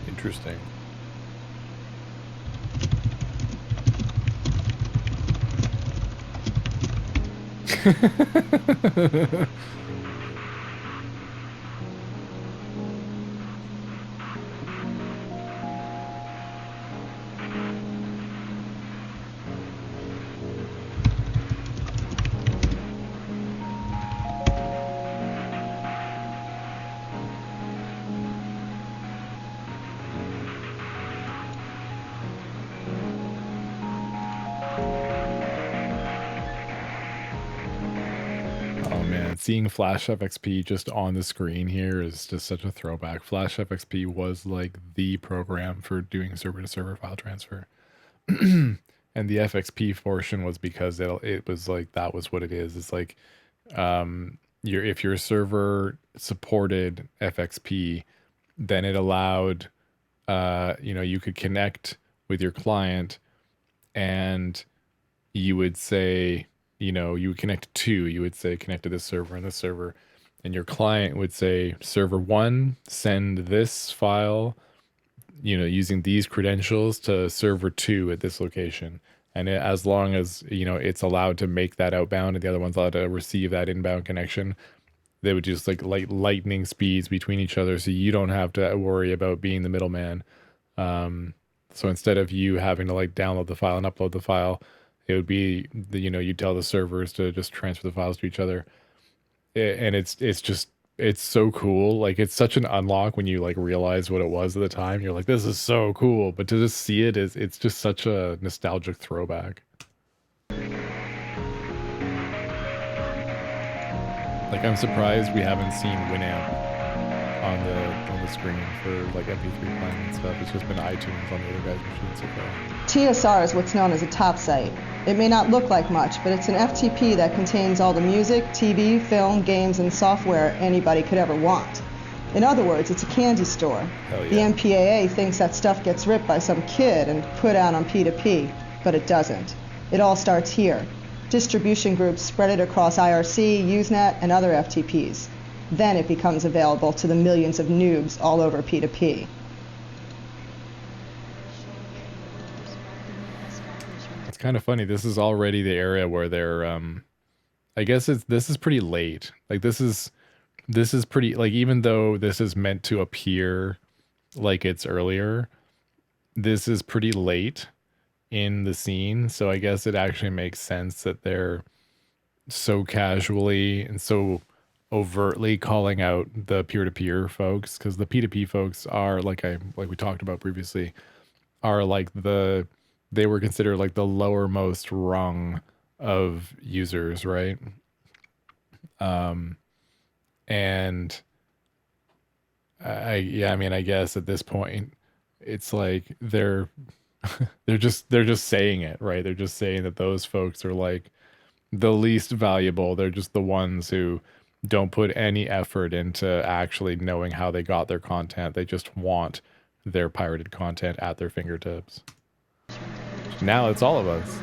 Interesting. Seeing Flash FXP just on the screen here is just such a throwback. Flash FXP was like the program for doing server-to-server file transfer. And the FXP portion was because it was like, that was what it is. It's like, if your server supported FXP, then it allowed, you could connect with your client and you would say, you would connect to this server and this server, and your client would say, server 1, send this file, using these credentials to server 2 at this location. And as long as, it's allowed to make that outbound and the other one's allowed to receive that inbound connection, they would just like lightning speeds between each other. So you don't have to worry about being the middleman. So instead of you having to like download the file and upload the file, it would be, you tell the servers to just transfer the files to each other. And it's so cool. Like, it's such an unlock when you like realize what it was at the time. You're like, this is so cool. But to just see it it's just such a nostalgic throwback. Like, I'm surprised we haven't seen Winamp on the screen for like MP3 playing and stuff. It's just been iTunes on the other guy's machine so far. TSR is what's known as a top site. It may not look like much, but it's an FTP that contains all the music, TV, film, games, and software anybody could ever want. In other words, it's a candy store. Hell yeah. The MPAA thinks that stuff gets ripped by some kid and put out on P2P, but it doesn't. It all starts here. Distribution groups spread it across IRC, Usenet, and other FTPs. Then it becomes available to the millions of noobs all over P2P. It's kind of funny. This is already the area where they're, I guess this is pretty late. Like this is pretty, like, even though this is meant to appear like it's earlier, this is pretty late in the scene. So I guess it actually makes sense that they're so casually and so overtly calling out the peer-to-peer folks, because the P2P folks are, like we talked about previously, are like they were considered like the lowermost rung of users, right? And I mean, I guess at this point it's like they're just saying it, right? They're just saying that those folks are like the least valuable. They're just the ones who don't put any effort into actually knowing how they got their content. They just want their pirated content at their fingertips. Now it's all of us.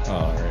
All right.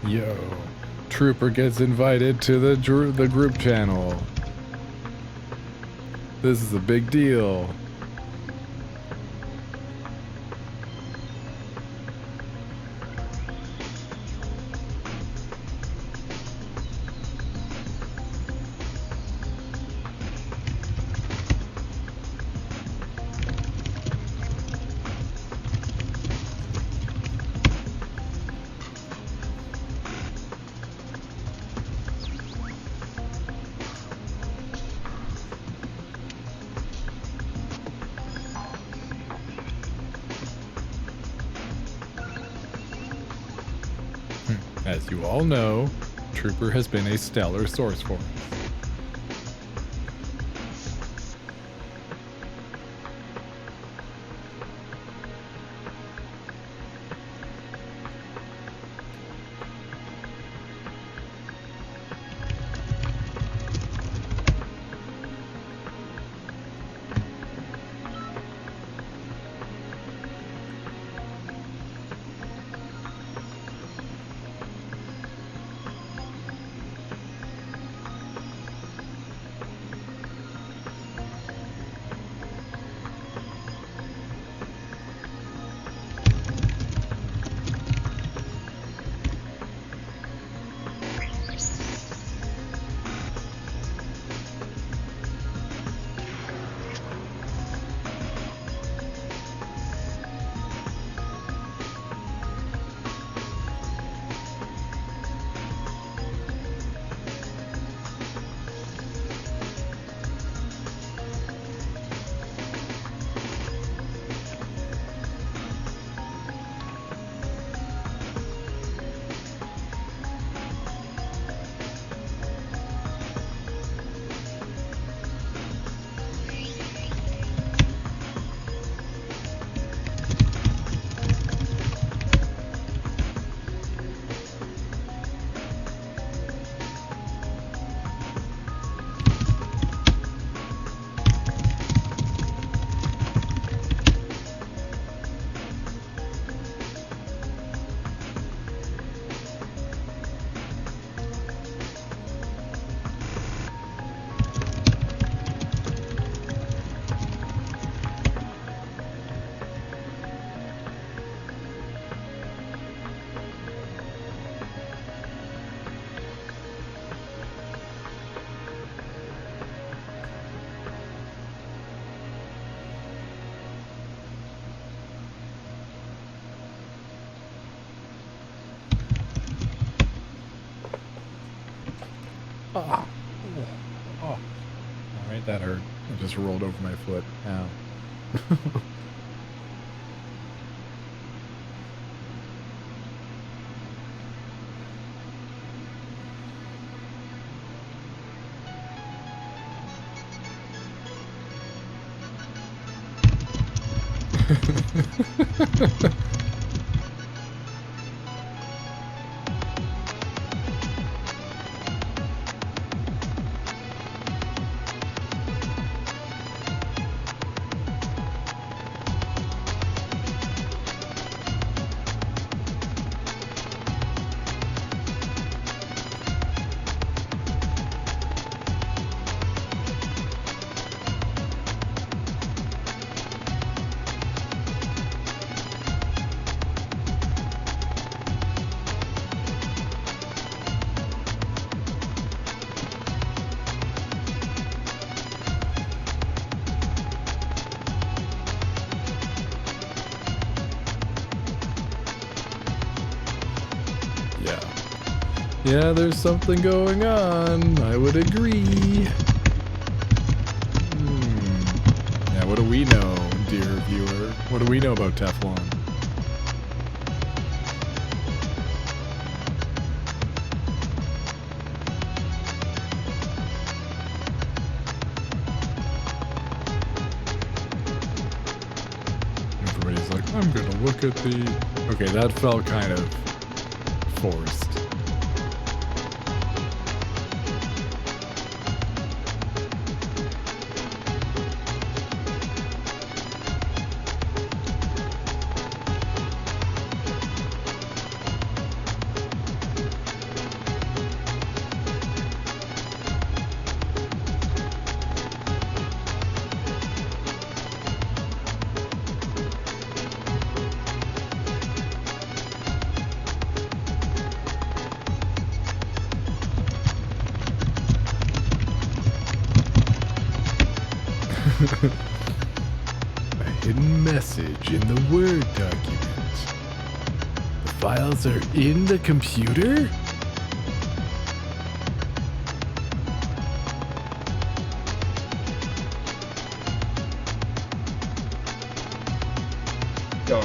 Yo, Trooper gets invited to the group channel. This is a big deal. As you all know, Trooper has been a stellar source for us. Oh. All right, that hurt. I just rolled over my foot. Ow. Yeah, there's something going on. I would agree. Yeah, what do we know, dear viewer? What do we know about Teflon? Everybody's like, I'm gonna look at the... Okay, that felt kind of forced. A hidden message in the Word document. The files are in the computer? Go.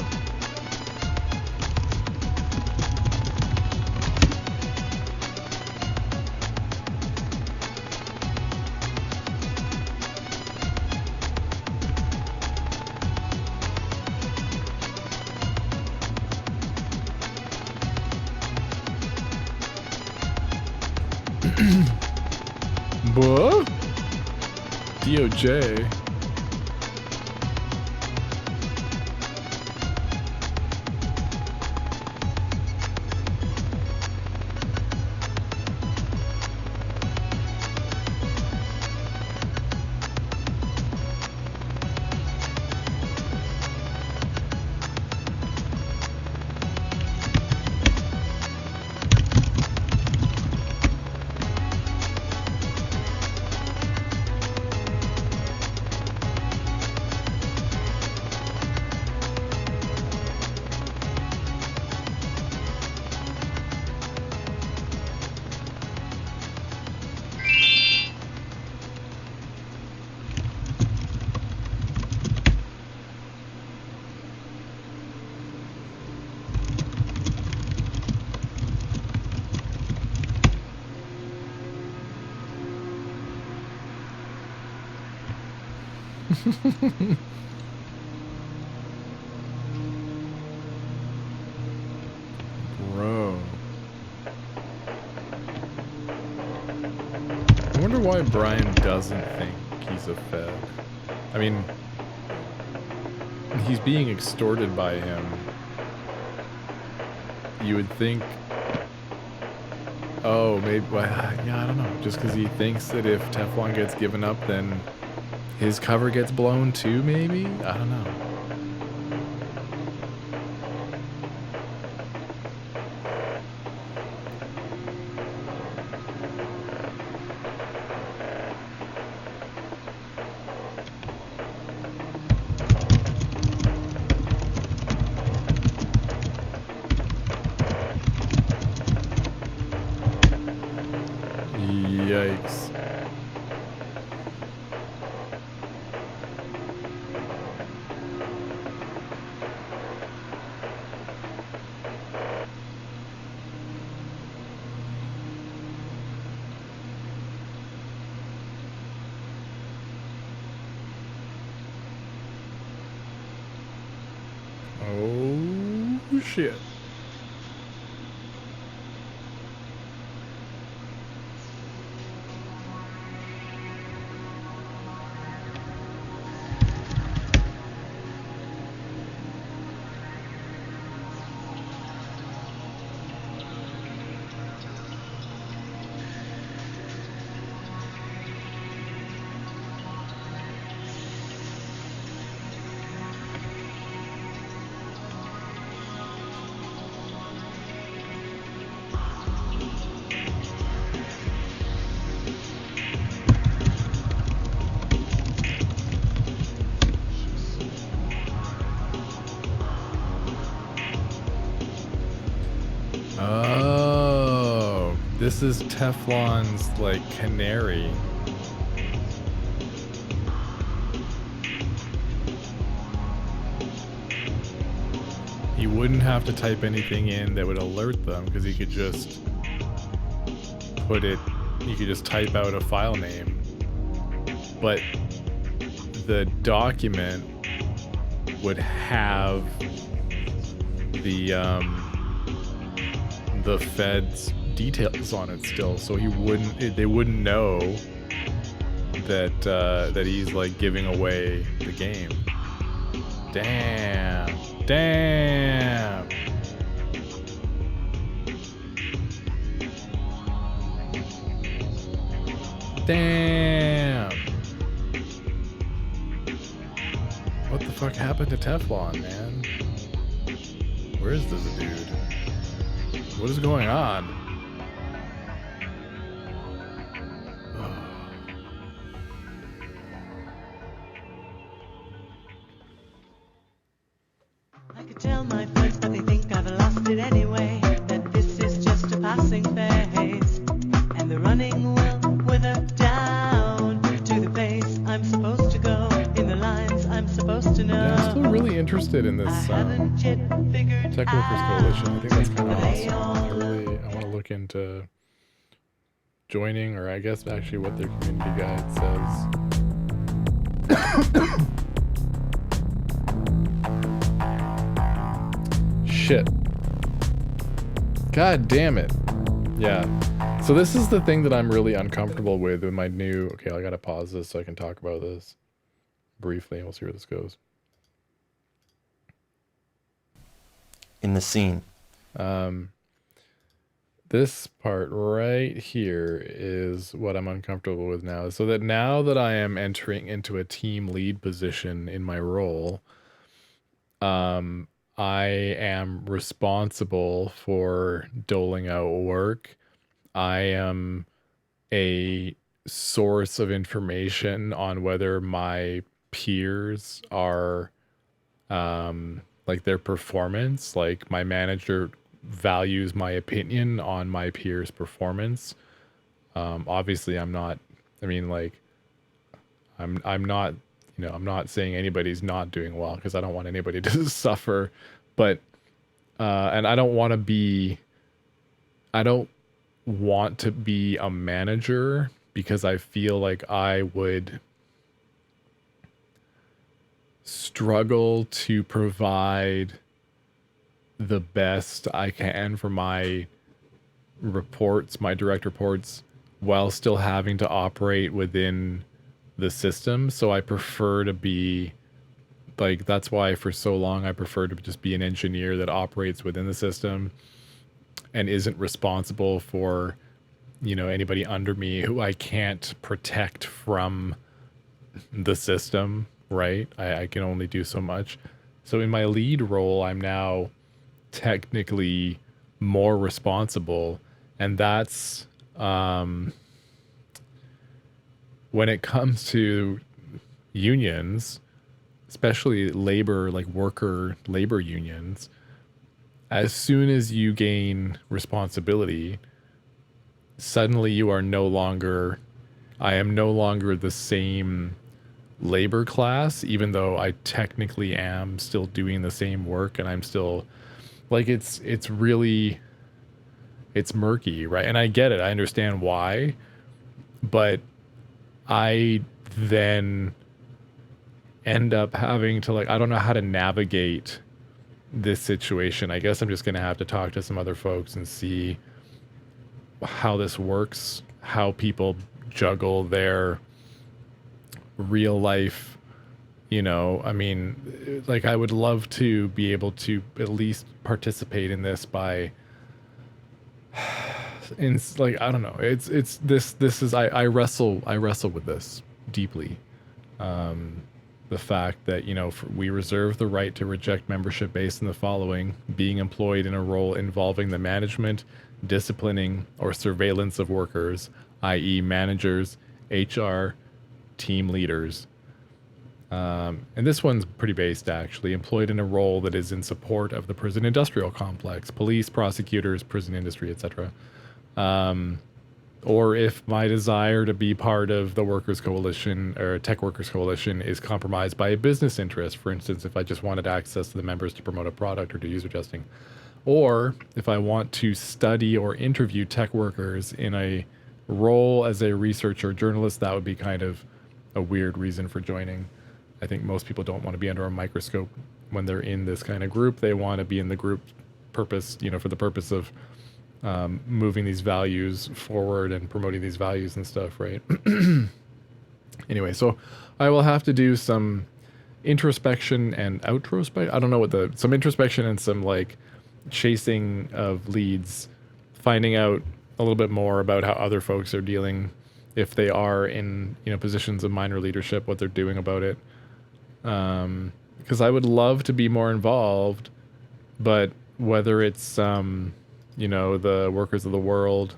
Oh! DOJ. Bro. I wonder why Brian doesn't think he's a Fed. I mean, he's being extorted by him. You would think... Oh, maybe... Well, yeah, I don't know. Just because he thinks that if Teflon gets given up, then his cover gets blown too, maybe? I don't know. Yikes. Oh, shit. Oh, this is Teflon's, like, canary. He wouldn't have to type anything in that would alert them because he could just put it, you could just type out a file name. But the document would have the Fed's details on it still, so he wouldn't, they wouldn't know that that he's like giving away the game. Damn. Damn. Damn. What the fuck happened to Teflon, man? Where is this dude? What is going on? I could tell my friends, but they think I've lost it anyway. That this is just a passing phase, and the running will wither down to the pace I'm supposed to go, in the lines I'm supposed to know. Yeah, I'm still really interested in this Tech Workers Coalition. I think that's kind of awesome. I want to look into joining, or I guess actually what their community guide says. Shit. God damn it. Yeah. So this is the thing that I'm really uncomfortable with my new... Okay, I gotta pause this so I can talk about this briefly, and we'll see where this goes. In the scene. This part right here is what I'm uncomfortable with now. So that now that I am entering into a team lead position in my role, I am responsible for doling out work. I am a source of information on whether my peers are, like their performance. Like my manager values my opinion on my peers' performance. Obviously I'm not, I mean, like, I'm not, you know, I'm not saying anybody's not doing well because I don't want anybody to suffer, but, and I don't want to be a manager because I feel like I would struggle to provide the best I can for my reports, my direct reports, while still having to operate within the system. So I prefer to be like, that's why for so long I prefer to just be an engineer that operates within the system and isn't responsible for, you know, anybody under me who I can't protect from the system, right? I can only do so much. So in my lead role, I'm now technically more responsible, and that's when it comes to unions, especially labor, like worker labor unions, as soon as you gain responsibility, suddenly you are no longer, I am no longer the same labor class, even though I technically am still doing the same work, and I'm still like, it's really, it's murky, right? And I get it. I understand why, but I then end up having to, like, I don't know how to navigate this situation. I guess I'm just going to have to talk to some other folks and see how this works, how people juggle their real life, you know. I mean, like, I would love to be able to at least participate in this by, in, like, I don't know. It's this is, I wrestle with this deeply. The fact that, you know, we reserve the right to reject membership based on the following: being employed in a role involving the management, disciplining, or surveillance of workers, i.e. managers, HR, team leaders. And this one's pretty based, actually. Employed in a role that is in support of the prison industrial complex, police, prosecutors, prison industry, etc. Or if my desire to be part of the workers coalition or tech workers coalition is compromised by a business interest, for instance, if I just wanted access to the members to promote a product or do user testing, or if I want to study or interview tech workers in a role as a researcher or journalist, that would be kind of a weird reason for joining. I think most people don't want to be under a microscope when they're in this kind of group. They want to be in the group purpose, you know, for the purpose of moving these values forward and promoting these values and stuff, right? Anyway, so I will have to do some introspection and outrospection. I don't know what some introspection and some, like, chasing of leads, finding out a little bit more about how other folks are dealing, if they are in, you know, positions of minor leadership, what they're doing about it. Because I would love to be more involved, but whether it's you know, the workers of the world,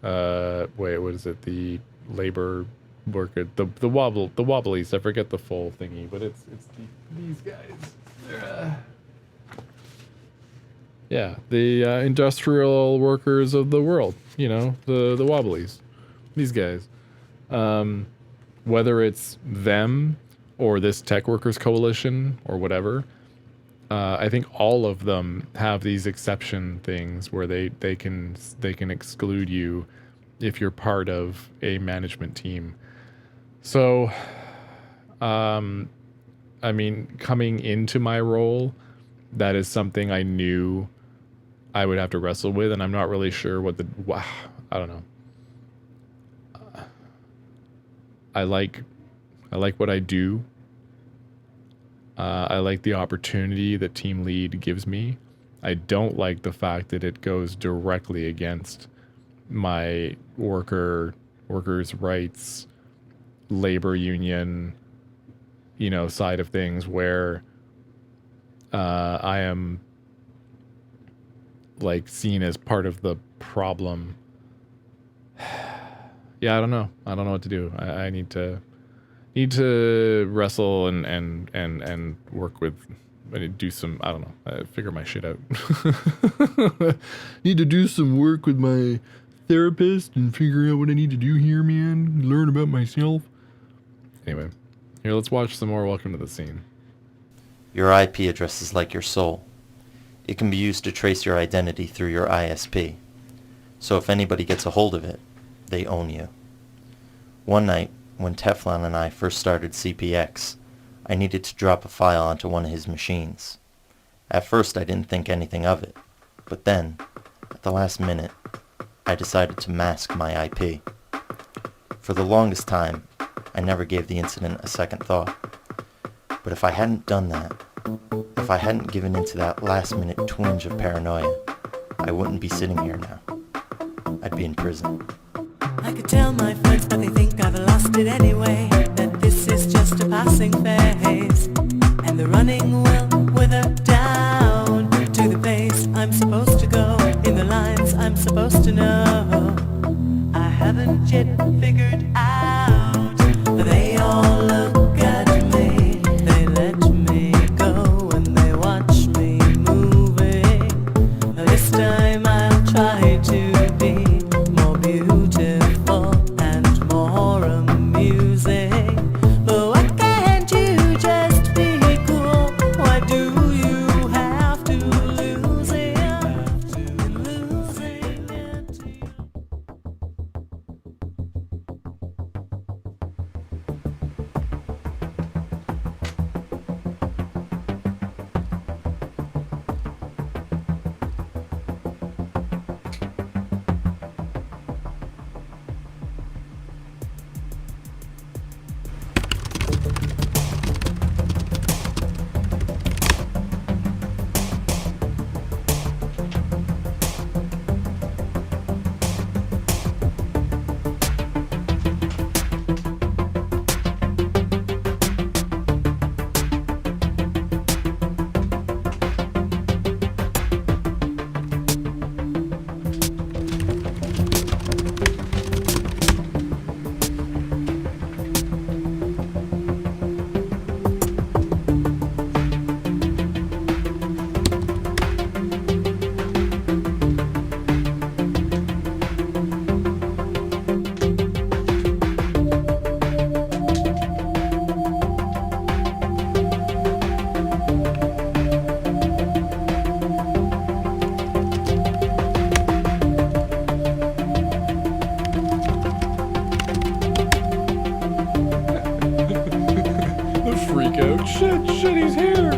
wait, what is it? The labor worker, the wobblies. I forget the full thingy, but it's these guys. Yeah, the industrial workers of the world. You know, the wobblies. These guys. Whether it's them or this tech workers coalition or whatever. I think all of them have these exception things where they can exclude you if you're part of a management team. So, I mean, coming into my role, that is something I knew I would have to wrestle with, and I'm not really sure I don't know. I like what I do. I like the opportunity that team lead gives me. I don't like the fact that it goes directly against my workers' rights, labor union, side of things, where I am like seen as part of the problem. Yeah, I don't know what to do. I need to wrestle and work with. I need to do some, I don't know, figure my shit out. Need to do some work with my therapist and figure out what I need to do here, man. Learn about myself. Anyway, here, let's watch some more Welcome to the Scene. Your IP address is like your soul. It can be used to trace your identity through your ISP. So if anybody gets a hold of it, they own you. One night, when Teflon and I first started CPX, I needed to drop a file onto one of his machines. At first I didn't think anything of it, but then, at the last minute, I decided to mask my IP. For the longest time, I never gave the incident a second thought. But if I hadn't done that, if I hadn't given into that last-minute twinge of paranoia, I wouldn't be sitting here now. I'd be in prison. I could tell my friends, but they think I've lost it anyway, that this is just a passing phase, and the running will wither down to the pace I'm supposed to go, in the lines I'm supposed to know. I haven't yet figured out, but they all look at me, they let me go, and they watch me moving. This time I'll try to be more beautiful and more amusing. But why can't you just be cool? Why do you have to lose it? Shit, he's here.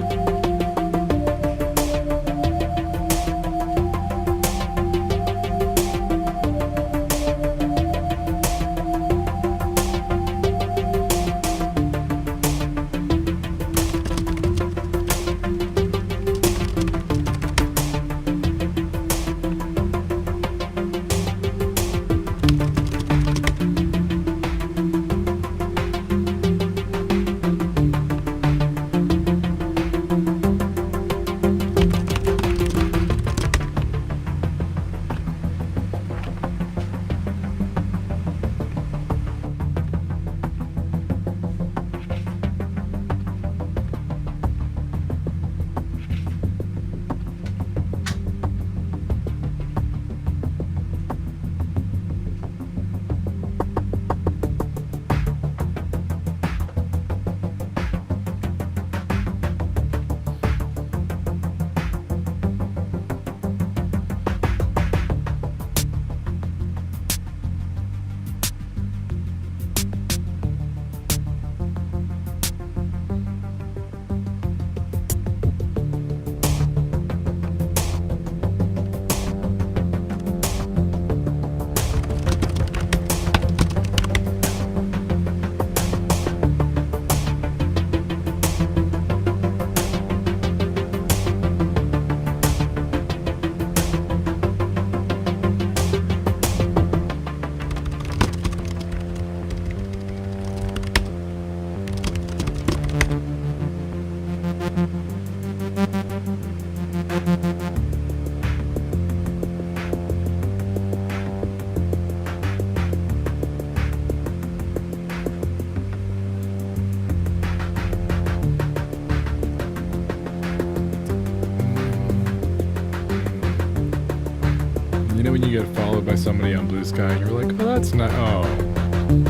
when you get followed by somebody on Bluesky and you're like, oh, that's not. Oh,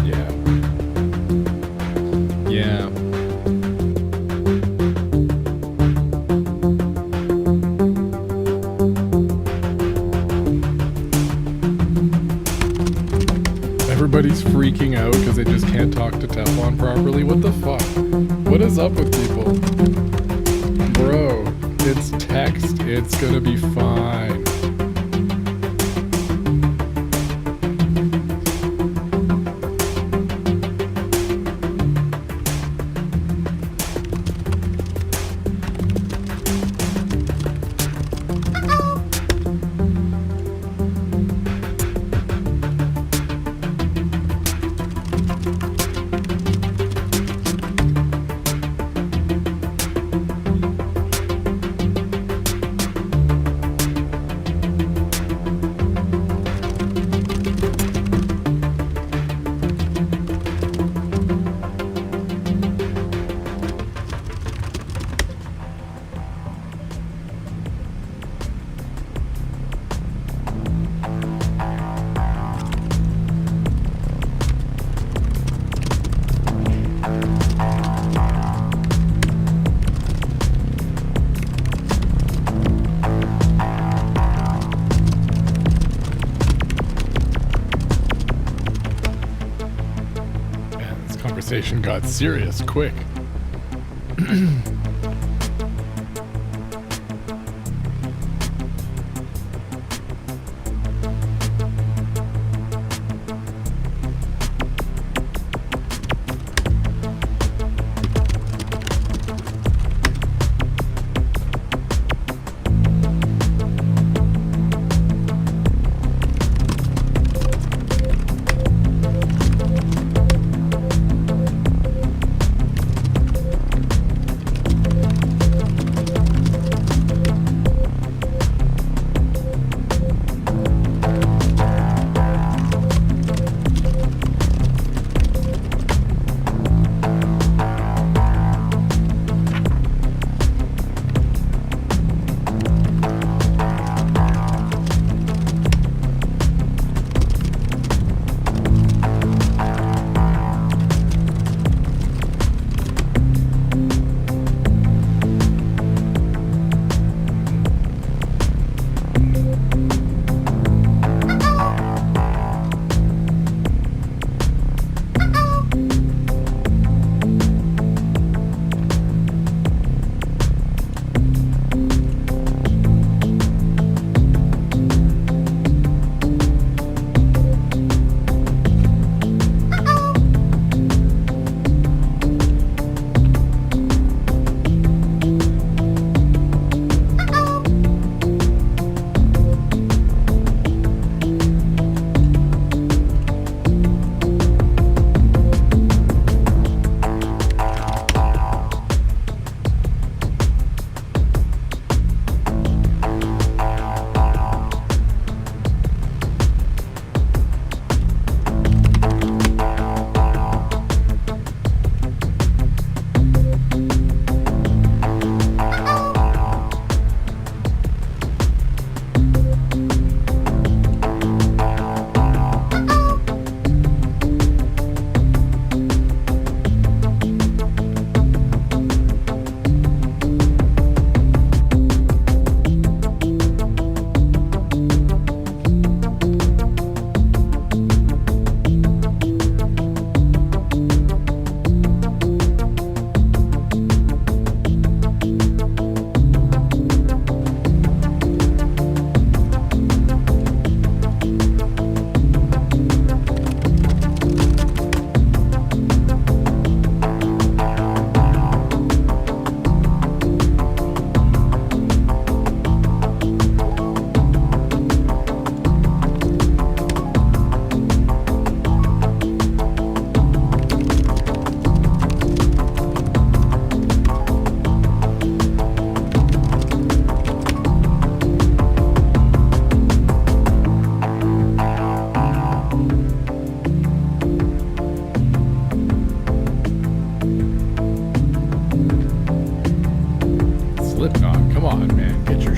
yeah. Yeah. Everybody's freaking out because they just can't talk to Teflon properly. What the fuck? What is up with people? Bro, it's text. It's gonna be fine. Conversation got serious quick.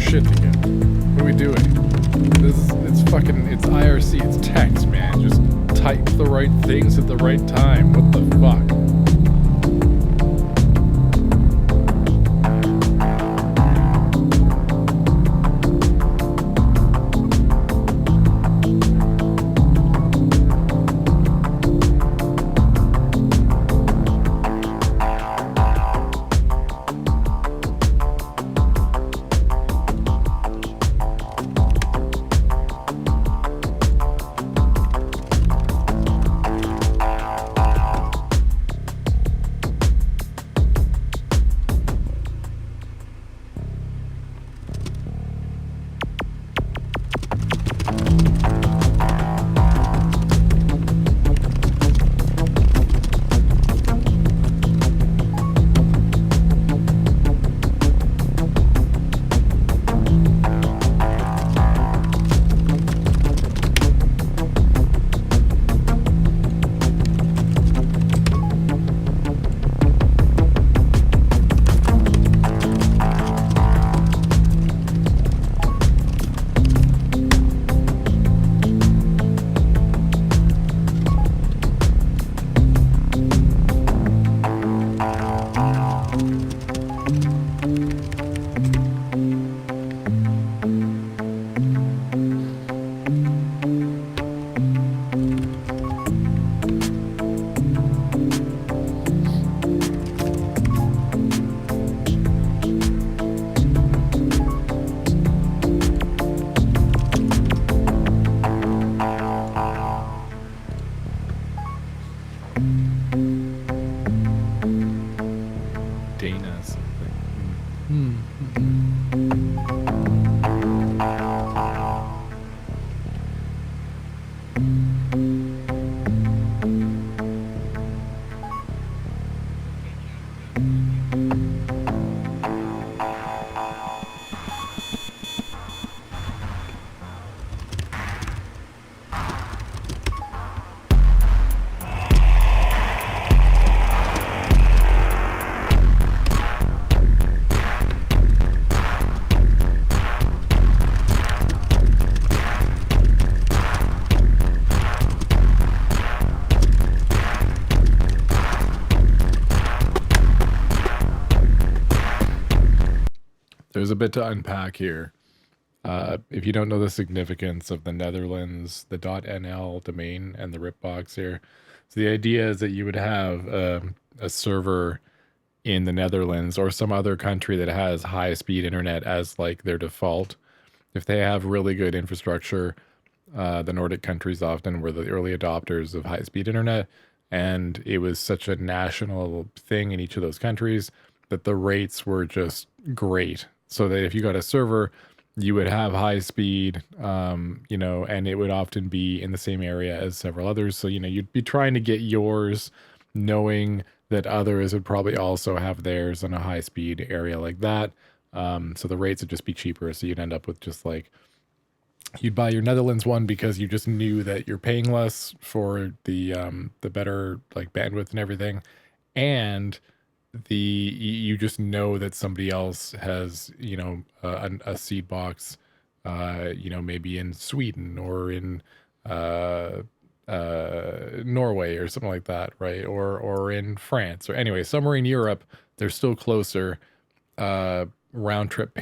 shit together. What are we doing? it's IRC, it's text, man. Just type the right things at the right time. What the fuck? Dana something. There's a bit to unpack here. If you don't know the significance of the Netherlands, the .nl domain and the RIP box here, so the idea is that you would have a server in the Netherlands or some other country that has high-speed internet as like their default. If they have really good infrastructure, the Nordic countries often were the early adopters of high-speed internet, and it was such a national thing in each of those countries that the rates were just great. So that if you got a server, you would have high speed, you know, and it would often be in the same area as several others. So, you know, you'd be trying to get yours, knowing that others would probably also have theirs in a high speed area like that. So the rates would just be cheaper. So you'd end up with just like, you'd buy your Netherlands one because you just knew that you're paying less for the better like bandwidth and everything. And you just know that somebody else has, you know, a seed box, you know, maybe in Sweden or in Norway or something like that, right? Or in France, or anyway, somewhere in Europe, they're still closer. Round trip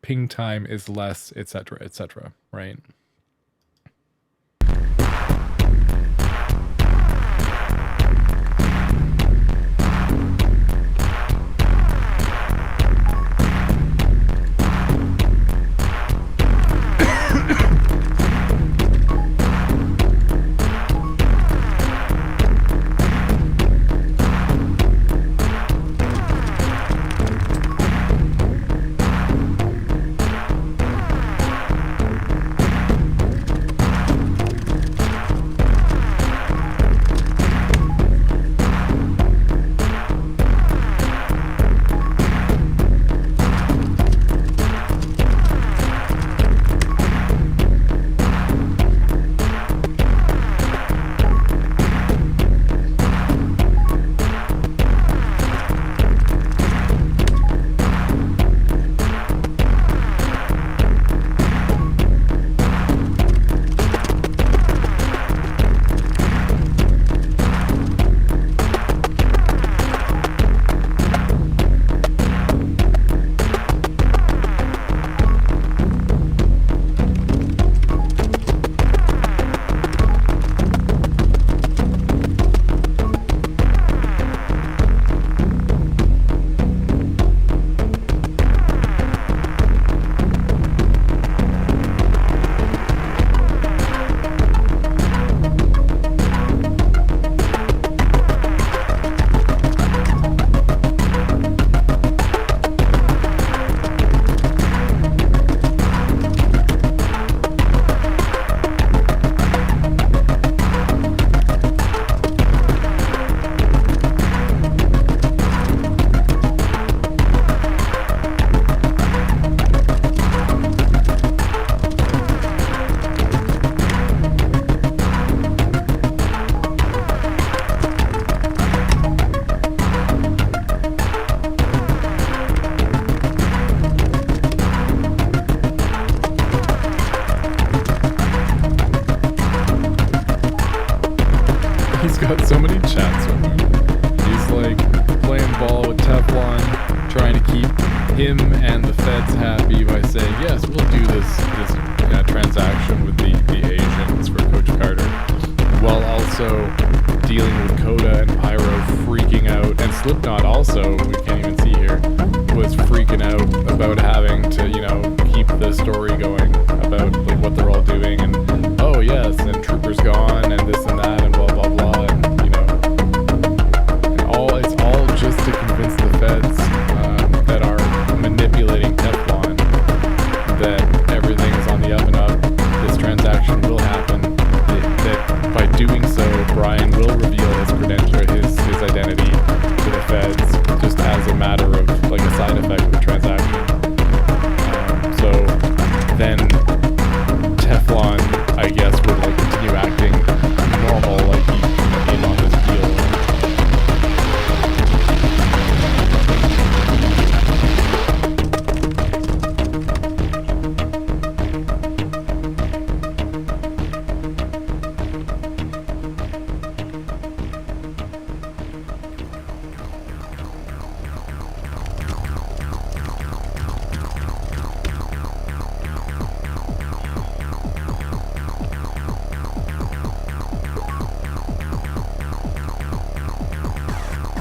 ping time is less, etc., right? chats with him. He's like playing ball with Teflon, trying to keep him and the feds happy by saying, yes, we'll do this transaction with the agents for Coach Carter, while also dealing with Coda and Pyro freaking out, and Slipknot also, we can't even see here, was freaking out about having to, keep the story going about like what they're all doing, and oh yes, and Trooper's gone, and this and that, and blah blah blah, and it's all just to convince the feds that are manipulating Teflon that everything is on the up and up. This transaction will happen. That by doing so, Brian will reveal his credential, his identity to the feds, just as a matter of like a side effect of the transaction. So then Teflon, I guess, would like continue acting normal, like he's in on this deal.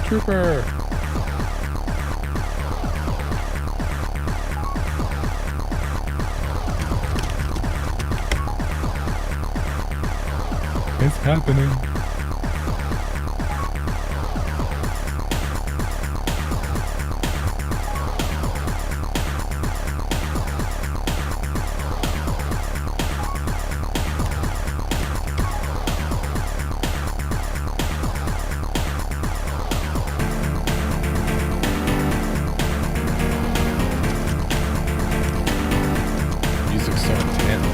Trooper! It's happening. Music's so intense.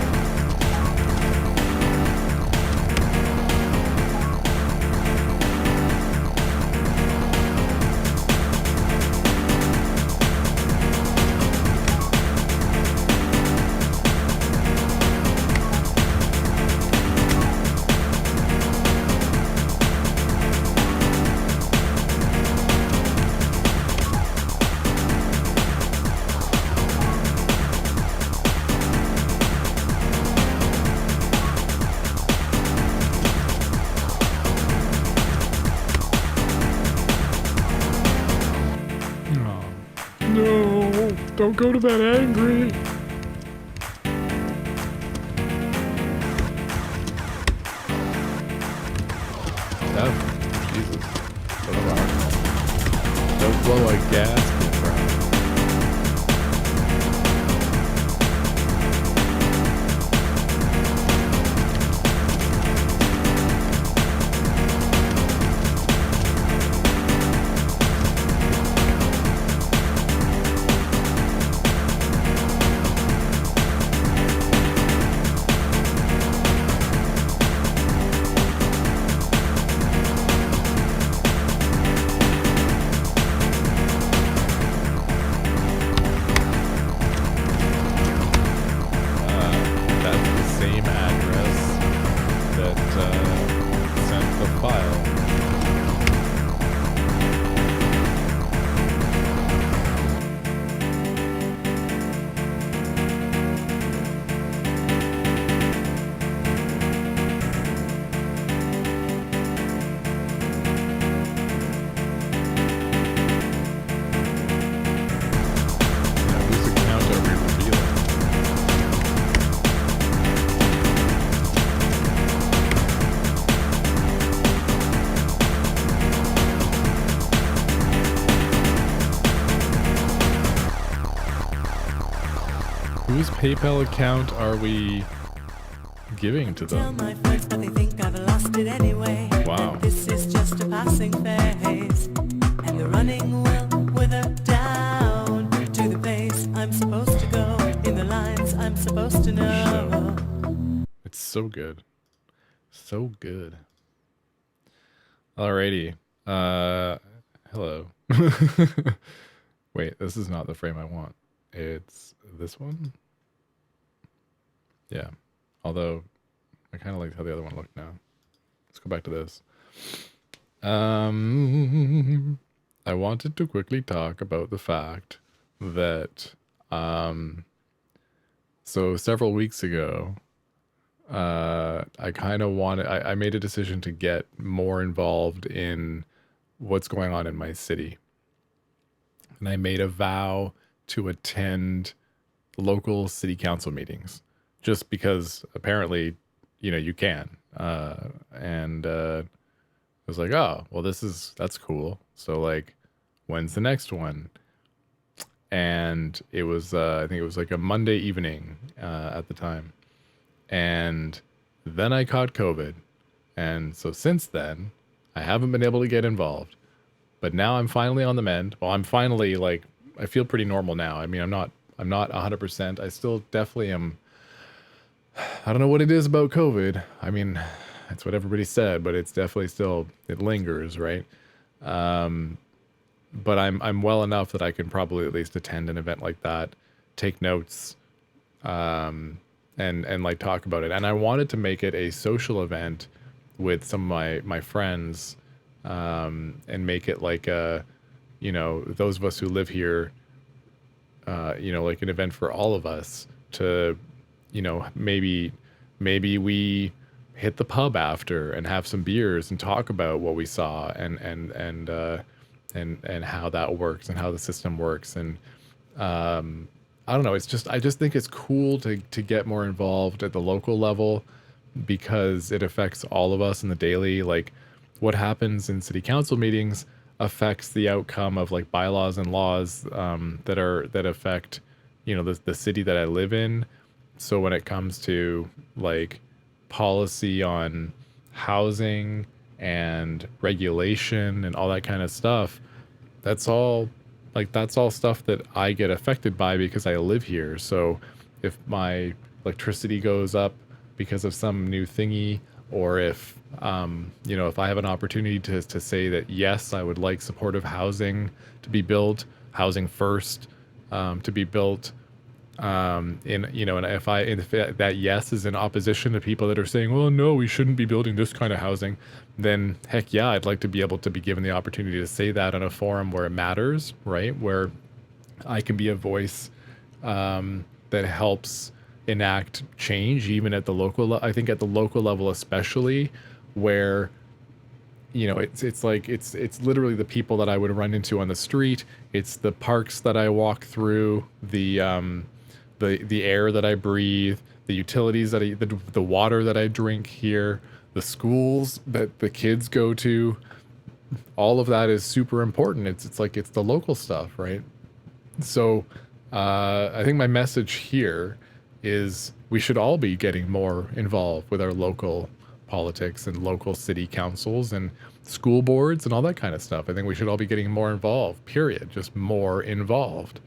No, don't go to bed angry. Jesus. Don't blow a gasket, bro. Whose PayPal account are we giving to them? Wow. This is just a passing phase, and the running will wither down to the place I'm supposed to go, in the lines I'm supposed to know. It's so good. So good. Alrighty. Hello. Wait, this is not the frame I want. It's this one? Yeah. Although, I kind of liked how the other one looked now. Let's go back to this. I wanted to quickly talk about the fact that, so several weeks ago, I kind of I made a decision to get more involved in what's going on in my city. And I made a vow to attend local city council meetings just because apparently, you can. I was like, oh, well, that's cool. So like, when's the next one? And it was, I think it was like a Monday evening at the time. And then I caught COVID. And so since then, I haven't been able to get involved. But now I'm finally on the mend. Well, I'm finally like, I feel pretty normal now. I mean, I'm not 100%. I still definitely am. I don't know what it is about COVID. I mean, that's what everybody said, but it's definitely still, it lingers, right? But I'm well enough that I can probably at least attend an event like that, take notes, and like talk about it. And I wanted to make it a social event with some of my friends, and make it like those of us who live here, like an event for all of us to, maybe we hit the pub after and have some beers and talk about what we saw and how that works and how the system works. And I don't know, I just think it's cool to get more involved at the local level because it affects all of us in the daily. Like what happens in city council meetings affects the outcome of like bylaws and laws that affect the city that I live in. So when it comes to like policy on housing and regulation and all that kind of stuff, that's all stuff that I get affected by because I live here. So if my electricity goes up because of some new thingy, or if if I have an opportunity to say that yes, I would like supportive housing to be built, housing first to be built, and if that yes is in opposition to people that are saying, well, no, we shouldn't be building this kind of housing, then heck yeah, I'd like to be able to be given the opportunity to say that on a forum where it matters, right? Where I can be a voice that helps enact change, even at the local. I think at the local level, especially, where it's literally the people that I would run into on the street. It's the parks that I walk through, the air that I breathe, the utilities that the water that I drink here, the schools that the kids go to. All of that is super important. It's the local stuff, right? So I think my message here is we should all be getting more involved with our local politics and local city councils and school boards and all that kind of stuff. I think we should all be getting more involved, period. Just more involved.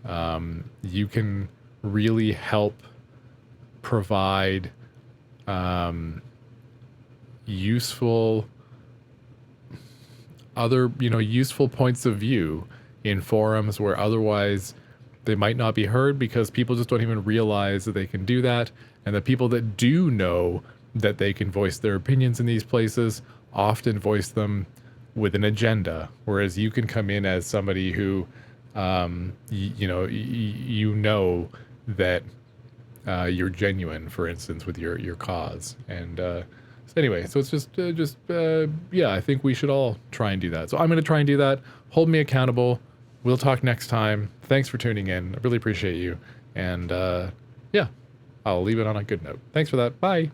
You can really help provide useful points of view in forums where otherwise they might not be heard because people just don't even realize that they can do that. And the people that do know that they can voice their opinions in these places often voice them with an agenda. Whereas you can come in as somebody who, that you're genuine, for instance, with your cause. And anyway, so it's I think we should all try and do that. So I'm going to try and do that. Hold me accountable. We'll talk next time. Thanks for tuning in. I really appreciate you. And I'll leave it on a good note. Thanks for that. Bye.